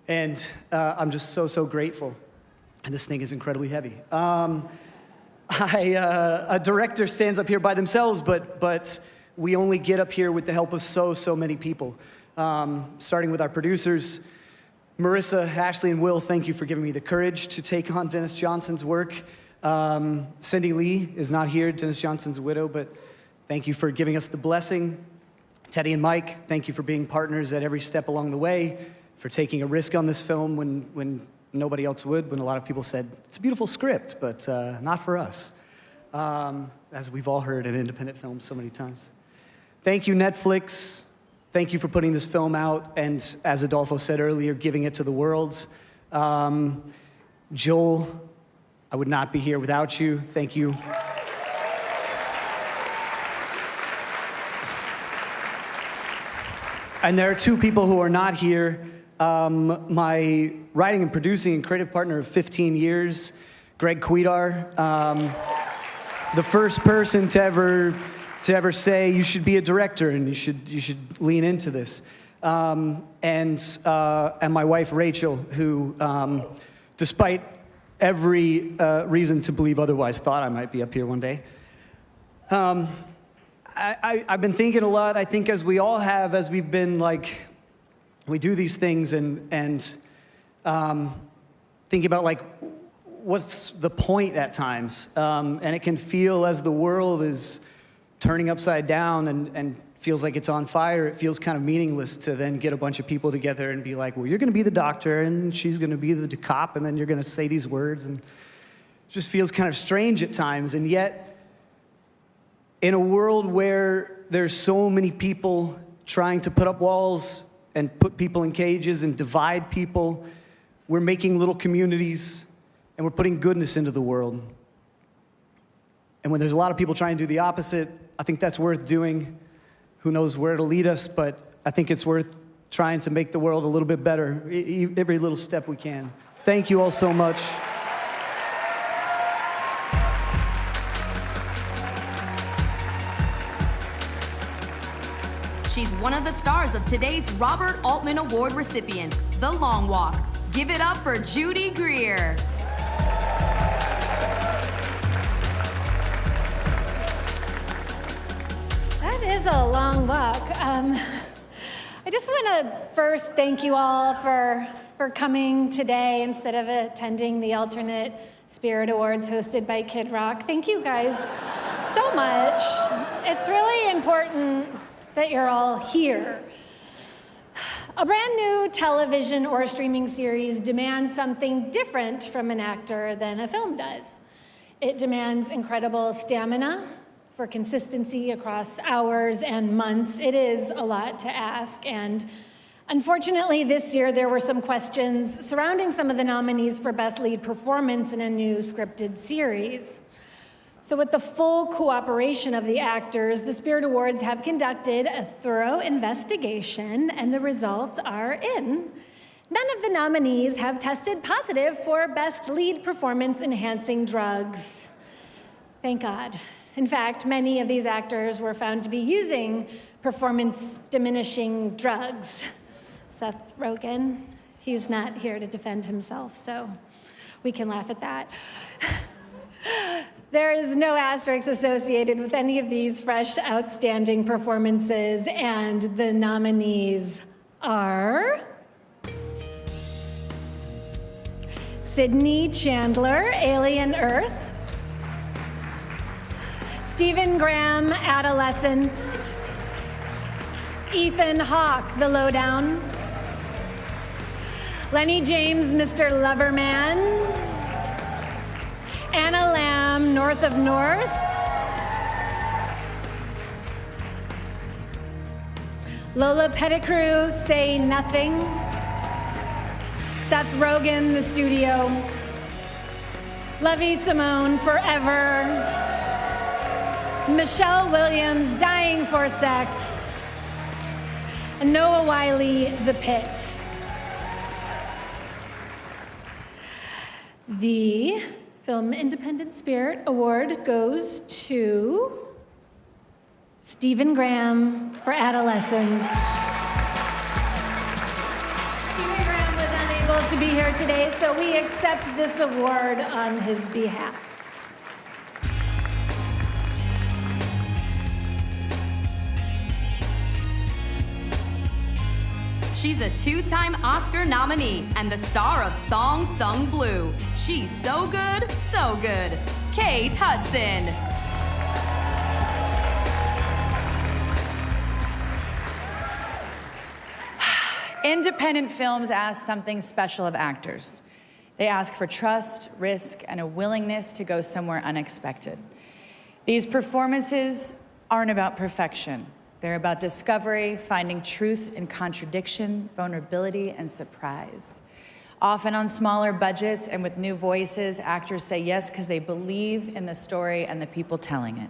And I'm just so grateful. And this thing is incredibly heavy. A director stands up here by themselves, but we only get up here with the help of so many people. Starting with our producers, Marissa, Ashley, and Will, thank you for giving me the courage to take on Dennis Johnson's work. Cindy Lee is not here, Dennis Johnson's widow, but thank you for giving us the blessing. Teddy and Mike, thank you for being partners at every step along the way, for taking a risk on this film when nobody else would, when a lot of people said, it's a beautiful script, but not for us, as we've all heard in independent films so many times. Thank you, Netflix. Thank you for putting this film out, and as Adolfo said earlier, giving it to the world. Joel, I would not be here without you. Thank you. And there are two people who are not here. My writing and producing and creative partner of 15 years, Greg Cuidar, the first person to ever say you should be a director and you should lean into this, and my wife Rachel, who, despite every reason to believe otherwise, thought I might be up here one day. I've been thinking a lot. I think as we all have, as we've been we do these things and thinking about what's the point at times, and it can feel as the world is turning upside down and feels like it's on fire. It feels kind of meaningless to then get a bunch of people together and be like, well, you're going to be the doctor and she's going to be the cop, and then you're going to say these words, and it just feels kind of strange at times. And yet, in a world where there's so many people trying to put up walls and put people in cages and divide people, we're making little communities and we're putting goodness into the world. And when there's a lot of people trying to do the opposite, I think that's worth doing. Who knows where it'll lead us, but I think it's worth trying to make the world a little bit better, every little step we can. Thank you all so much. She's one of the stars of today's Robert Altman Award recipient, The Long Walk. Give it up for Judy Greer. That is a long walk. I just want to first thank you all for coming today instead of attending the alternate Spirit Awards hosted by Kid Rock. Thank you guys so much. It's really important that you're all here. A brand new television or streaming series demands something different from an actor than a film does. It demands incredible stamina for consistency across hours and months. It is a lot to ask, and unfortunately this year there were some questions surrounding some of the nominees for Best Lead Performance in a new scripted series. So with the full cooperation of the actors, the Spirit Awards have conducted a thorough investigation, and the results are in. None of the nominees have tested positive for Best Lead Performance Enhancing Drugs. Thank God. In fact, many of these actors were found to be using performance-diminishing drugs. Seth Rogen, he's not here to defend himself, so we can laugh at that. There is no asterisk associated with any of these fresh, outstanding performances, and the nominees are Sydney Chandler, Alien Earth; Stephen Graham, Adolescence; Ethan Hawke, The Lowdown; Lenny James, Mr. Loverman; Anna Lamb, North of North; Lola Pettigrew, Say Nothing; Seth Rogen, The Studio; Lovie Simone, Forever; Michelle Williams, Dying for Sex; and Noah Wyle, The Pit. The Film Independent Spirit Award goes to Stephen Graham for Adolescence. Stephen Graham was unable to be here today, so we accept this award on his behalf. She's a two-time Oscar nominee and the star of Song Sung Blue. She's so good, so good. Kate Hudson. Independent films ask something special of actors. They ask for trust, risk, and a willingness to go somewhere unexpected. These performances aren't about perfection. They're about discovery, finding truth in contradiction, vulnerability, and surprise. Often on smaller budgets and with new voices, actors say yes because they believe in the story and the people telling it.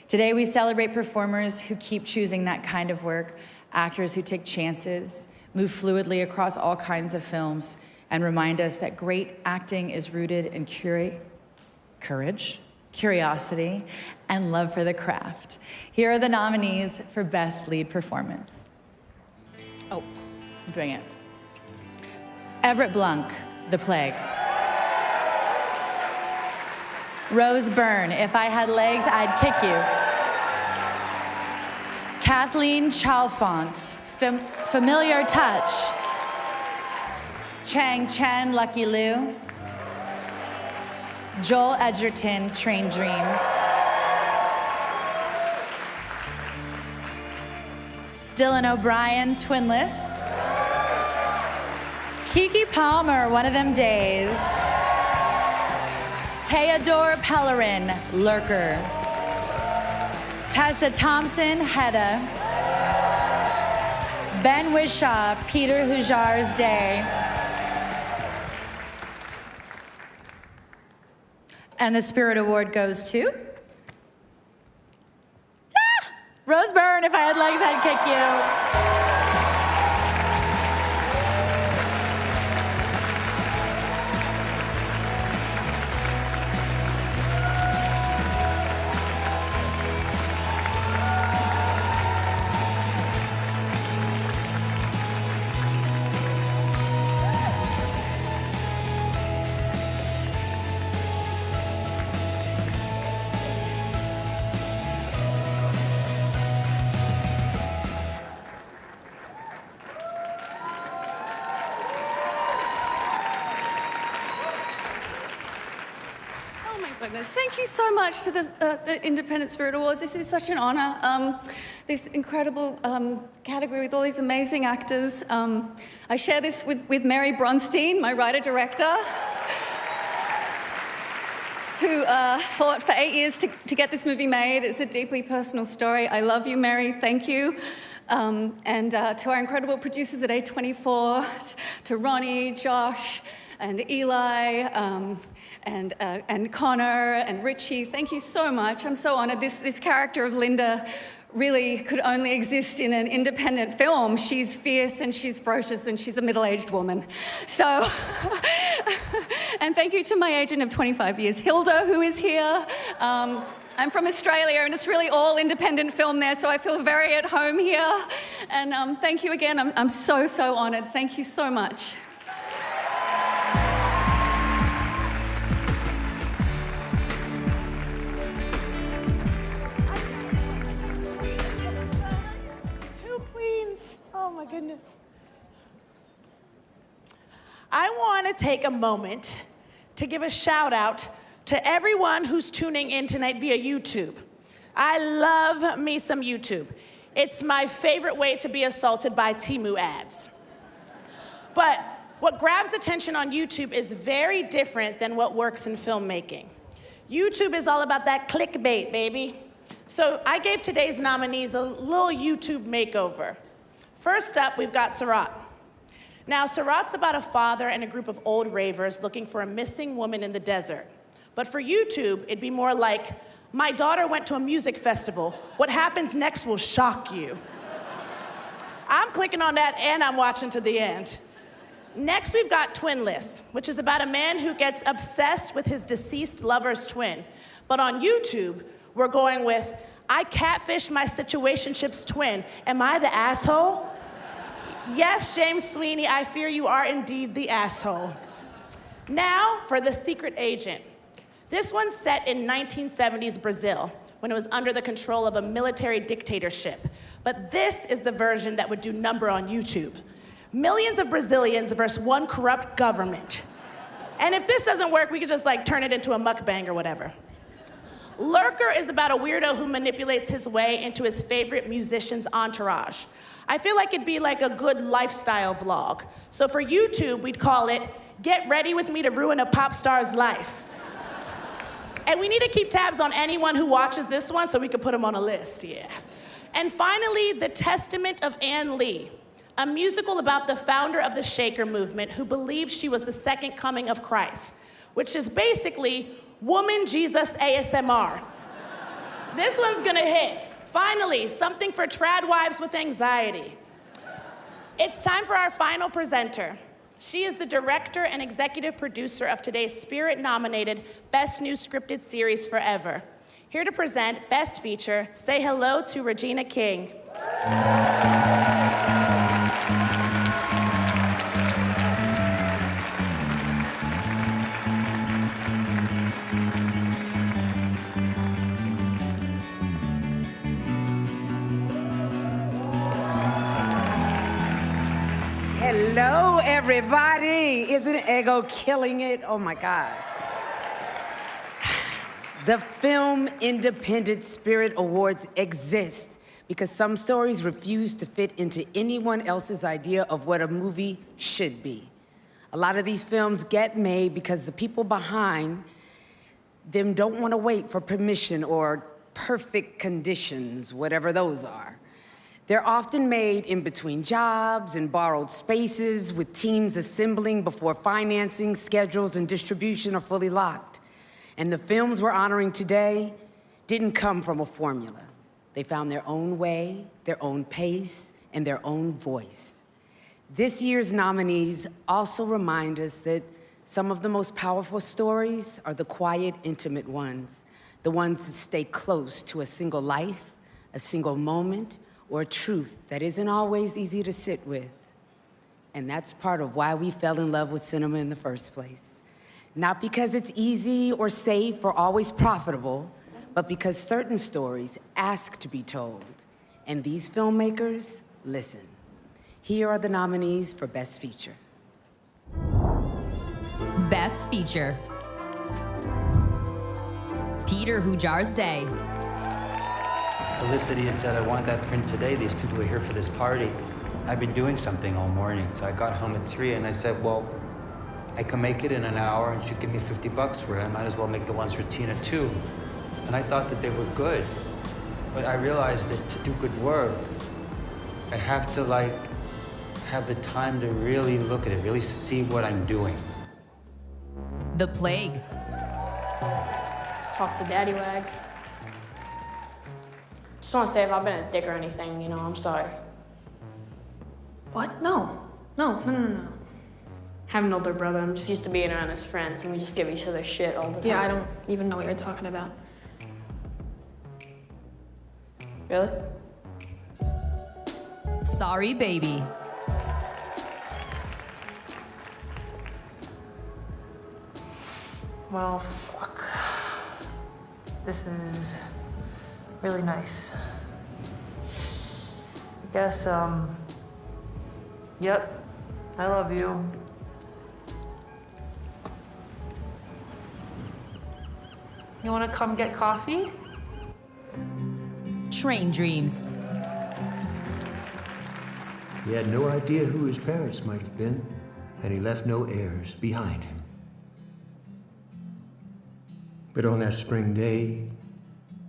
Today, we celebrate performers who keep choosing that kind of work, actors who take chances, move fluidly across all kinds of films, and remind us that great acting is rooted in courage, curiosity, and love for the craft. Here are the nominees for Best Lead Performance. Oh, I'm doing it. Everett Blunk, The Plague. Rose Byrne, If I Had Legs, I'd Kick You. Kathleen Chalfant, Familiar Touch. Chang Chen, Lucky Liu. Joel Edgerton, Train Dreams. Dylan O'Brien, Twinless. Keke Palmer, One of Them Days. Theodore Pellerin, Lurker. Tessa Thompson, Hedda. Ben Whishaw, Peter Hujar's Day. And the Spirit Award goes to Rose Byrne, If I Had Legs, I'd Kick You. Thank you so much to the Independent Spirit Awards. This is such an honor. This incredible category with all these amazing actors. I share this with Mary Bronstein, my writer-director, who fought for 8 years to get this movie made. It's a deeply personal story. I love you, Mary. Thank you. And to our incredible producers at A24, to Ronnie, Josh, and Eli, and Connor, and Richie, thank you so much. I'm so honored. This character of Linda really could only exist in an independent film. She's fierce and she's ferocious and she's a middle-aged woman. So, and thank you to my agent of 25 years, Hilda, who is here. I'm from Australia and it's really all independent film there, so I feel very at home here. And thank you again, I'm so, so honored. Thank you so much. Oh my goodness. I want to take a moment to give a shout out to everyone who's tuning in tonight via YouTube. I love me some YouTube. It's my favorite way to be assaulted by Temu ads. But what grabs attention on YouTube is very different than what works in filmmaking. YouTube is all about that clickbait, baby. So I gave today's nominees a little YouTube makeover. First up, we've got Sarat. Now, Sarat's about a father and a group of old ravers looking for a missing woman in the desert. But for YouTube, it'd be more like, my daughter went to a music festival. What happens next will shock you. I'm clicking on that and I'm watching to the end. Next, we've got Twinless, which is about a man who gets obsessed with his deceased lover's twin. But on YouTube, we're going with, I catfished my situationship's twin. Am I the asshole? Yes, James Sweeney, I fear you are indeed the asshole. Now for The Secret Agent. This one's set in 1970s Brazil, when it was under the control of a military dictatorship. But this is the version that would do number on YouTube. Millions of Brazilians versus one corrupt government. And if this doesn't work, we could just turn it into a mukbang or whatever. Lurker is about a weirdo who manipulates his way into his favorite musician's entourage. I feel like it'd be like a good lifestyle vlog. So for YouTube, we'd call it, Get Ready With Me to Ruin a Pop Star's Life. And we need to keep tabs on anyone who watches this one so we can put them on a list, yeah. And finally, The Testament of Ann Lee, a musical about the founder of the Shaker movement who believed she was the second coming of Christ, which is basically Woman Jesus ASMR. This one's gonna hit. Finally, something for trad wives with anxiety. It's time for our final presenter. She is the director and executive producer of today's Spirit-nominated Best New Scripted Series Forever. Here to present Best Feature, say hello to Regina King. Hello, everybody. Isn't Ego killing it? Oh my God. The Film Independent Spirit Awards exist because some stories refuse to fit into anyone else's idea of what a movie should be. A lot of these films get made because the people behind them don't want to wait for permission or perfect conditions, whatever those are. They're often made in between jobs and borrowed spaces with teams assembling before financing, schedules, and distribution are fully locked. And the films we're honoring today didn't come from a formula. They found their own way, their own pace, and their own voice. This year's nominees also remind us that some of the most powerful stories are the quiet, intimate ones, the ones that stay close to a single life, a single moment, or a truth that isn't always easy to sit with. And that's part of why we fell in love with cinema in the first place. Not because it's easy or safe or always profitable, but because certain stories ask to be told. And these filmmakers listen. Here are the nominees for Best Feature. Best Feature. Peter Hujar's Day. Felicity had said, I want that print today. These people are here for this party. I've been doing something all morning. So I got home at 3 and I said, well, I can make it in an hour and she'd give me $50 for it. I might as well make the ones for Tina too. And I thought that they were good. But I realized that to do good work, I have to have the time to really look at it, really see what I'm doing. The Plague. Talk to Daddy Wags. Just want to say if I've been a dick or anything, you know, I'm sorry. What? No. No. I have an older brother. I'm just used to being around his friends, and we just give each other shit all the time. Yeah, I don't even know what you're talking about. Really? Sorry, Baby. Well, fuck. This is really nice. I guess, yep, I love you. You wanna come get coffee? Train Dreams. He had no idea who his parents might have been, and he left no heirs behind him. But on that spring day,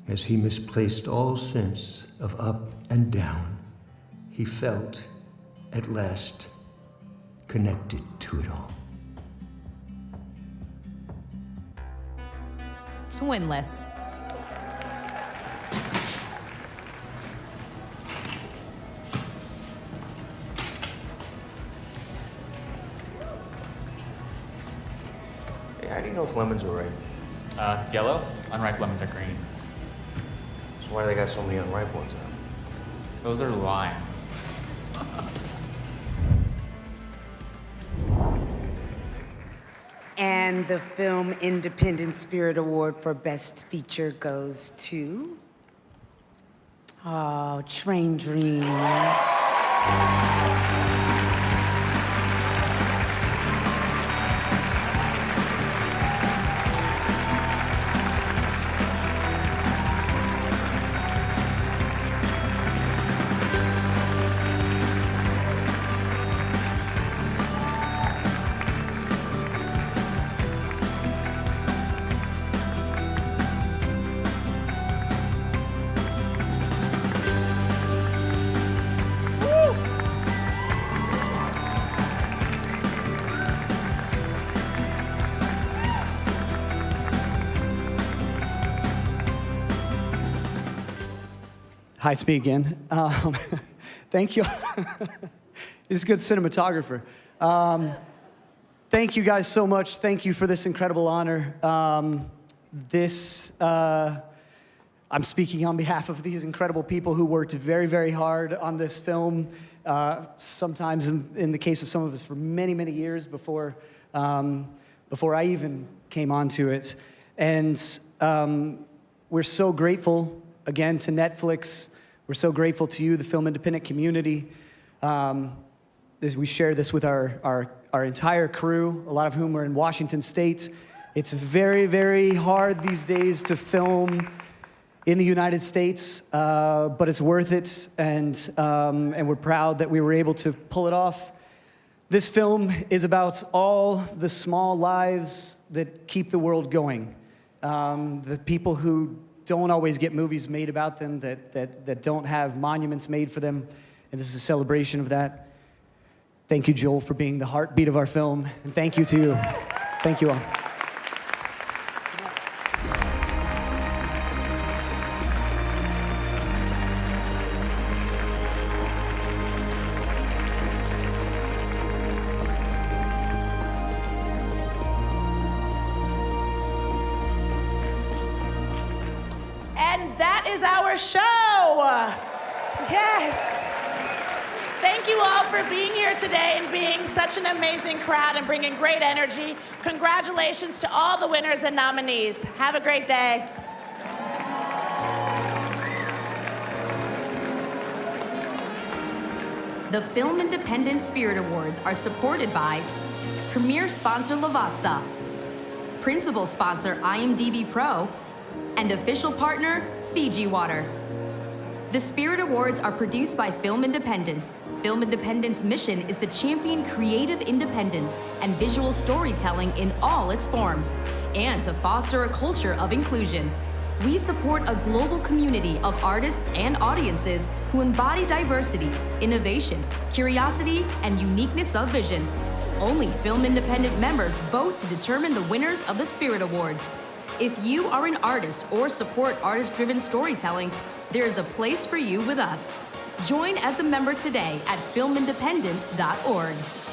as he misplaced all sense of up and down, he felt, at last, connected to it all. Twinless. Hey, how do you know if lemons are ripe? It's yellow. Unripe lemons are green. So why do they got so many unripe ones out? Those are limes. And the Film Independent Spirit Award for Best Feature goes to... Oh, Train Dreams. Hi, it's me again. Thank you. He's a good cinematographer. Thank you guys so much. Thank you for this incredible honor. I'm speaking on behalf of these incredible people who worked very, very hard on this film, sometimes in the case of some of us for many, many years before I even came onto it. And we're so grateful, again, to Netflix. We're so grateful to you, the film independent community. As we share this with our entire crew, a lot of whom are in Washington State. It's very, very hard these days to film in the United States, but it's worth it, and we're proud that we were able to pull it off. This film is about all the small lives that keep the world going. The people who don't always get movies made about them, that don't have monuments made for them, and this is a celebration of that. Thank you, Joel, for being the heartbeat of our film, and thank you to you. Thank you all. And that is our show. Yes. Thank you all for being here today and being such an amazing crowd and bringing great energy. Congratulations to all the winners and nominees. Have a great day. The Film Independent Spirit Awards are supported by Premier Sponsor Lavazza, Principal Sponsor IMDb Pro, and Official Partner Fiji Water. The Spirit Awards are produced by Film Independent, Film Independent's mission is to champion creative independence and visual storytelling in all its forms, and to foster a culture of inclusion. We support a global community of artists and audiences who embody diversity, innovation, curiosity, and uniqueness of vision. Only Film Independent members vote to determine the winners of the Spirit Awards. If you are an artist or support artist-driven storytelling, there is a place for you with us. Join as a member today at filmindependent.org.